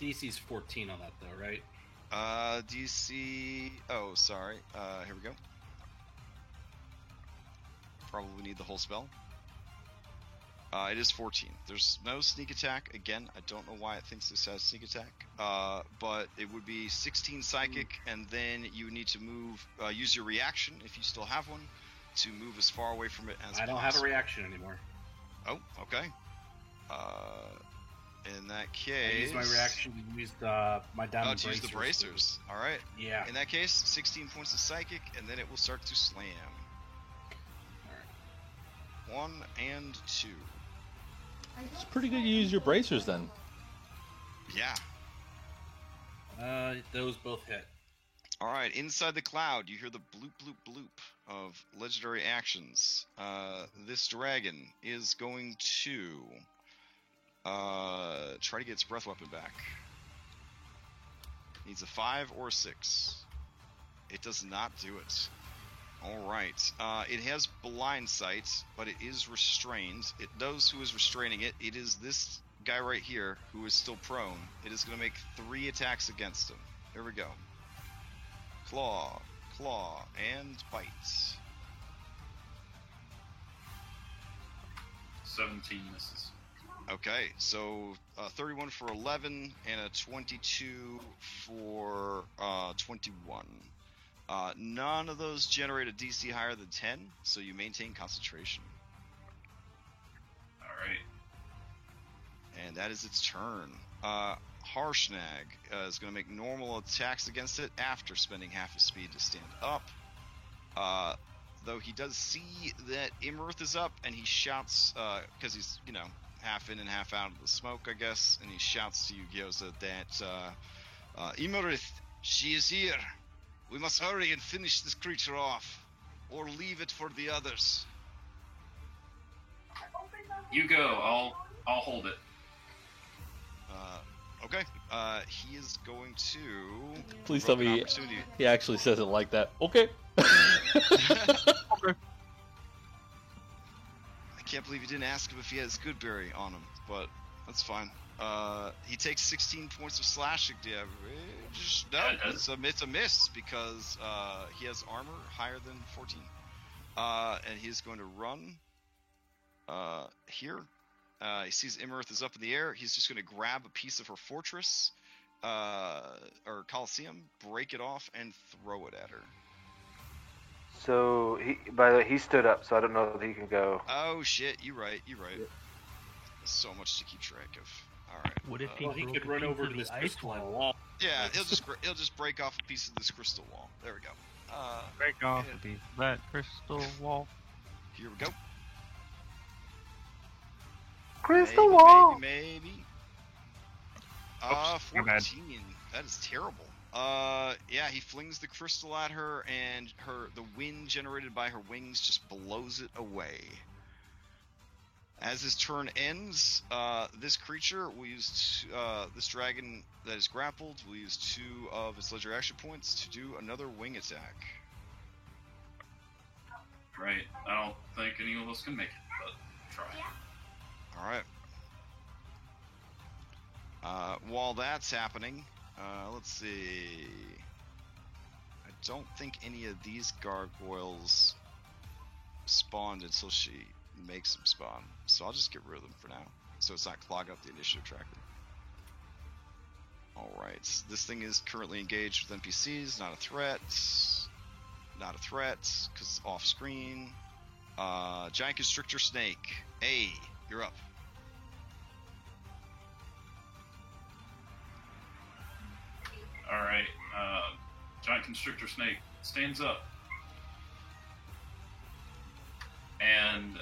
DC's 14 on that, though, right?
DC... Oh, sorry. Here we go. Probably need the whole spell. It is 14. There's no sneak attack. Again, I don't know why it thinks this has sneak attack. But it would be 16 psychic, and then you would need to move, use your reaction, if you still have one, to move as far away from it as possible.
I don't have a reaction anymore.
Oh, okay. In that
I
case...
used my reaction to use my diamond
to use the bracers. Alright.
Yeah.
In that case, 16 points of psychic, and then it will start to slam.
Alright.
1 and 2.
It's pretty good you use your bracers then.
Yeah.
Those both hit.
Alright, inside the cloud, you hear the bloop bloop bloop of legendary actions. This dragon is going to try to get its breath weapon back. Needs a 5 or a 6. It does not do it. Alright, it has blind sight, but it is restrained. It knows who is restraining it. It is this guy right here who is still prone. It is going to make 3 attacks against him. Here we go. Claw, claw, and bite.
17 misses.
Okay, so 31 for 11 and a 22 for 21. None of those generate a DC higher than 10, so you maintain concentration.
Alright.
And that is its turn. Harshnag is going to make normal attacks against it after spending half his speed to stand up. Though he does see that Imirith is up, and he shouts, because he's, half in and half out of the smoke, I guess, and he shouts to you, Gyoza, that, Imirith, she is here. We must hurry and finish this creature off, or leave it for the others.
You go. I'll hold it.
Okay. He is going to...
Please tell me
opportunity.
he actually says it like that. Okay.
I can't believe you didn't ask him if he has Goodberry on him, but that's fine. He takes 16 points of slashing damage. No, it's a miss because he has armor higher than 14. And he's going to run here. He sees Imirith is up in the air. He's just going to grab a piece of her fortress or Coliseum, break it off, and throw it at her.
So by the way, he stood up, so I don't know if he can go.
Oh shit! You're right. There's so much to keep track of. All right.
What if he,
Well, he
broke
could
a
run
piece
over
of
to
the
this
ice
crystalline
wall?
wall.
Yeah, he'll just break off a piece of this crystal wall. There we go.
Break off
yeah.
a piece of that crystal wall.
Here we go.
Crystal
maybe,
wall.
Maybe.
Oops, my bad.
14. That is terrible. Yeah, he flings the crystal at her, and the wind generated by her wings just blows it away. As his turn ends, this creature will use this dragon that is grappled will use 2 of its legendary action points to do another wing attack.
Right. I don't think any of us can make it, but try.
All right. While that's happening, let's see. I don't think any of these gargoyles spawned until she makes them spawn, so I'll just get rid of them for now, so it's not clogging up the initiative tracker. Alright, this thing is currently engaged with NPCs, not a threat. Not a threat, because it's off screen. Giant Constrictor Snake. Hey, you're up.
Alright. Giant Constrictor Snake stands up. And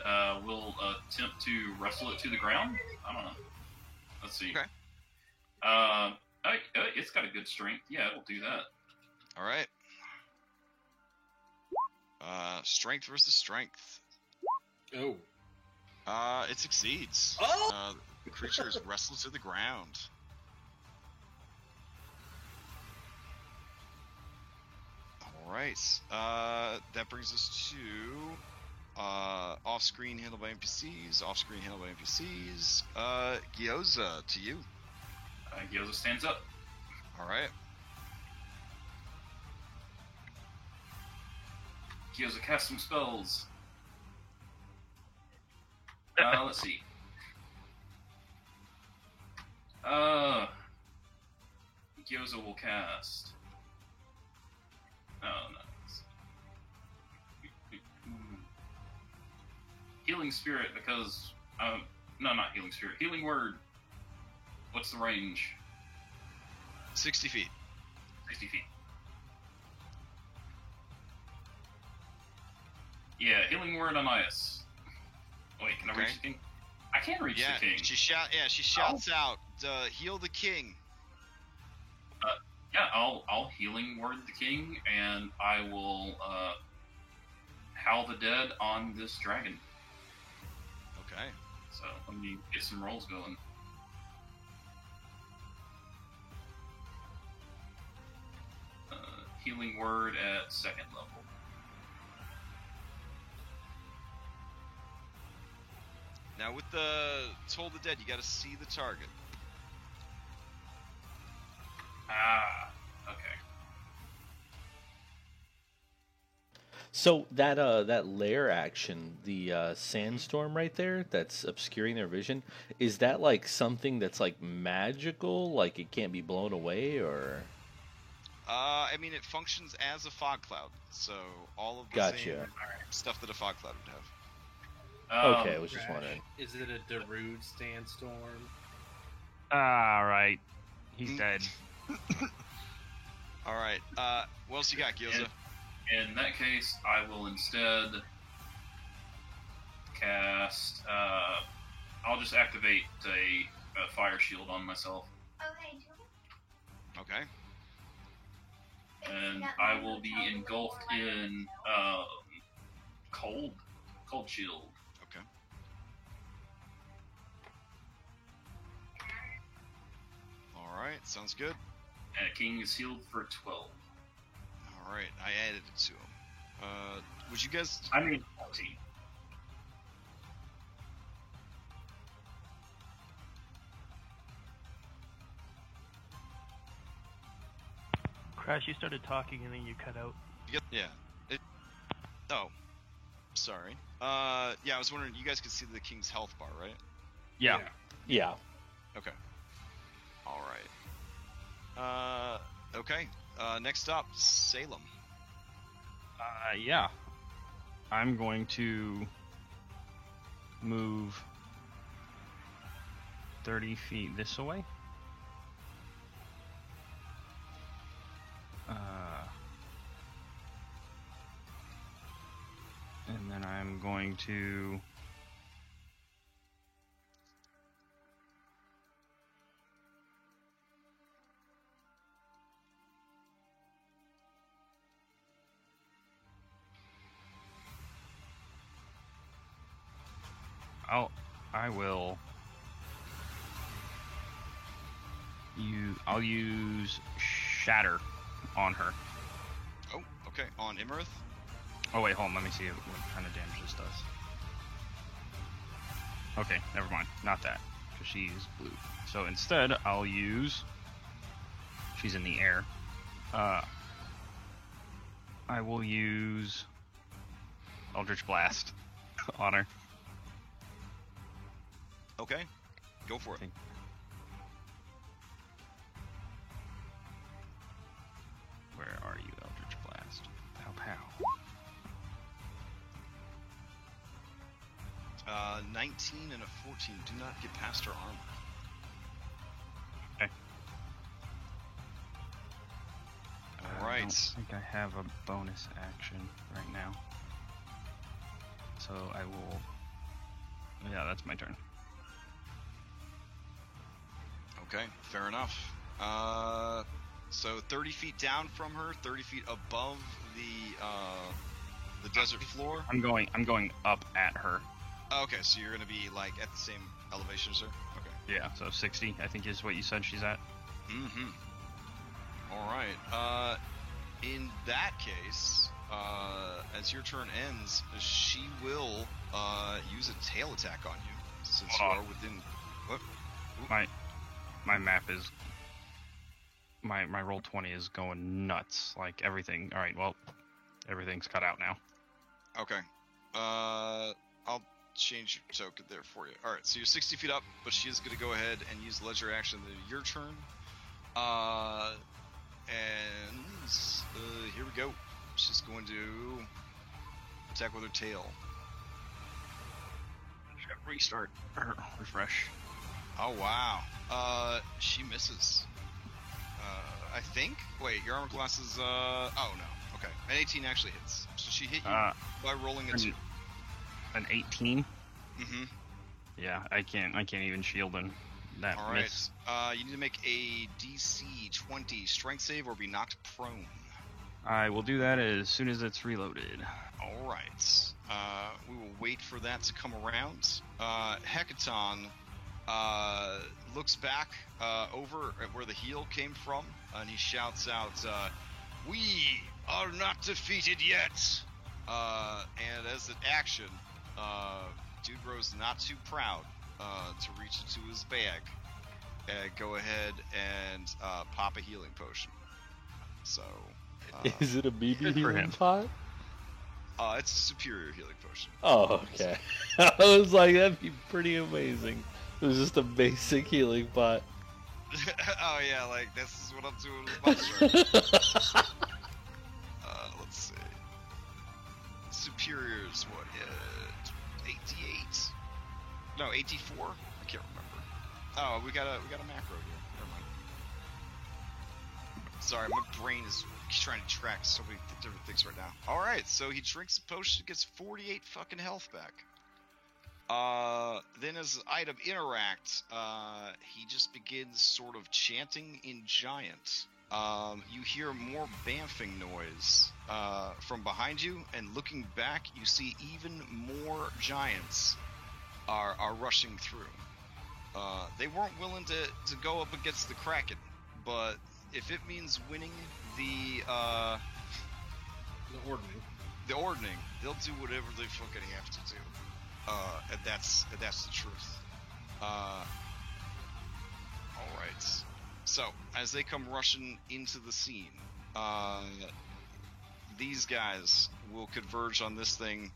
we'll attempt to wrestle it to the ground. I don't know. Let's see.
Okay.
It's got a good strength. Yeah, it'll do that.
Alright. Strength versus strength.
Oh.
It succeeds.
Oh!
The creature is wrestled to the ground. Alright. That brings us to off-screen handled by NPCs. Off-screen handled by NPCs. Gyoza, to you.
Gyoza stands up.
Alright.
Gyoza casts some spells. Let's see. Gyoza will cast. Oh no. Healing Spirit because no, not Healing Spirit. Healing Word. What's the range?
60 feet.
60 feet. Yeah, Healing Word on Ias. Wait, can I reach the king? I can reach the king.
She shouts out, heal the king.
Yeah, I'll Healing Word the king, and I will howl the dead on this dragon.
Okay.
So let me get some rolls going. Healing Word at 2nd level.
Now with the Toll the Dead, you gotta see the target.
Ah, okay.
So that lair action, the sandstorm right there, that's obscuring their vision, is that like something that's like magical, like it can't be blown away, or?
I mean, it functions as a fog cloud, so all of the
Gotcha.
same stuff that a fog cloud would have.
Okay, I was just wondering.
Is it a Darude sandstorm?
Right. He's dead.
All right. What else you got, Gyoza?
In that case, I will instead cast. I'll just activate a fire shield on myself,
Okay.
and I will be engulfed in cold shield.
Okay. All right. Sounds good.
And king is healed for 12.
All right. I added it to him. Would you guys?
I mean 14.
Crash, you started talking and then you cut out.
Yeah. Oh. Sorry. Yeah. I was wondering. You guys could see the king's health bar, right?
Yeah.
Yeah.
Okay. All right. Okay. Next up, Salem.
Yeah. I'm going to move 30 feet this way. And then I'm going to I'll use Shatter on her.
Oh, okay. On Imarith.
Oh wait, hold on, let me see what kind of damage this does. Okay, never mind. Not that, because she's blue. So instead, I'll use... She's in the air. I will use Eldritch Blast on her.
Okay. Go for it.
Where are you, Eldritch Blast? Pow pow.
19 and a 14 do not get past her armor.
Okay.
All right.
I don't think I have a bonus action right now. So I will... Yeah, that's my turn.
Okay, fair enough. So 30 feet down from her, 30 feet above The desert floor?
I'm going up at her.
Okay, so you're gonna be like at the same elevation as her? Okay.
Yeah, so 60, I think is what you said she's at.
Mm-hmm. Alright. In that case, as your turn ends, she will use a tail attack on you. Since you are within what?
My map is my roll 20 is going nuts. Like everything. Alright, well, everything's cut out now.
Okay. I'll change your token there for you. Alright, so you're 60 feet up, but she is going to go ahead and use leisure action to your turn. Here we go. She's going to attack with her tail.
Just gotta restart. Or refresh.
Oh, wow. She misses. I think? Wait, your armor class is, oh, no. Okay. An 18 actually hits. So she hit you by rolling a 2.
An 18?
Mm-hmm.
Yeah, I can't even shield in that
Alright.
miss.
You need to make a DC 20 strength save or be knocked prone.
I will do that as soon as it's reloaded.
Alright. We will wait for that to come around. Hecaton looks back over at where the heal came from, and he shouts out, "We are not defeated yet!" And as an action, dude grows not too proud to reach into his bag and go ahead and pop a healing potion. So,
Is it a BB
good for
healing
him.
pot?
it's a superior healing potion.
Oh, okay. I was like, that'd be pretty amazing. It was just a basic healing pot.
Oh yeah, like this is what I'm doing with my shirt. Let's see. Superior is what? 88? No, 84? I can't remember. Oh, we got a macro here. Never mind. Sorry, my brain is trying to track so many different things right now. Alright, so he drinks the potion, gets 48 fucking health back. Then as the item interacts, he just begins sort of chanting in Giant. You hear more bamfing noise from behind you, and looking back, you see even more giants are rushing through. They weren't willing to go up against the Kraken, but if it means winning the ordning, they'll do whatever they fucking have to do. And that's the truth. Alright. So, as they come rushing into the scene, these guys will converge on this thing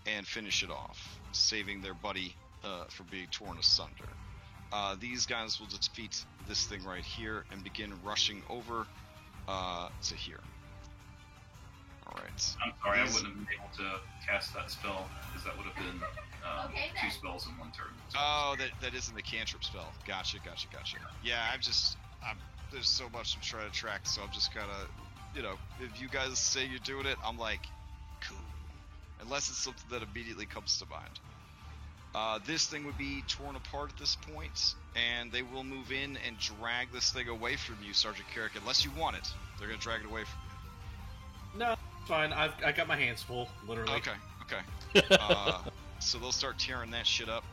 and finish it off, saving their buddy from being torn asunder. These guys will defeat this thing right here and begin rushing over to here. Alright.
I'm sorry, I wouldn't have been able to cast that spell, because that would have been 2 spells in one turn.
Oh, that isn't the cantrip spell. Gotcha. Yeah, there's so much I'm trying to track, so I'm just kind of, if you guys say you're doing it, I'm like, cool. Unless it's something that immediately comes to mind. This thing would be torn apart at this point, and they will move in and drag this thing away from you, Sergeant Carrick, unless you want it. They're going to drag it away from you.
No, it's fine. I got my hands full, literally.
Okay. So they'll start tearing that shit up.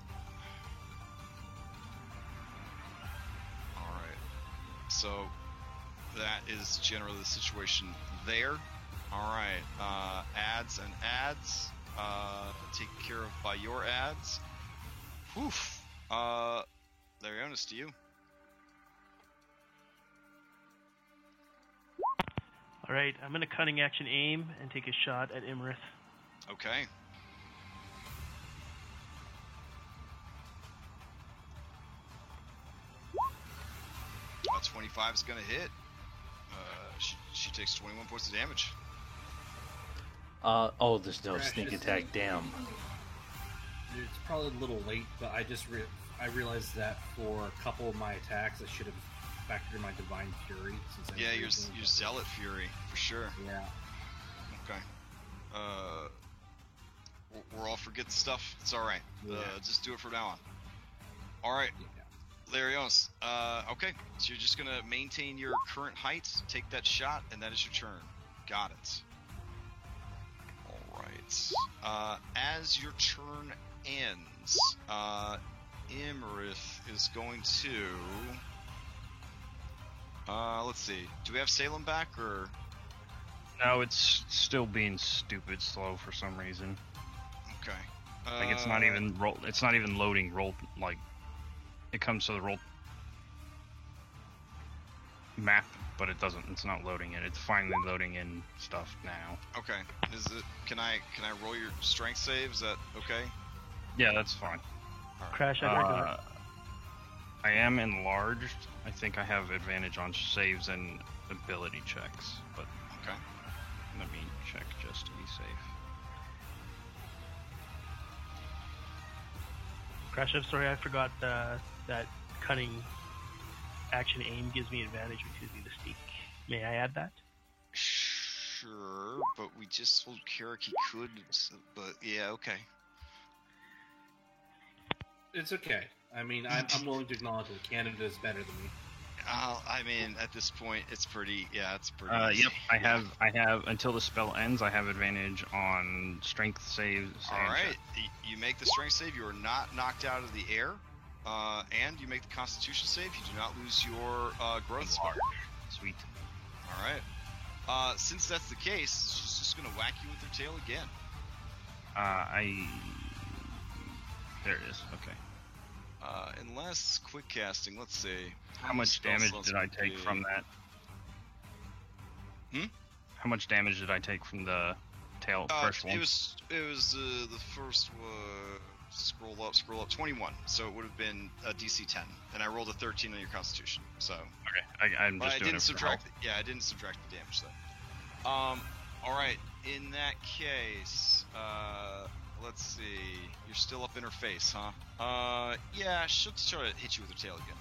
Alright. So, that is generally the situation there. Alright. Ads and ads. Taken care of by your ads. Whew. Larionis, to you.
Alright, I'm gonna cunning action aim and take a shot at Imrith.
Okay. 25 is gonna hit. She takes 21 points of damage.
There's no
Crash
sneak
is-
attack. Damn.
It's probably a little late, but I realized that for a couple of my attacks, I should have factored in my Divine Fury. Since I
Yeah, your
originally-
Zealot Fury, for sure.
Yeah.
Okay. We're all forgetting stuff. It's alright.
Yeah.
Just do it from now on. Alright.
Yeah.
Larios. Okay. So you're just gonna maintain your current height, take that shot, and that is your turn. Got it. Alright. right. As your turn ends, Imarith is going to. Let's see. Do we have Salem back or?
No, it's still being stupid slow for some reason.
Okay.
Like it's not even roll. It's not even loading roll. Like it comes to the roll map, but it doesn't. It's not loading it. It's finally loading in stuff now.
Okay. Is it? Can I roll your strength save? Is that okay?
Yeah, that's fine.
Crash, I forgot.
I am enlarged. I think I have advantage on saves and ability checks, but
Okay.
let me check just to be safe.
Crash, I'm sorry, I forgot that cunning action aim gives me advantage, which gives me the sneak. May I add that?
Sure, but we just told Carrick he could. But yeah, okay.
It's okay. I mean, I'm willing to acknowledge that Canada is better than me.
I mean, at this point, it's pretty. Yeah, it's pretty.
Yep, I have until the spell ends. I have advantage on strength saves.
All right, you make the strength save. You are not knocked out of the air, and you make the Constitution save. You do not lose your growth spark.
Sweet.
All right. Since that's the case, she's just gonna whack you with her tail again.
There it is. Okay.
Unless quick casting. Let's see.
How much damage did I take from that? How much damage did I take from the tail first one?
It was the first one. Scroll up. 21. So it would have been a DC 10, and I rolled a 13 on your Constitution. So
okay, I'm just doing it for health.
I didn't subtract the damage though. All right. In that case, let's see. You're still up in her face, huh? Yeah. She'll try to hit you with her tail again.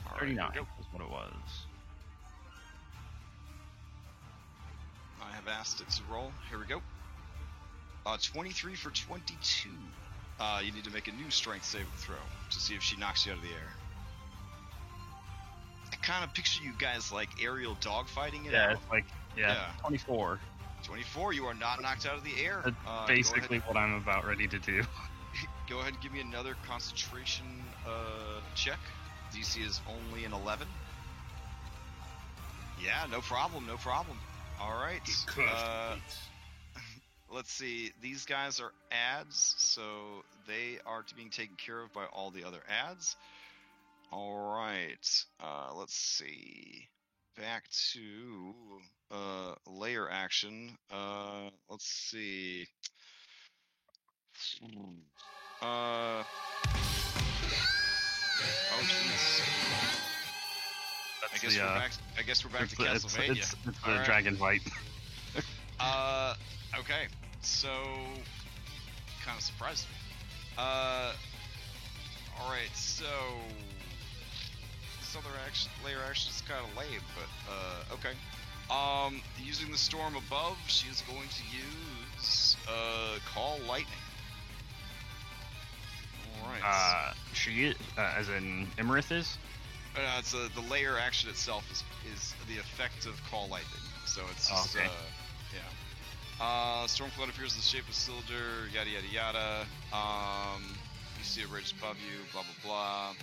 All right,
39
here we go.
is what it was.
I have asked it to roll. Here we go. 23 for 22. You need to make a new strength save throw to see if she knocks you out of the air. I kind of picture you guys like aerial dogfighting it
Yeah,
out.
it's like 24.
24, you are not knocked out of the air.
That's basically what I'm about ready to do.
Go ahead and give me another concentration check. DC is only an 11. Yeah, no problem. All right. Let's see. These guys are ads, so they are being taken care of by all the other ads. All right. Let's see. Back to layer action. Let's see. Oh jeez. I guess we're back to Castlevania.
It's the dragon fight.
Okay. So kind of surprised me. All right. So this other layer action is kind of lame, but okay. Using the storm above, she is going to use Call Lightning. All right.
She is, as in Imarith is.
It's the layer action itself is the effect of Call Lightning. So it's just
okay.
yeah. Stormcloud appears in the shape of cylinder. Yada yada yada. You see a ridge above you. Blah blah blah.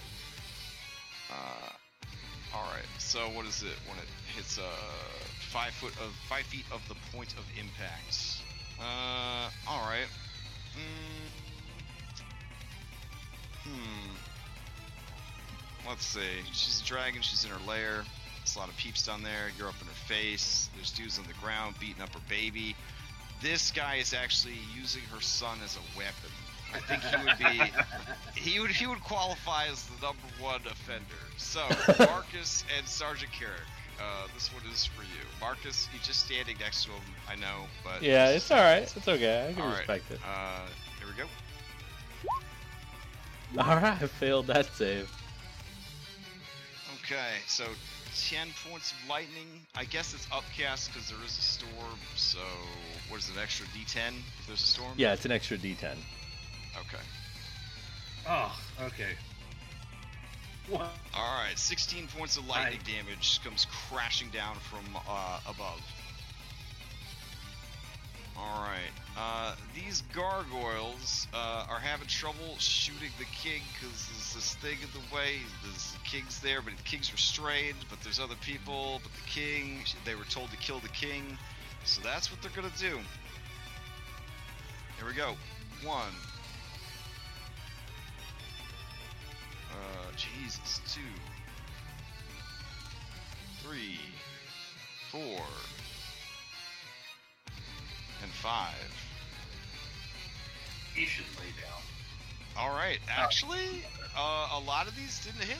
All right. So what is it when it hits 5 feet of the point of impact? All right. Let's see. She's a dragon. She's in her lair. There's a lot of peeps down there. You're up in her face. There's dudes on the ground beating up her baby. This guy is actually using her son as a weapon. I think he would qualify as the #1 offender. So Marcus and Sergeant Carrick, this one is for you. Marcus, you're just standing next to him. I know, but
Yeah, it's all right. It's okay. I can
all right.
respect it.
Here we go.
All right, I failed that save.
Okay, so 10 points of lightning. I guess it's upcast because there is a storm. So what is it? Extra D10 if there's a storm?
Yeah, it's an extra D10.
Okay.
Oh, okay. What?
All right, 16 points of lightning damage comes crashing down from above. Alright. These gargoyles are having trouble shooting the king because there's this thing in the way. The king's there, but the king's restrained, but there's other people, but the king, they were told to kill the king. So that's what they're gonna do. Here we go. 1. Jesus. 2. 3. 4. And 5.
He should lay down.
Alright, actually, a lot of these didn't hit.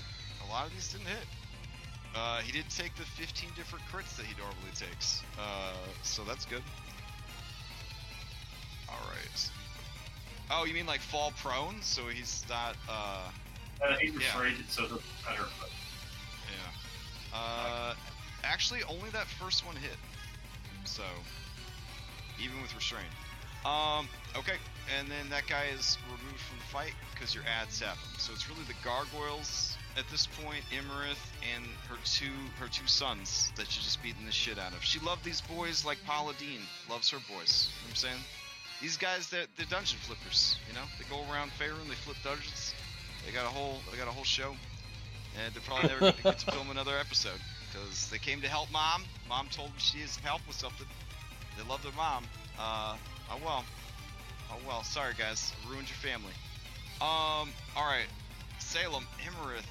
He did take the 15 different crits that he normally takes. So that's good. Alright. Oh, you mean like fall prone? So he's not,
He's restrained, so that's better. But...
Yeah. Actually, only that first one hit. So, even with restraint. Okay. And then that guy is removed from the fight because your ads have him. So it's really the gargoyles at this point, Imarith, and her two sons that she's just beating the shit out of. She loved these boys like Paula Deen loves her boys. You know what I'm saying? These guys, they're dungeon flippers. You know, they go around Faerun, they flip dungeons. They got a whole show, and they're probably never going to get to film another episode because they came to help Mom. Mom told them she needs help with something. They love their mom. Oh well. Sorry guys, I ruined your family. All right, Salem, Imarith.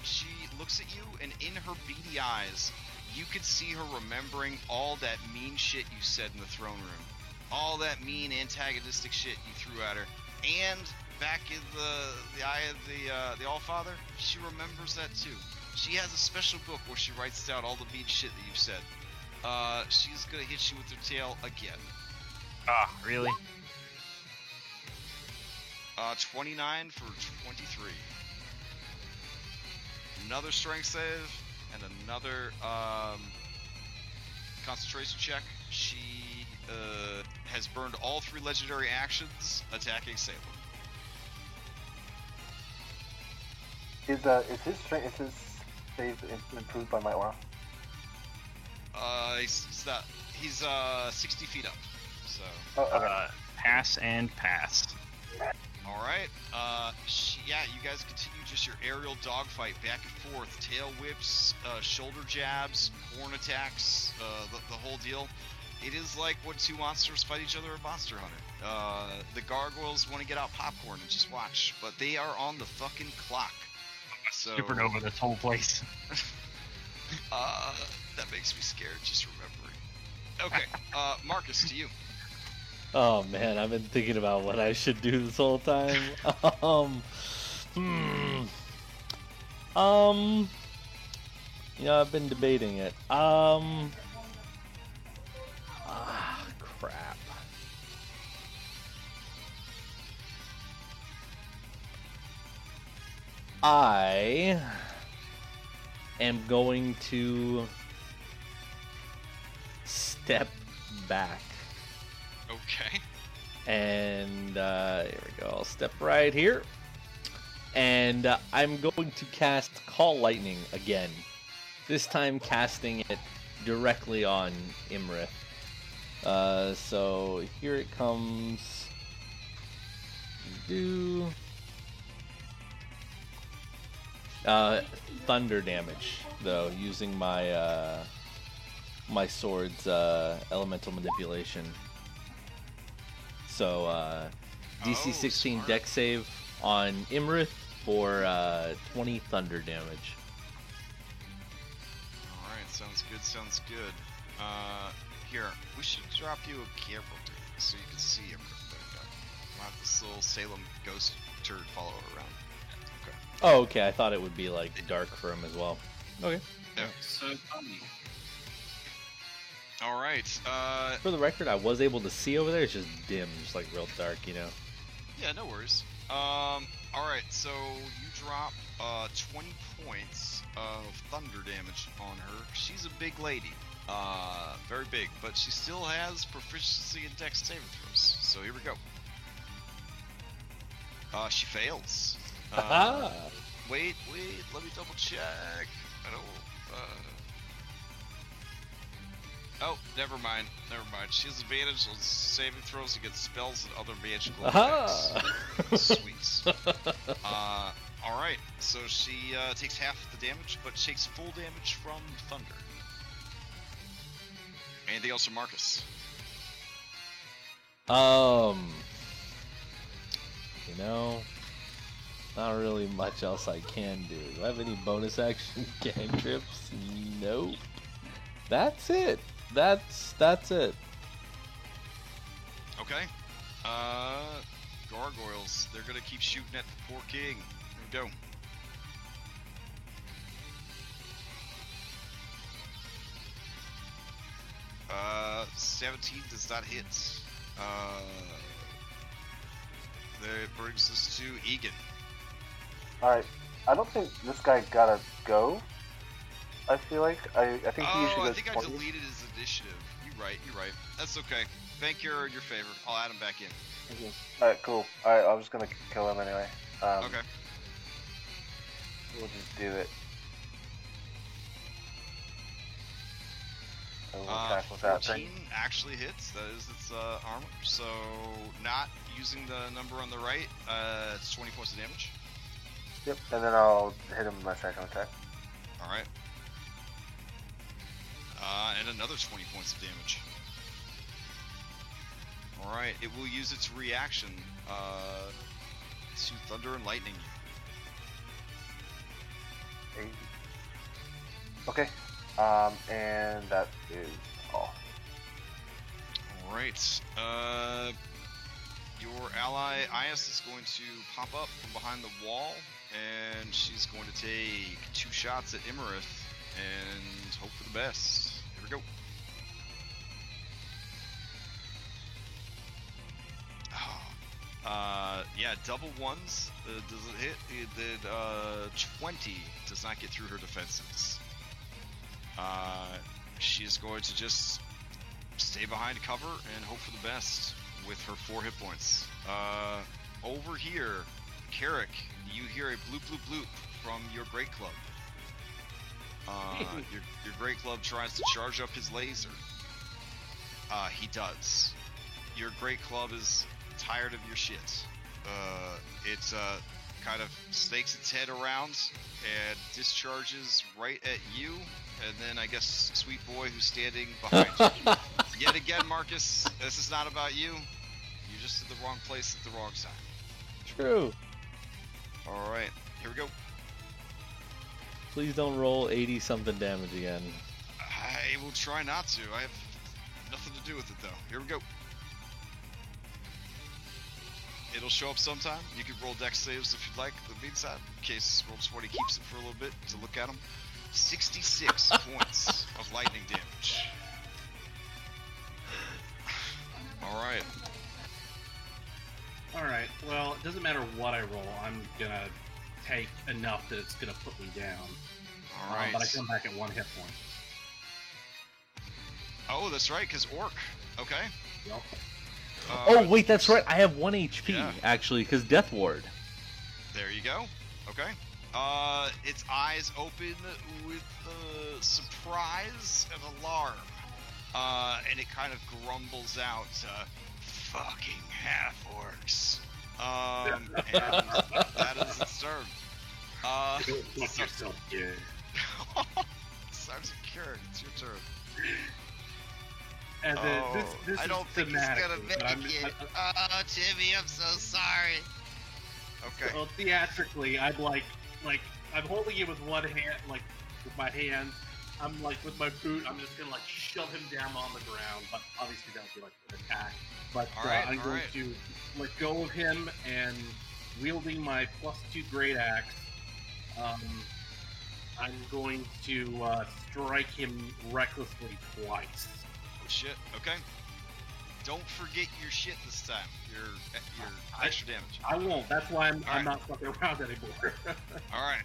She looks at you, and in her beady eyes, you could see her remembering all that mean shit you said in the throne room, all that mean antagonistic shit you threw at her, and back in the Eye of the Allfather, she remembers that too. She has a special book where she writes down all the mean shit that you've said. She's gonna hit you with her tail again.
Ah, really?
29 for 23. Another strength save and another concentration check. She has burned all 3 legendary actions attacking Salem.
Is his save improved by my aura?
He's 60 feet up. So.
Oh, okay.
Pass and pass.
All right. You guys continue just your aerial dogfight back and forth, tail whips, shoulder jabs, horn attacks, the whole deal. It is like when 2 monsters fight each other in Monster Hunter. The gargoyles want to get out popcorn and just watch, but they are on the fucking clock. So,
Supernova this whole place.
that makes me scared just remembering. Okay, Marcus, to you.
Oh man, I've been thinking about what I should do this whole time. I've been debating it. Crap. I am going to step back.
Okay.
And here we go. I'll step right here. And I'm going to cast Call Lightning again. This time casting it directly on Imarith. So here it comes. Thunder damage, though, using my my sword's elemental manipulation. So DC 16
smart.
dex save on Imarith for 20 thunder damage.
Alright, sounds good. Here, we should drop you a camera so you can see him. We'll have this little Salem ghost turd follow around. Okay.
Oh, okay. I thought it would be like dark for him as well. Okay.
Yeah.
So funny.
Alright,
For the record, I was able to see over there. It's just dim, just like real dark, you know.
yeah, no worries. Alright, so you drop 20 points of thunder damage on her. She's a big lady. Very big, but she still has proficiency in dex saving throws. So here we go. She fails. Wait, let me double check. I don't. Oh, never mind. Never mind. She has advantage on saving throws against spells and other magical
Aha!
effects. Sweet. Alright, so she takes half the damage, but takes full damage from thunder. Anything else from Marcus?
You know, not really much else I can do. Do I have any bonus action cantrips? Nope. That's it. That's it.
Okay. Gargoyles. They're gonna keep shooting at the poor king. Here we go. Uh, 17 does not hit. That brings us to Egan.
Alright, I don't think this guy gotta go. I feel like. I think he usually
I
goes
think I
20.
deleted his initiative. You're right. That's okay. Bank your favor. I'll add him back in.
Alright, cool. Alright, I was gonna kill him anyway.
Okay.
We'll just do it. So we'll tackle that
14
thing.
actually hits. That is its armor. So not using the number on the right, it's 20 points of damage.
Yep, and then I'll hit him with my second attack.
All right. And another 20 points of damage. All right, it will use its reaction to thunder and lightning you.
Okay. And that is all.
All right. Your ally Ias is going to pop up from behind the wall, and she's going to take 2 shots at Imarith and hope for the best. Here we go. Yeah, double ones. Does it hit? It did 20. Does not get through her defenses. She is going to just stay behind cover and hope for the best with her 4 hit points. Over here, Carrick, you hear a bloop bloop bloop from your Great Club. Your Great Club tries to charge up his laser. He does. Your Great Club is tired of your shit. It kind of snakes its head around and discharges right at you, and then I guess Sweet Boy who's standing behind you. Yet again, Marcus, this is not about you. You're just in the wrong place at the wrong time.
True.
Alright, here we go.
Please don't roll 80 something damage again.
I will try not to. I have nothing to do with it though. Here we go. It'll show up sometime. You can roll dex saves if you'd like. In the meantime, in case Roll20 keeps it for a little bit to look at them. 66 points of lightning damage.
Alright, well, it doesn't matter what I roll, I'm gonna take enough that it's gonna put me down.
Alright.
But I come back at 1 hit point.
Oh, that's right, because Orc. Okay.
Yep.
Oh, wait, that's right. I have 1 HP,
Yeah.
actually, because Death Ward.
There you go. Okay. Its eyes open with surprise and alarm. And it kind of grumbles out, fucking half-orcs. And that is its turn.
Fuck yourself, dude.
Sergeant Carrick, it's your turn.
As this
I
is
don't think he's gonna
thematically,
make
but I'm-
it. Oh, Timmy, I'm so sorry. Okay.
Well, theatrically, I'm like I'm holding it with one hand, like with my hand. I'm like with my boot. I'm just gonna like shove him down on the ground, but obviously that would be like an attack. But I'm going to let go of him and wielding my +2 great axe. I'm going to strike him recklessly twice.
Oh shit. Okay. Don't forget your shit this time. Your extra damage.
I won't. That's why I'm
Alright.
not fucking around anymore.
All right.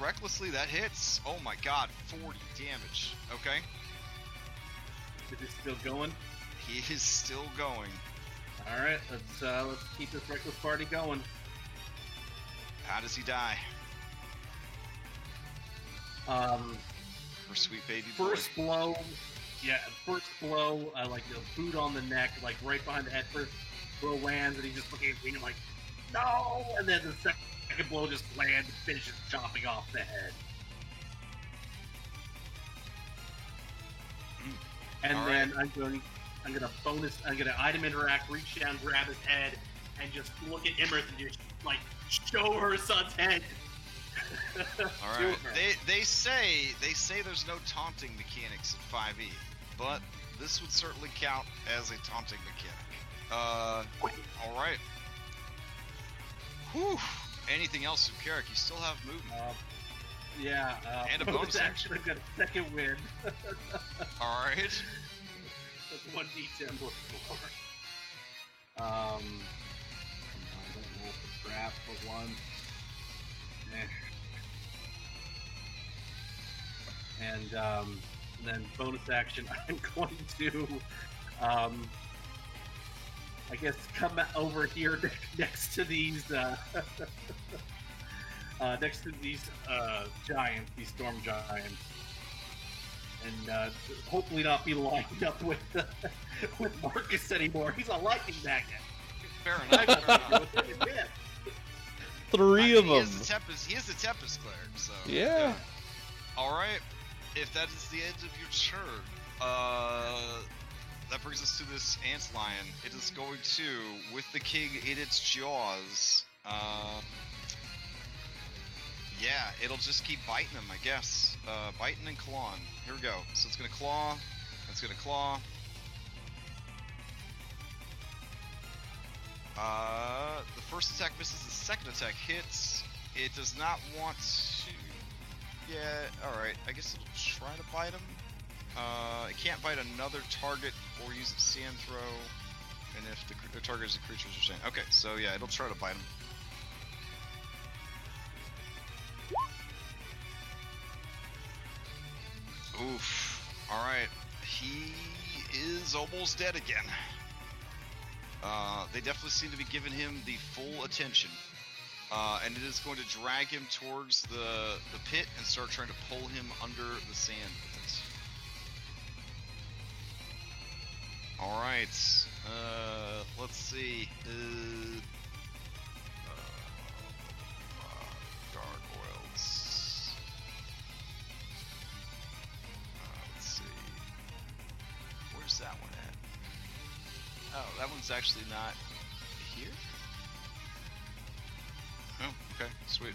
Recklessly that hits. Oh my god, 40 damage. Okay.
Is it still going?
He is still going.
All right, let's keep this reckless party going.
How does he die? Her sweet baby boy.
First blow, like the boot on the neck, like right behind the head. First blow lands, and he just looking at me and like, no! And then the second blow just lands and finishes chopping off the head. And
All
then I'm gonna item interact, reach down, grab his head, and just look at Imrith and just like show her son's head.
All
to
right.
her.
They say there's no taunting mechanics in 5e, but this would certainly count as a taunting mechanic. All right. Whew. Anything else from Carrick? You still have movement.
And
a bonus
action. I've got a second win.
All right.
That's 1d10 plus 4. I don't know if the trap for one. And then bonus action, I'm going to, I guess, come over here next to these, giants, these storm giants, and hopefully not be lined up with Marcus anymore. He's a lightning magnet.
Fair enough.
Three of them.
He is the Tempest Cleric, so.
Yeah.
All right. If that is the end of your turn, that brings us to this ant lion. It is going to, with the king in its jaws, yeah, it'll just keep biting him, I guess. Biting and clawing. Here we go. So it's going to claw. It's going to claw. The first attack misses. The second attack hits. It does not want to... Yeah, alright. I guess it'll try to bite him. It can't bite another target or use its sand throw. And if the target is a creature or sand. Okay, so yeah, it'll try to bite him. Oof. Alright. He is almost dead again. They definitely seem to be giving him the full attention. And it is going to drag him towards the pit and start trying to pull him under the sand with it. Alright. Let's see. Gargoyles. Let's see. Where's that one at? Oh, that one's actually not here? Oh, okay, sweet.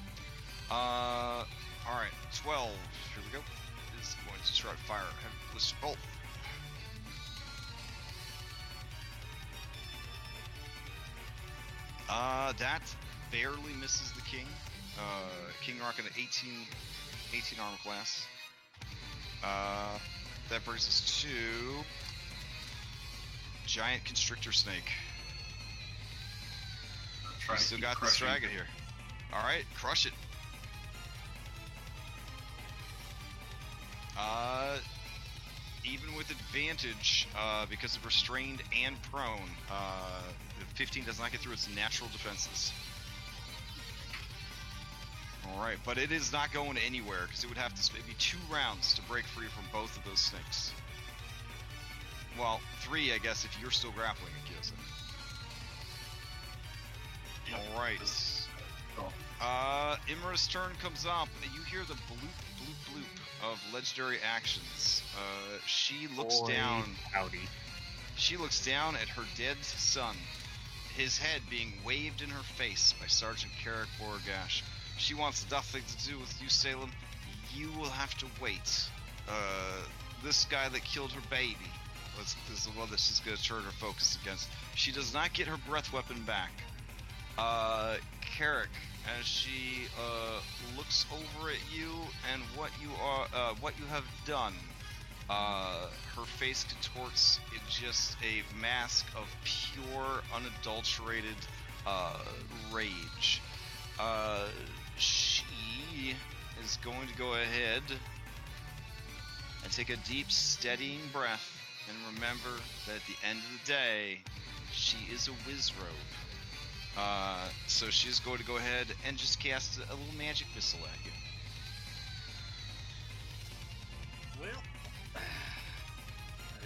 Alright, 12. Here we go. Is going to try to fire a ballistic bolt. That barely misses the king. King rocking an 18 armor class. That brings us to giant constrictor snake. We still got this dragon here. Alright, crush it. Even with advantage, because of restrained and prone, 15 does not get through its natural defenses. Alright, but it is not going anywhere, because it would have to maybe 2 rounds to break free from both of those snakes. Well, 3, I guess, if you're still grappling it, Kyosen. Alright. Imra's turn comes up. You hear the bloop, bloop, bloop of legendary actions. She looks down.
Howdy.
She looks down at her dead son, his head being waved in her face by Sergeant Carrick Borgash. She wants nothing to do with you, Salem. You will have to wait. This guy that killed her baby is the one that she's going to turn her focus against. She does not get her breath weapon back. Carrick, as she looks over at you and what you have done, her face contorts in just a mask of pure, unadulterated rage. She is going to go ahead and take a deep, steadying breath, and remember that at the end of the day, she is a Wizrobe. So she's going to go ahead and just cast a little magic missile at you.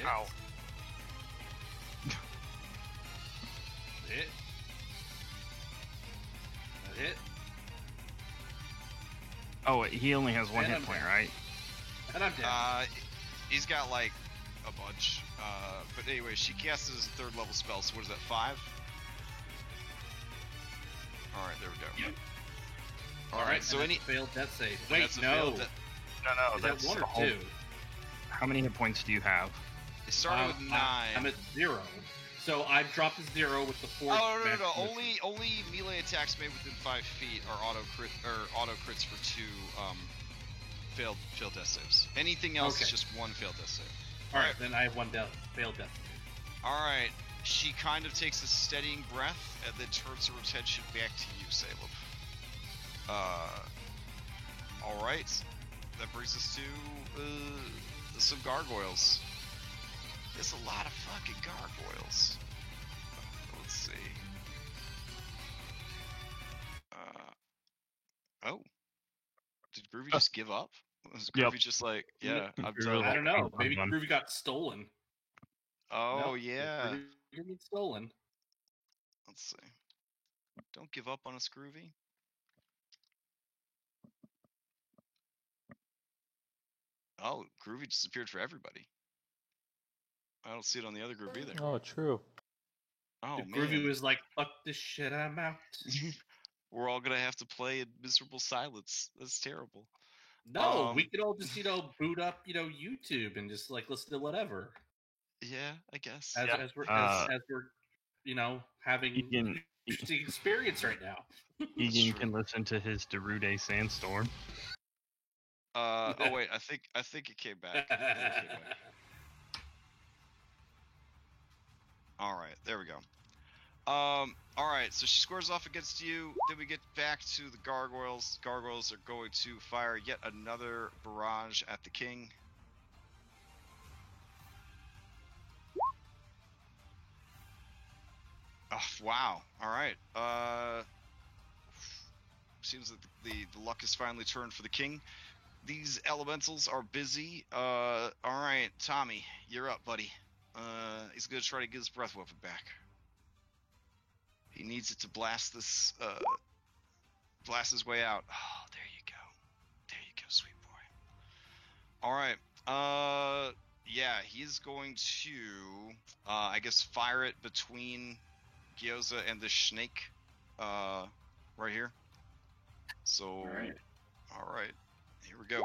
Ow.
Hit. That hit.
Oh, wait, he only has one
And
hit
I'm
point,
down.
right?
And I'm down.
He's got like a bunch. But anyway, she casts as a 3rd level spell. So what is that? 5. All right, there we go.
Yep.
All right. So
and
any
that's a failed death save.
and
Wait,
that's a
no.
failed de-
No,
Is that
that's
1
the
or
whole-
2?
How many hit points do you have?
it started with 9.
I'm at 0. So I've dropped to 0 with the 4th.
Oh no!
magic motion.
Only melee attacks made within 5 feet are auto crits for 2 failed death saves. Anything else is
Okay.
just 1 failed death save.
Alright, then I have 1 failed death save.
All right. She kind of takes a steadying breath and then turns her attention back to you, Salem. All right. That brings us to some gargoyles. There's a lot of fucking gargoyles. Let's see. Oh. Did Groovy just give up? Was Groovy
Yep.
just like, yeah, I'm
Groovy
done?
I don't know.
I'm
Maybe
done.
Groovy got stolen.
Oh,
No,
yeah.
Groovy didn't get stolen.
Let's see. Don't give up on us, Groovy. Oh, Groovy disappeared for everybody. I don't see it on the other group either.
Oh, true.
Oh,
If
man.
Groovy was like, fuck this shit, I'm out.
We're all gonna have to play in miserable silence. That's terrible.
No, we could all just, boot up, YouTube and just like listen to whatever.
Yeah, I guess.
As,
Yeah.
as we're having
Egan,
interesting experience right now.
Egan
true.
can listen to his Darude Sandstorm.
Oh wait, I think it came back. I think it came back. All right, there we go. All right, so she scores off against you. Then we get back to the gargoyles. Gargoyles are going to fire yet another barrage at the king. Oh, wow. All right. Seems that the luck has finally turned for the king. These elementals are busy. All right, Tommy, you're up, buddy. He's gonna try to get his breath weapon back. He needs it to blast this, blast his way out. Oh, there you go. There you go, sweet boy. All right. Yeah, he's going to, I guess, fire it between Gyoza and the snake, right here. So, all right. Here we go.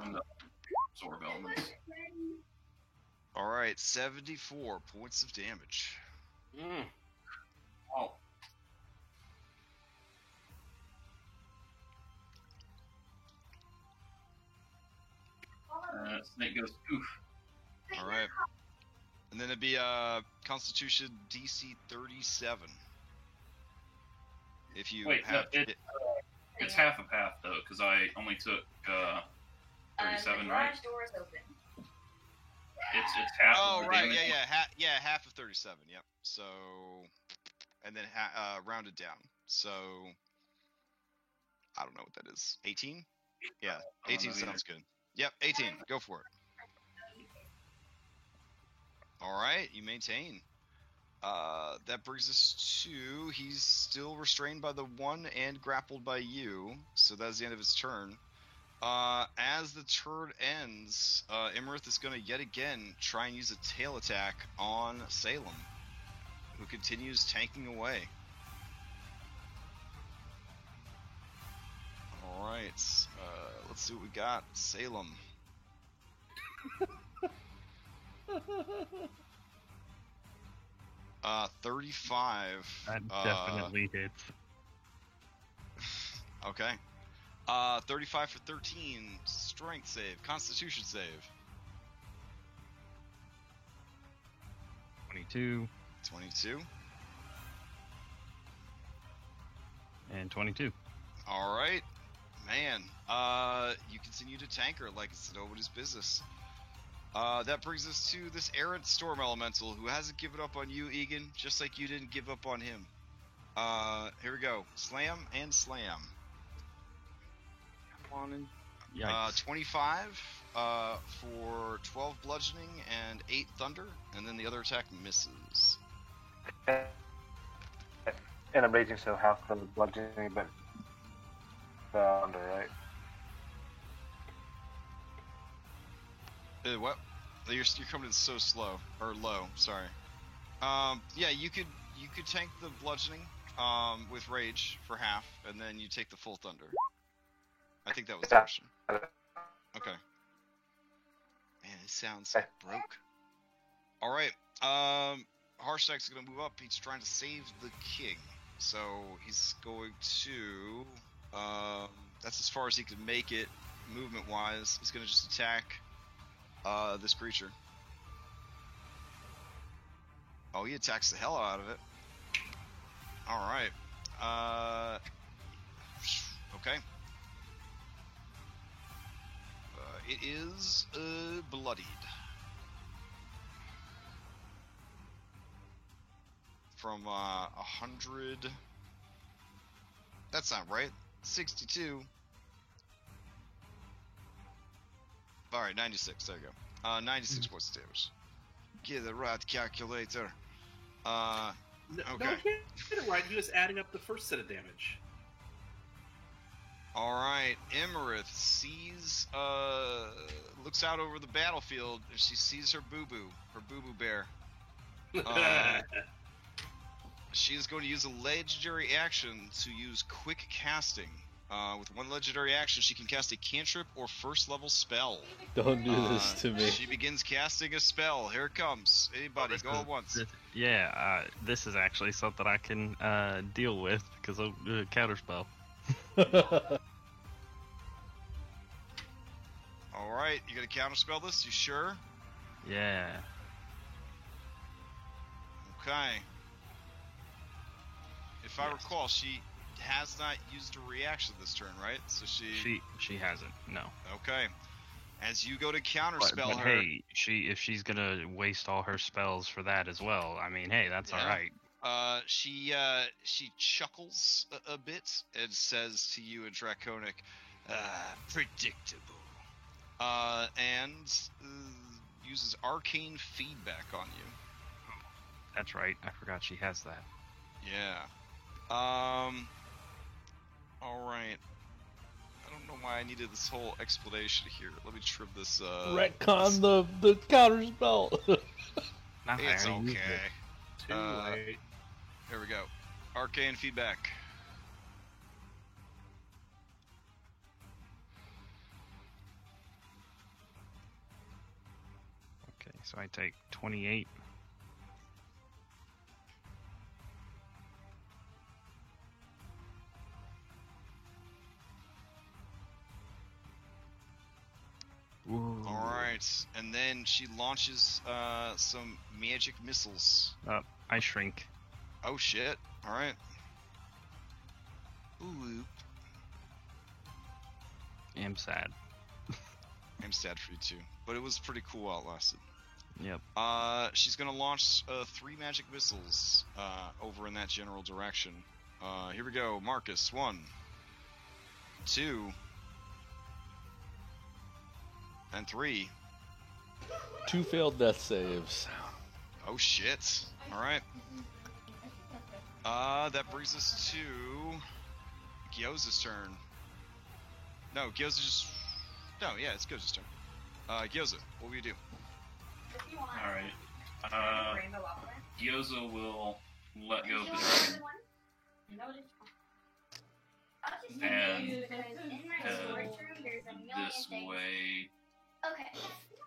And absorb elements.
All right, 74 points of damage.
Oh, snake goes poof.
All right. And then it'd be Constitution DC 37. If you
Wait, no,
have
it's half a path though, because I only took 37,
the
right?
garage door is open.
It's half.
Oh,
of the
right,
damage.
yeah, half of 37. Yep. So, and then rounded down. So, I don't know what that is. 18? Yeah,
I don't
18
know
sounds good. Yep, 18. Go for it. All right, you maintain. That brings us to he's still restrained by the 1 and grappled by you. So that's the end of his turn. As the turn ends, Imarith is going to yet again try and use a tail attack on Salem, who continues tanking away. All right, let's see what we got. Salem. Uh, 35.
That definitely hits.
Okay. 35 for 13. Strength save. Constitution save.
22
22.
and 22.
All right. Man, you continue to tank her like it's nobody's business. That brings us to this errant storm elemental who hasn't given up on you, Egan, just like you didn't give up on him. Here we go. Slam and slam.
on in. Yikes.
25 for 12 bludgeoning and 8 thunder, and then the other attack misses.
And I'm raging, so half the bludgeoning, but thunder, right?
What? You're coming in so slow or low. Sorry. Yeah, you could tank the bludgeoning with rage for half, and then you take the full thunder. I think that was the question. Okay. Man, it sounds broke. All right. Harshack's gonna move up. He's trying to save the king, so he's going to. That's as far as he can make it, movement-wise. He's gonna just attack this creature. Oh, he attacks the hell out of it. All right. Okay. It is bloodied. From 100. That's not right. 62. Alright, 96. There you go. 96 points of damage. Get the right calculator.
No,
Okay.
no, get it right. He was adding up the first set of damage.
Alright, Emerith sees, looks out over the battlefield, and she sees her boo-boo bear. She is going to use a legendary action to use quick casting. With one legendary action, she can cast a cantrip or first level spell.
Don't do this to me.
She begins casting a spell. Here it comes. Anybody, go at once.
Yeah, this is actually something I can deal with because of counterspell.
Alright, you gonna counterspell this? You sure?
Yeah.
Okay. If I recall, she has not used a reaction this turn, right? So
She hasn't. No.
Okay. As you go to counterspell
But
her,
hey, if she's gonna waste all her spells for that as well, I mean, hey, that's
Yeah.
all right.
she chuckles a bit and says to you in Draconic, predictable. And uses arcane feedback on you.
That's right. I forgot she has that.
Yeah. Alright. I don't know why I needed this whole explanation here. Let me trim this,
Retcon the counter spell.
Nah, I
It's
already used
okay.
it.
Too late.
Here we go. Arcane feedback.
Okay, so I take 28. Ooh.
Alright. And then she launches, some magic missiles.
I shrink.
Oh shit. Alright. Ooh.
I'm sad.
I'm sad for you too. But it was pretty cool while it lasted.
Yep.
She's gonna launch 3 magic missiles over in that general direction. Here we go, Marcus. 1, 2, and 3.
2 failed death saves.
Oh shit! All right. That brings us to Gyoza's turn. No, Gyoza just. No, yeah, it's Gyoza's turn. Gyoza, what will you do?
Alright. Gyoza will let go of the dragon and head this way,
Okay.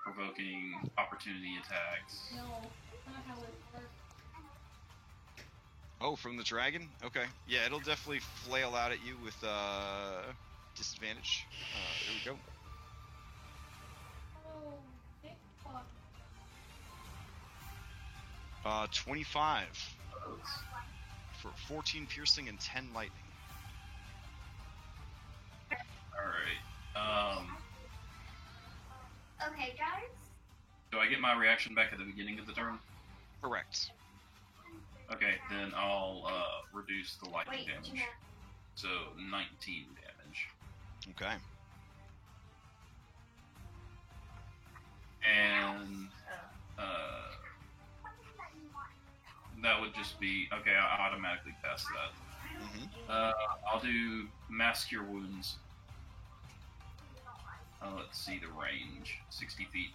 provoking opportunity attacks.
Oh, from the dragon? Okay. Yeah, it'll definitely flail out at you with disadvantage. Here we go. 25 for 14 piercing and 10 lightning.
Alright.
Okay, guys.
Do I get my reaction back at the beginning of the turn?
Correct.
Okay, then I'll reduce the lightning
Wait,
damage. So 19 damage.
Okay.
And that would just be okay. I automatically pass that.
Mm-hmm.
I'll do Mask Your Wounds. Let's see the range. 60 feet.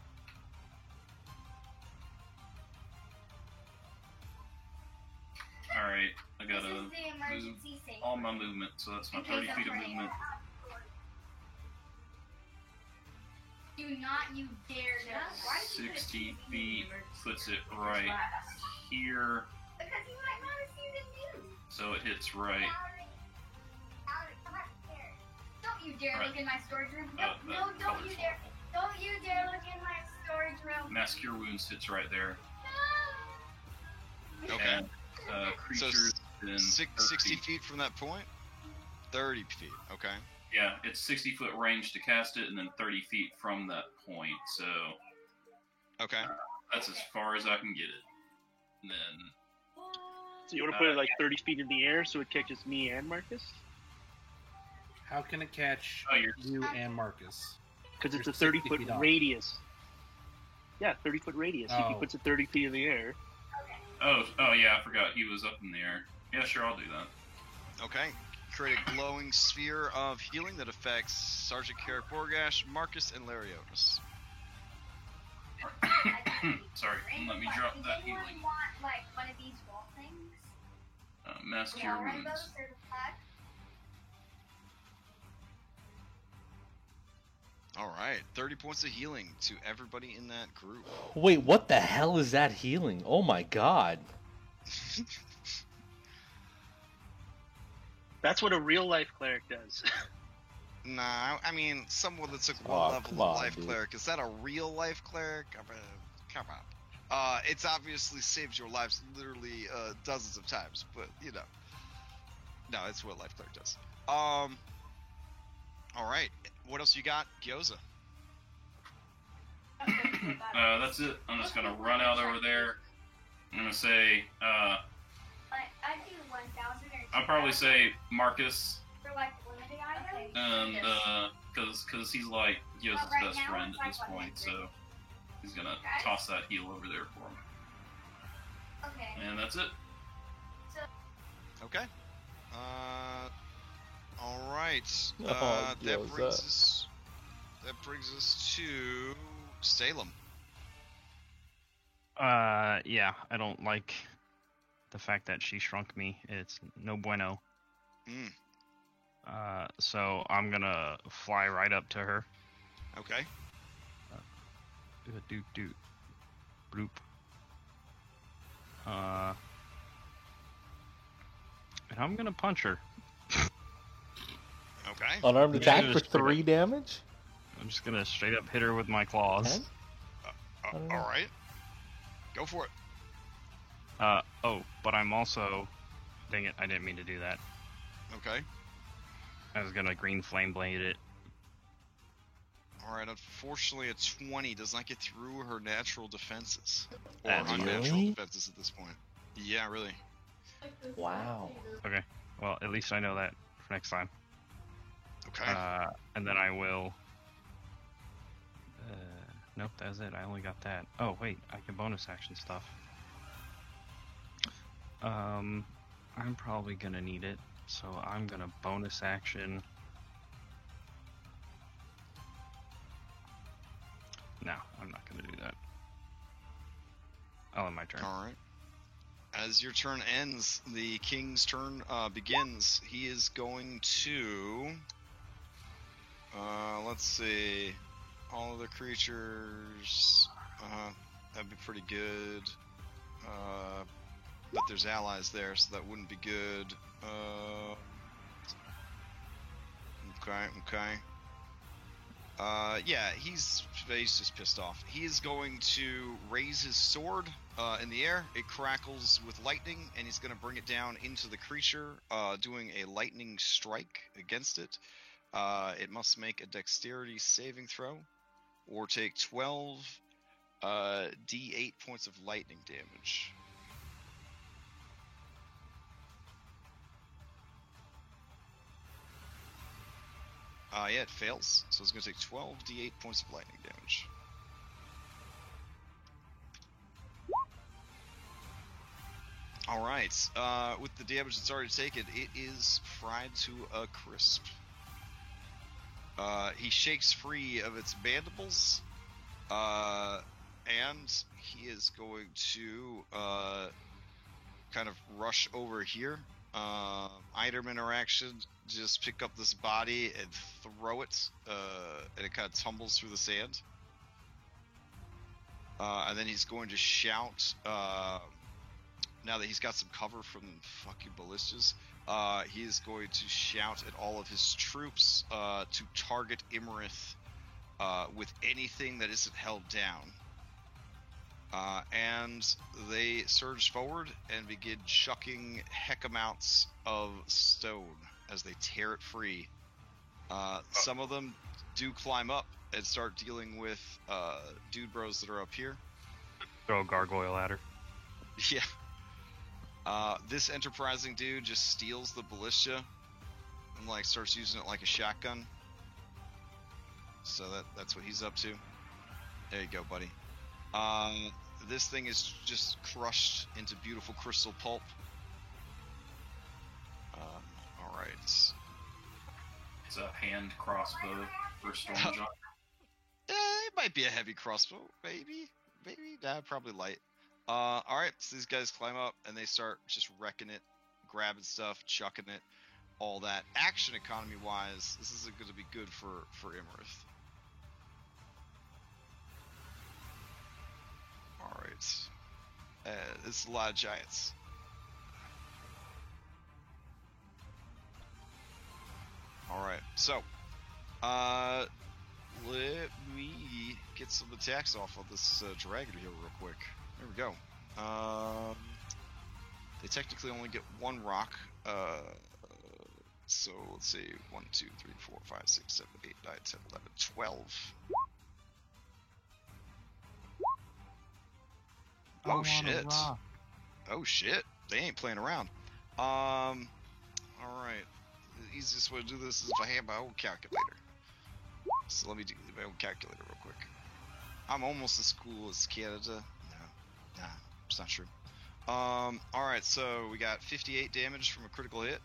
Alright, I gotta move all my movement, so that's my 30 feet of movement.
Do not you dare to.
60 feet puts it right here,
Because you might not have seen the news.
so it hits right.
Don't you dare
Right.
look in my storage room.
Uh,
No,
the
don't
color's
you dare. Don't you dare look in my storage room.
Mask Your Wounds hits right there.
No.
Okay.
And creatures in
60 feet from that point? 30 feet, okay.
Yeah, it's 60 foot range to cast it, and then 30 feet from that point. So
Okay.
that's as far as I can get it. And then
So you want to put it like 30 feet in the air so it catches me and Marcus?
How can it catch
Oh, you're-
you and Marcus?
Because it's
You're
a 30
60
foot
feet off.
radius. Yeah, 30 foot radius. If he
Oh.
puts it 30 feet in the air.
oh yeah, I forgot he was up in the air. Yeah, sure, I'll do that.
Okay. Create a glowing sphere of healing that affects Sergeant Carrick Borgash, Marcus, and Lariotis.
Sorry, let me drop
Does
that
anyone
healing.
want like one of these wall things?
Mask
Yeah,
Your
one of
Wounds.
those or the flag?
Alright, 30 points of healing to everybody in that group.
Wait, what the hell is that healing? Oh my god.
That's what a real life cleric does.
Nah, I mean, someone that took
Oh,
one level
come
of
on,
life
dude.
cleric, is that a real life cleric? I mean, come on. It's obviously saved your lives literally dozens of times, but, you know. No, it's what life cleric does. Alright, what else you got? Gyoza.
That's it. I'm just gonna run out over there. I'm gonna say,
I do 1,000 or
I'll probably say Marcus,
for like limited items.
and because he's like Gyoza's
Right
best
now,
friend
it's
at
like
this
100.
point, so he's gonna
Okay.
toss that heal over there for him.
Okay.
And that's it.
Okay. Alright.
Oh,
That
Gyoza.
brings us to Salem.
Yeah, I don't like the fact that she shrunk me. It's no bueno.
Mm,
So I'm gonna fly right up to her.
okay.
Doot doot. Bloop. And I'm gonna punch her.
Okay.
Unarmed
Yeah,
attack for
just straight
3 damage?
I'm just gonna straight up hit her with my claws.
10?
Alright. Go for it.
Oh, but I'm also... Dang it, I didn't mean to do that.
Okay.
I was gonna green flame blade it.
Alright, unfortunately a 20 does not get through her natural defenses. Or
That's
unnatural
really?
defenses at this point. Yeah, really.
Wow.
Okay, well, at least I know that for next time.
Okay.
And then I will... nope, that's it. I only got that. Oh, wait, I can bonus action stuff. I'm probably gonna need it, so I'm gonna bonus action. No, I'm not gonna do that. I'll end my turn.
Alright. As your turn ends, the king's turn begins. He is going to... let's see... All of the creatures... that'd be pretty good. But there's allies there, so that wouldn't be good. Okay. Yeah, he's just pissed off. He is going to raise his sword in the air. It crackles with lightning, and he's going to bring it down into the creature, doing a lightning strike against it. It must make a dexterity saving throw, or take 12 d8 points of lightning damage. Yeah, it fails, so it's going to take 12 d8 points of lightning damage. All right. With the damage that's already taken, it is fried to a crisp. He shakes free of its mandibles, and he is going to kind of rush over here. Item interaction, just pick up this body and throw it, and it kind of tumbles through the sand. And then he's going to shout, now that he's got some cover from fucking ballistas, he is going to shout at all of his troops to target Imarith with anything that isn't held down. And they surge forward and begin chucking heck amounts of stone as they tear it free. Some of them do climb up and start dealing with dude bros that are up here.
Throw a gargoyle at her.
Yeah. This enterprising dude just steals the ballista and like starts using it like a shotgun. So that's what he's up to. There you go, buddy. This thing is just crushed into beautiful crystal pulp. All right.
It's a hand crossbow for Stormjaw.
It might be a heavy crossbow, maybe. Nah, probably light. All right, so these guys climb up and they start just wrecking it, grabbing stuff, chucking it, all that. Action economy wise, this isn't going to be good for Imarith. All right, this is a lot of giants. All right, so let me get some attacks off of this dragon here real quick. There we go. They technically only get one rock. So let's see. 1, 2, 3, 4, 5, 6, 7, 8, 9, 10, 11, 12. Oh shit. Oh shit. They ain't playing around. Alright. The easiest way to do this is if I have my own calculator. So let me do my own calculator real quick. I'm almost as cool as Canada. Nah, it's not true. Alright, so we got 58 damage from a critical hit.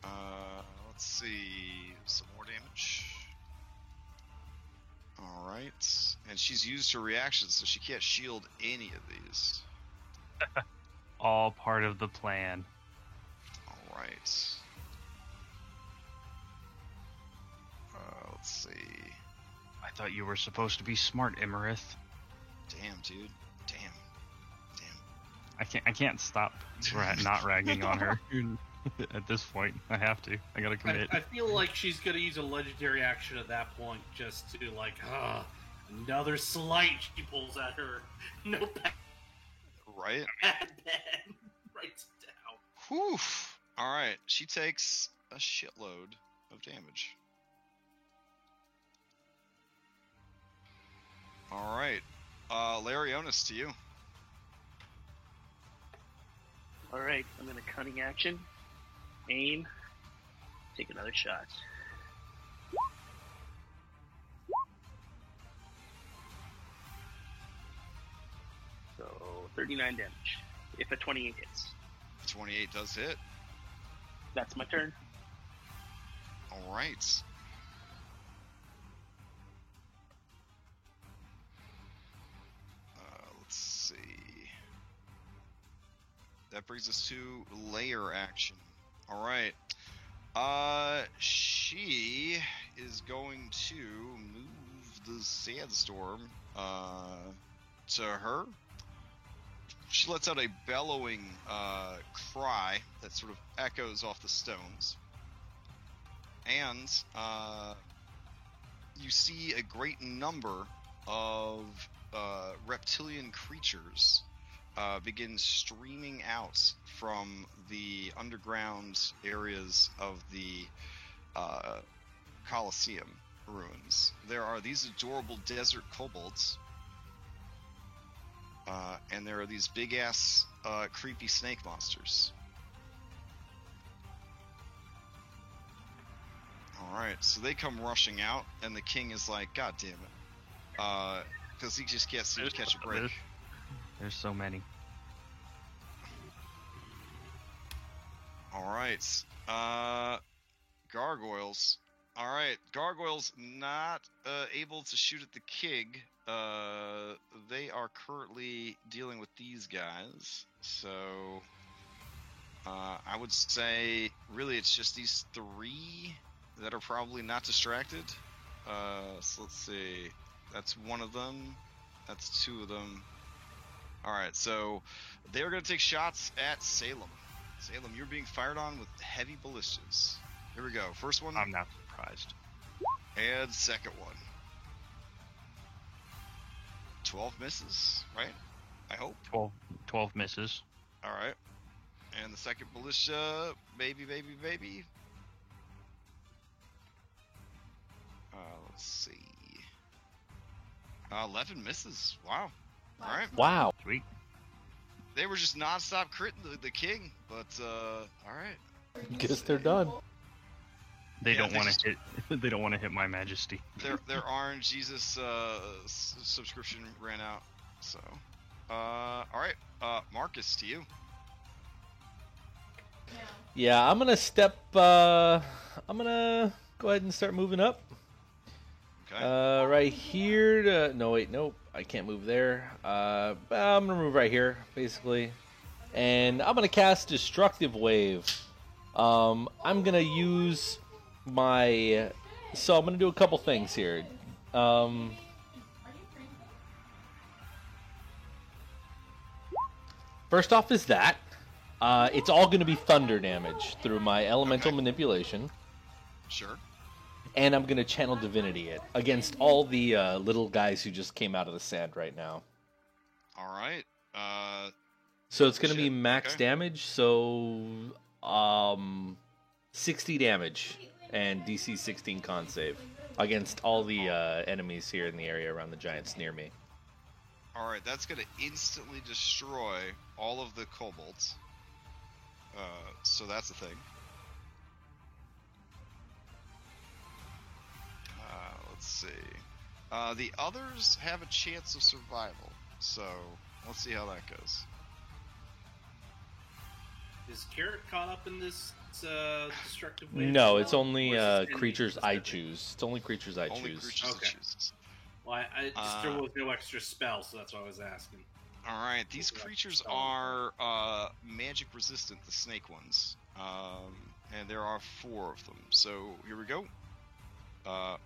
Let's see, some more damage. Alright, and she's used her reaction, so she can't shield any of these.
All part of the plan.
Alright. Let's see.
I thought you were supposed to be smart, Imarith.
Damn, dude. Damn.
I can't stop not ragging on her. At this point, I have to. I gotta commit.
I feel like she's gonna use a legendary action at that point just to like, another slight she pulls at her. No bad.
Right?
Bad. Writes it down.
Whew. Alright, she takes a shitload of damage. Alright. Larionis, to you.
Alright, I'm in a cunning action. Aim. Take another shot. So, 39 damage. If a 28 hits.
28 does hit.
That's my turn.
Alright. Let's see. That brings us to layer action. Alright. She is going to move the sandstorm to her. She lets out a bellowing cry that sort of echoes off the stones. And you see a great number of reptilian creatures begin streaming out from the underground areas of the Colosseum ruins. There are these adorable desert kobolds, and there are these big-ass creepy snake monsters. Alright, so they come rushing out, and the king is like, God damn it. Because he just can't seem to catch a break.
There's so many.
All right. Gargoyles. All right. Gargoyles not able to shoot at the king. They are currently dealing with these guys. So I would say really it's just these three that are probably not distracted. So let's see. That's one of them. That's two of them. All right. So they're going to take shots at Salem. Salem, you're being fired on with heavy ballistas. Here we go. First one.
I'm not surprised.
And second one. 12 misses, right? I hope.
12 misses.
All right. And the second ballista, baby. Let's see. 11 misses. Wow. All right.
Wow.
Sweet.
They were just non-stop critting the king, but all right.
Guess they're done.
They
Yeah,
don't
they
want
just-
to hit. They don't want to hit my Majesty.
Their Orange Jesus subscription ran out. So, all right. Marcus, to you.
Yeah, I'm gonna step. I'm gonna go ahead and start moving up.
Okay.
Right here. No, wait, nope. I can't move there. I'm gonna move right here, basically, and I'm gonna cast Destructive Wave. I'm gonna use my. So I'm gonna do a couple things here. First off is that. It's all going to be thunder damage through my elemental
Okay.
manipulation,
Sure.
and I'm going to channel divinity it against all the little guys who just came out of the sand right now.
All right.
So it's going to be
Shit,
max
okay.
damage, so 60 damage and DC 16 con save against all the enemies here in the area around the giants near me.
All right. That's gonna instantly destroy all of the kobolds. So that's a thing. Let's see. The others have a chance of survival. So let's see how that goes.
Is Carrot caught up in this destructive wave?
No,
as
it's
well?
only
Or is this
creatures
enemy
I
specific?
choose. It's only creatures I
Only
choose.
creatures
Okay.
that chooses.
Well, there was no extra spell, so that's why I was asking.
All right, these
Yeah,
creatures
so-
are magic resistant, the snake ones, and there are 4 of them. So here we go.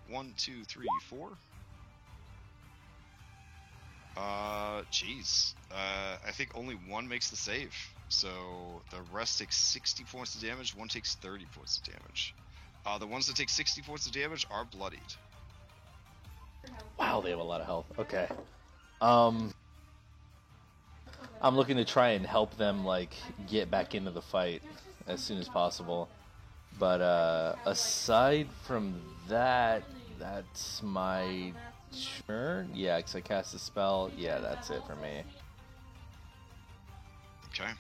1, 2, 3, 4. Jeez. I think only one makes the save. So the rest takes 60 points of damage. One takes 30 points of damage. The ones that take 60 points of damage are bloodied.
Wow, they have a lot of health. Okay. I'm looking to try and help them like get back into the fight as soon as possible. But aside from that, that's my turn. Yeah, because I cast a spell. Yeah, that's it for me.
Okay.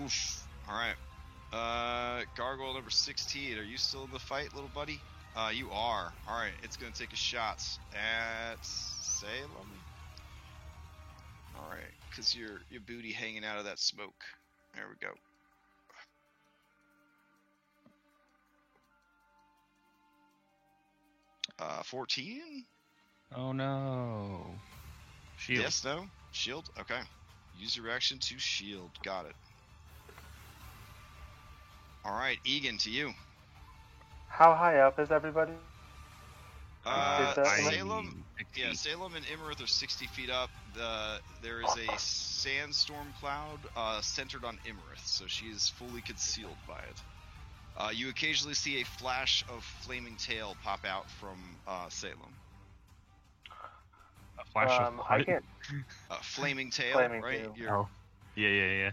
Oof. All right. Gargoyle number 16. Are you still in the fight, little buddy? You are. All right. It's gonna take a shot at Salem. All right, because your booty hanging out of that smoke. There we go. Uh, 14.
Oh no. Shield.
Yes. No. Shield. Okay. Use your action to shield. Got it. All right, Egan, to you.
How high up is everybody?
Uh,
that-
Salem.
60
Yeah,
feet.
Salem and Imarith are 60 feet up. There is a sandstorm cloud centered on Imarith, so she is fully concealed by it. You occasionally see a flash of flaming tail pop out from Salem.
A flash of
I
what?
can't.
Flaming tail,
Flaming
right?
tail.
You're-
Oh. Yeah.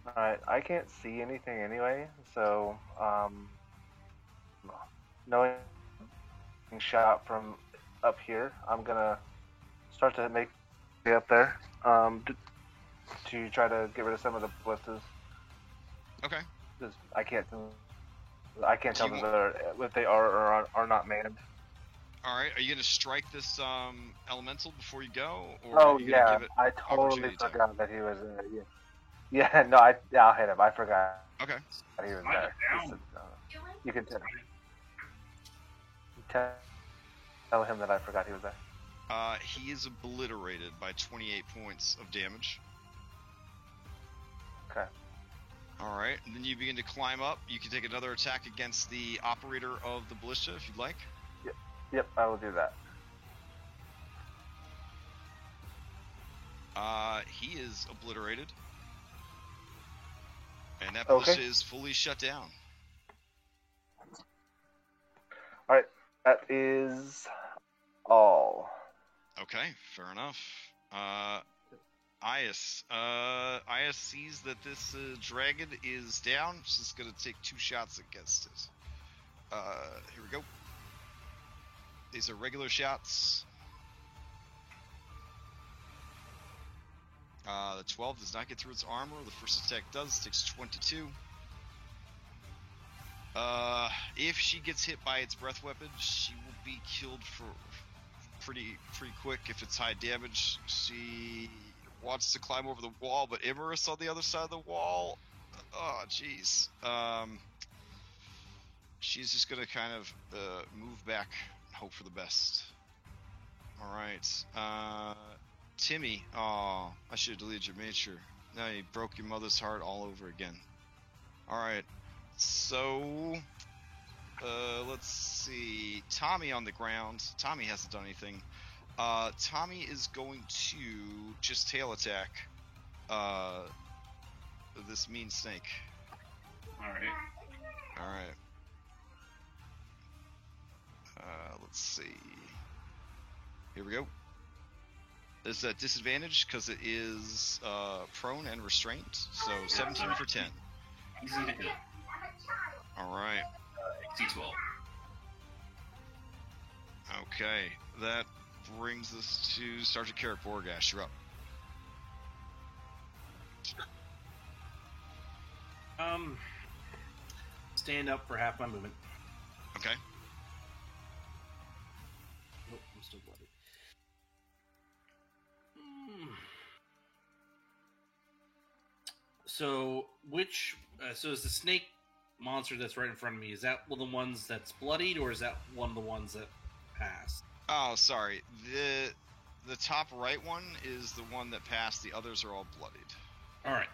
Alright, I can't see anything anyway, so knowing shot from up here, I'm gonna start to make it up there to try to get rid of some of the ballistas.
Okay.
Because I can't tell
Do you
them if they are or are not manned.
All right. Are you gonna strike this elemental before you go, or
Oh
are you gonna
yeah,
give it
I totally
opportunity to?
forgot that he was. Yeah. Yeah, no, I'll hit him. I forgot
Okay.
he was
Slide
there.
it down.
Just, you can tell him that I forgot he was there.
He is obliterated by 28 points of damage.
Okay.
Alright, and then you begin to climb up. You can take another attack against the operator of the ballista if you'd like.
Yep, I will do that.
He is obliterated. And that ballista
Okay.
is fully shut down.
Alright, that is all.
Okay, fair enough. Ias. Ias sees that this dragon is down. She's gonna take 2 shots against it. Here we go. These are regular shots. The 12 does not get through its armor. The first attack does. Takes 22. If she gets hit by its breath weapon, she will be killed for pretty quick. If it's high damage, she wants to climb over the wall, but Imerus on the other side of the wall. Oh, jeez. She's just gonna kind of move back and hope for the best. All right. Timmy. Oh, I should have deleted your miniature. Now you broke your mother's heart all over again. All right. So, let's see. Tommy on the ground. Tommy hasn't done anything. Tommy is going to just tail attack this mean snake.
Alright.
Alright. Let's see. Here we go. There's a disadvantage because it is prone and restrained. So 17 for 10.
Easy to hit.
Alright.
D12.
Okay. That brings us to Sergeant Carrick Borgash. You're up.
Stand up for half my movement.
Okay.
Nope, I'm still bloody. So, so is the snake monster that's right in front of me, is that one of the ones that's bloodied, or is that one of the ones that passed?
Oh, sorry. The top right one is the one that passed. The others are all bloodied.
Alright.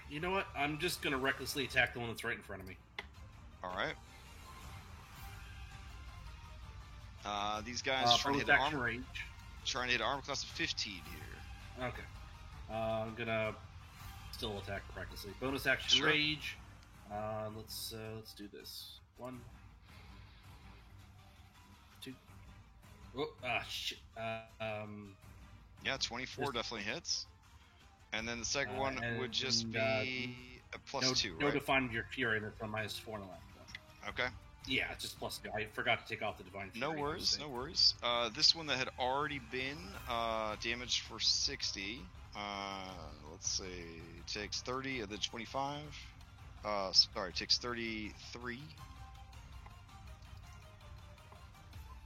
You know what? I'm just gonna recklessly attack the one that's right in front of me.
Alright. These guys trying to hit
action
armor.
range.
Trying to hit armor class of 15 here.
Okay. I'm gonna still attack recklessly. Bonus action
Sure.
rage. Let's do this. 1, 2. Oh, shit.
Yeah, 24 definitely hits. And then the second one would just
and,
be a plus 2,
No
right?
Define Your Fury, and that's on -4 on the last one.
Okay.
Yeah, it's just +2. I forgot to take off the Divine Fury.
No worries, no worries. This one that had already been damaged for 60. Let's see. Takes 30 and then 25. Sorry, takes 33.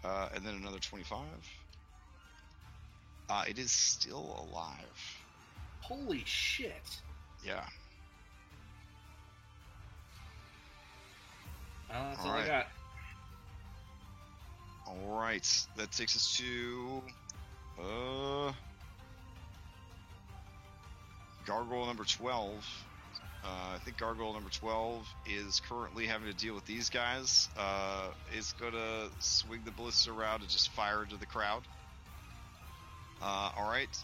And then another 25. It is still alive.
Holy shit.
Yeah.
That's all I
Alright.
got.
Alright, that takes us to Gargoyle number 12. I think Gargoyle number 12 is currently having to deal with these guys. Is gonna swing the ballista around and just fire into the crowd. Alright.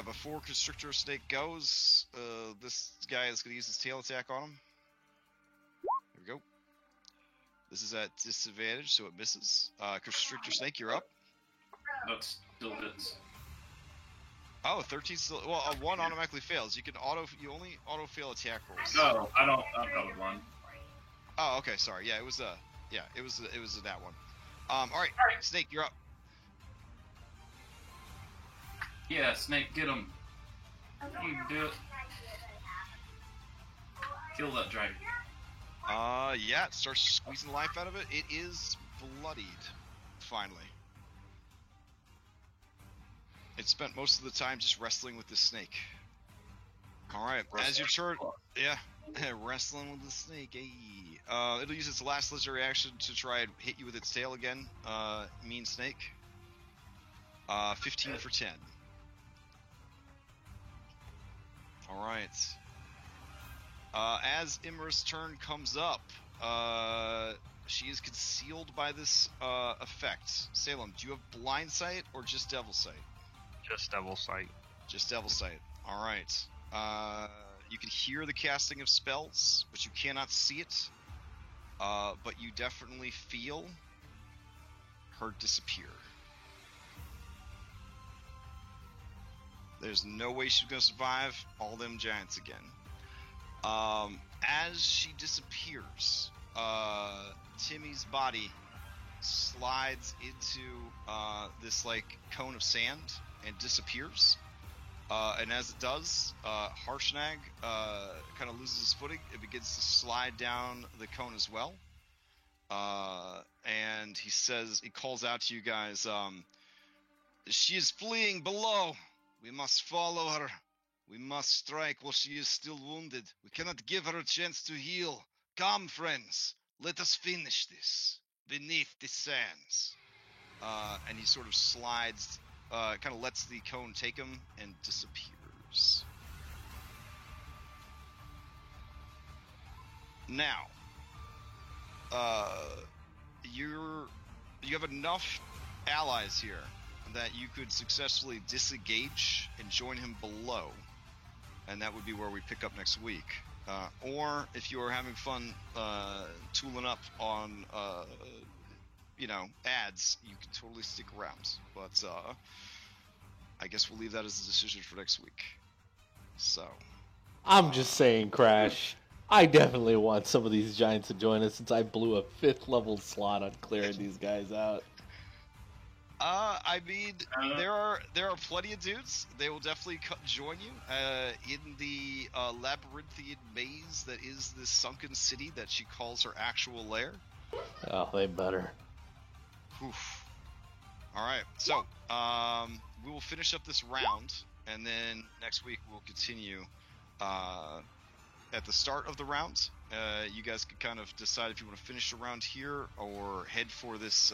Before Constrictor Snake goes, this guy is gonna use his tail attack on him. There we go. This is at disadvantage, so it misses. Constrictor Snake, you're up.
That still hits.
Oh, 13 still. Well, a 1 automatically fails. You only auto fail attack rolls.
No, I don't have one.
Oh, okay, sorry. Yeah, it was that one. All right, Snake, you're up.
Yeah, Snake, get him. You do it. Kill that dragon.
Yeah, it starts squeezing life out of it. It is bloodied, finally. It spent most of the time just wrestling with the snake. All right. As your turn, yeah, wrestling with the snake. It'll use its last lizard reaction to try and hit you with its tail again. Mean snake. 15 for 10. All right. As Imra's turn comes up, she is concealed by this effect. Salem, do you have blind sight or just devil sight?
Just Devil Sight.
Just devil sight. All right. You can hear the casting of spells, but you cannot see it. But you definitely feel her disappear. There's no way she's gonna survive all them giants again. As she disappears, Timmy's body slides into this like cone of sand and disappears. And as it does, Harshnag kind of loses his footing. It begins to slide down the cone as well. And he calls out to you guys, she is fleeing below. We must follow her. We must strike while she is still wounded. We cannot give her a chance to heal. Come, friends. Let us finish this. Beneath the sands. And he sort of slides, kind of lets the cone take him and disappears. Now, you have enough allies here that you could successfully disengage and join him below, and that would be where we pick up next week. Or if you are having fun tooling up on ads, you can totally stick around. But I guess we'll leave that as a decision for next week. So
I'm just saying, Crash. I definitely want some of these giants to join us since I blew a 5th level slot on clearing these guys out.
I mean, there are plenty of dudes. They will definitely join you in the labyrinthian maze that is this sunken city that she calls her actual lair.
Oh, they better.
Oof. All right, so we will finish up this round, and then next week we'll continue. At the start of the round, you guys can kind of decide if you want to finish the round here or head for this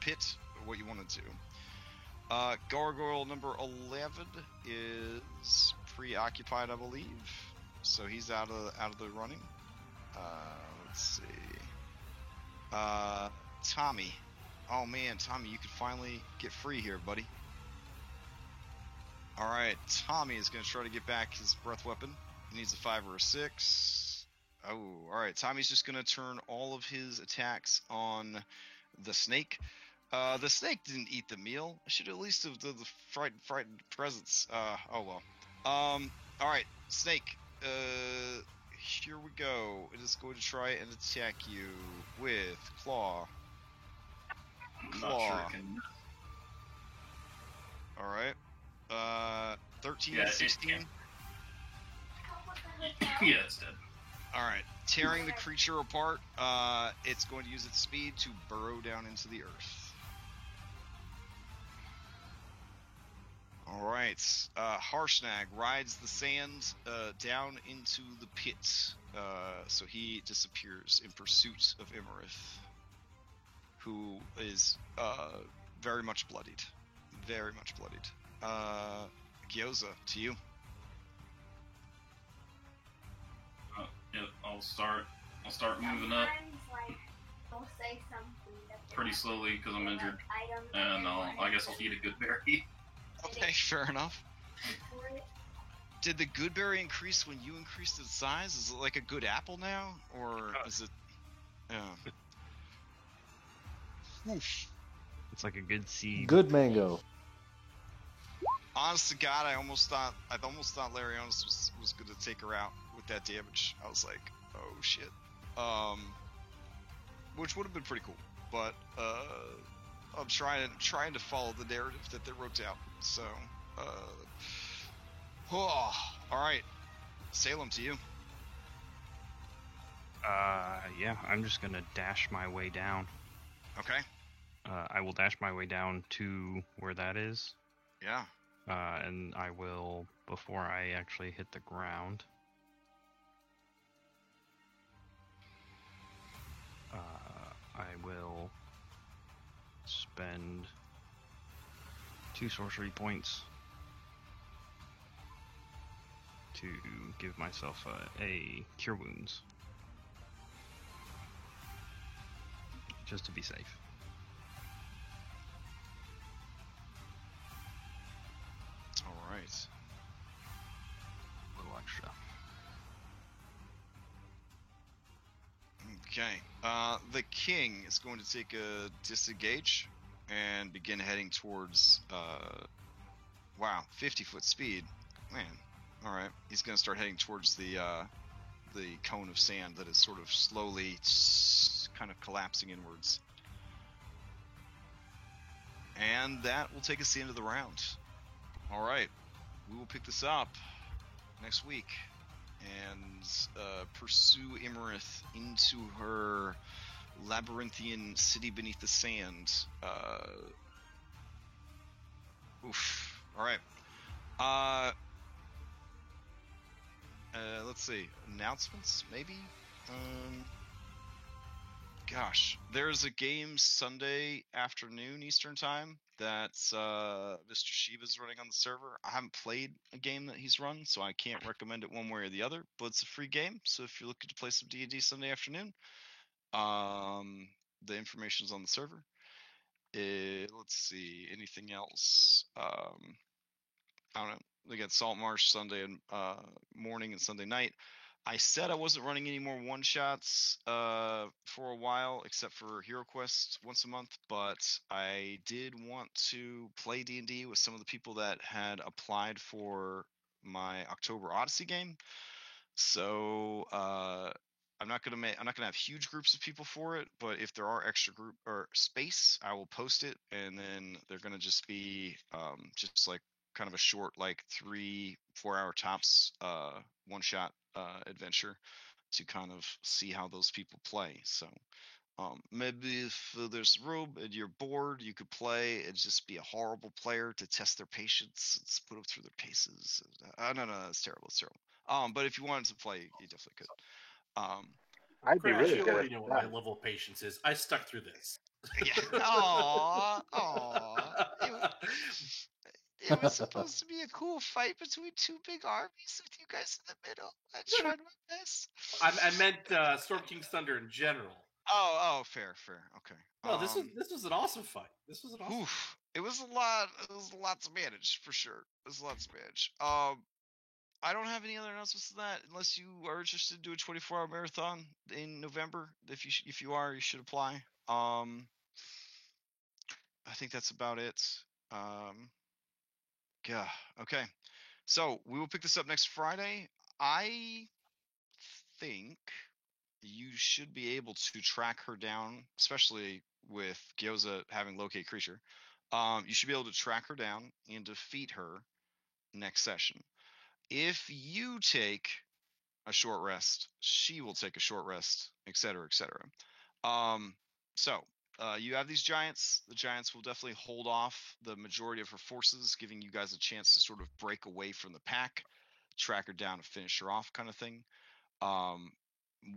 pit. What you want to do. Gargoyle number 11 is preoccupied, I believe, so he's out of the running. Let's see. Tommy. Oh man, Tommy, you could finally get free here, buddy. All right, Tommy is going to try to get back his breath weapon. He needs a 5 or a 6. Oh, all right. Tommy's just going to turn all of his attacks on the snake. The snake didn't eat the meal. I should at least have done the frightened presence. Oh well. All right, snake. Here we go. It is going to try and attack you with claw.
I'm not sure it can.
All right. 13
Yeah,
and
it
16.
Yeah, it's dead.
All right. Tearing the creature apart. It's going to use its speed to burrow down into the earth. All right. Harshnag rides the sand down into the pit, so he disappears in pursuit of Imarith, who is very much bloodied. Very much bloodied. Gyoza, to you.
Yeah, I'll start moving up pretty slowly because I'm injured, and I guess I'll eat a good berry.
Okay, fair enough. Did the good berry increase when you increased its size? Is it like a good apple now, or is it? Yeah. Oof.
It's like a good seed.
Good mango.
Honest to God, I almost thought Larionis was going to take her out with that damage. I was like, oh shit. Which would have been pretty cool, but I'm trying to follow the narrative that they wrote down. So, all right, Salem, to you.
Yeah, I'm just gonna dash my way down.
Okay.
I will dash my way down to where that is.
Yeah.
And I will before I actually hit the ground. I will spend 2 sorcery points to give myself a Cure Wounds. Just to be safe.
Alright.
A little extra.
Okay. The king is going to take a disengage and begin heading towards, wow, 50-foot speed. Man. Alright. He's going to start heading towards the cone of sand that is sort of slowly kind of collapsing inwards. And that will take us to the end of the round. Alright. We will pick this up next week and pursue Imarith into her labyrinthian city beneath the sand. Oof. Alright. Let's see. Announcements, maybe? Gosh. There's a game Sunday afternoon Eastern Time that Mr. Shiva's running on the server. I haven't played a game that he's run, so I can't recommend it one way or the other, but it's a free game, so if you're looking to play some D&D Sunday afternoon, the information's on the server. Let's see. Anything else? I don't know. They got Saltmarsh Sunday and morning and Sunday night. I said I wasn't running any more one-shots for a while, except for Hero Quest once a month, but I did want to play D&D with some of the people that had applied for my October Odyssey game. So I'm not gonna have huge groups of people for it, but if there are extra group or space, I will post it, and then they're gonna just be just like kind of a short, like 3-4 hour tops one-shot adventure to kind of see how those people play. So maybe if there's room and you're bored, you could play and just be a horrible player to test their patience and put them through their paces. No, it's terrible. It's terrible. But if you wanted to play, you definitely could.
I'd be
Crash,
really
you
good
already
at
know what
that.
my level of patience is. I stuck through this.
Yeah. Aww. It was supposed to be a cool fight between two big armies with you guys in the middle. I tried my best.
I meant Storm King's Thunder in general.
Oh, fair. Okay.
No, this was an awesome fight. This was an awesome.
Oof. It was a lot to manage for sure. It was a lot to manage. I don't have any other announcements than that, unless you are interested in doing a 24-hour marathon in November. If you are, you should apply. I think that's about it. Yeah. Okay. So we will pick this up next Friday. I think you should be able to track her down, especially with Gyoza having locate creature. You should be able to track her down and defeat her next session. If you take a short rest, she will take a short rest, etc., etc. So you have these giants. The giants will definitely hold off the majority of her forces, giving you guys a chance to sort of break away from the pack, track her down and finish her off kind of thing.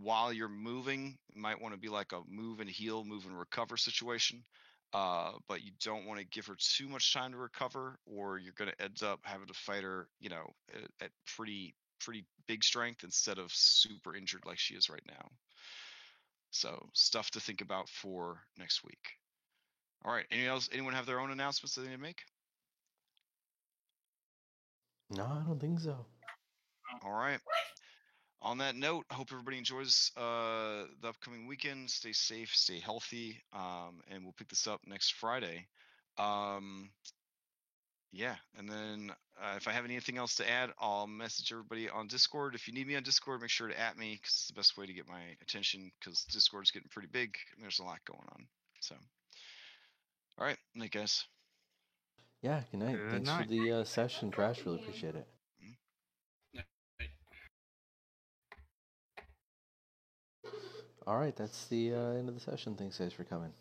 While you're moving, you might want to be like a move and heal, move and recover situation. But you don't want to give her too much time to recover, or you're going to end up having to fight her, at pretty big strength instead of super injured like she is right now. So stuff to think about for next week. All right. Anyone have their own announcements that they need to make?
No, I don't think so.
All right. On that note, I hope everybody enjoys the upcoming weekend. Stay safe, stay healthy, and we'll pick this up next Friday. Yeah, and then if I have anything else to add, I'll message everybody on Discord. If you need me on Discord, make sure to @ me, because it's the best way to get my attention, because Discord's getting pretty big, and there's a lot going on. So, all right, night, guys.
Yeah, good night.
Good
Thanks
night.
for the session, Crash. Really appreciate it. All right, that's the end of the session. Thanks, guys, for coming.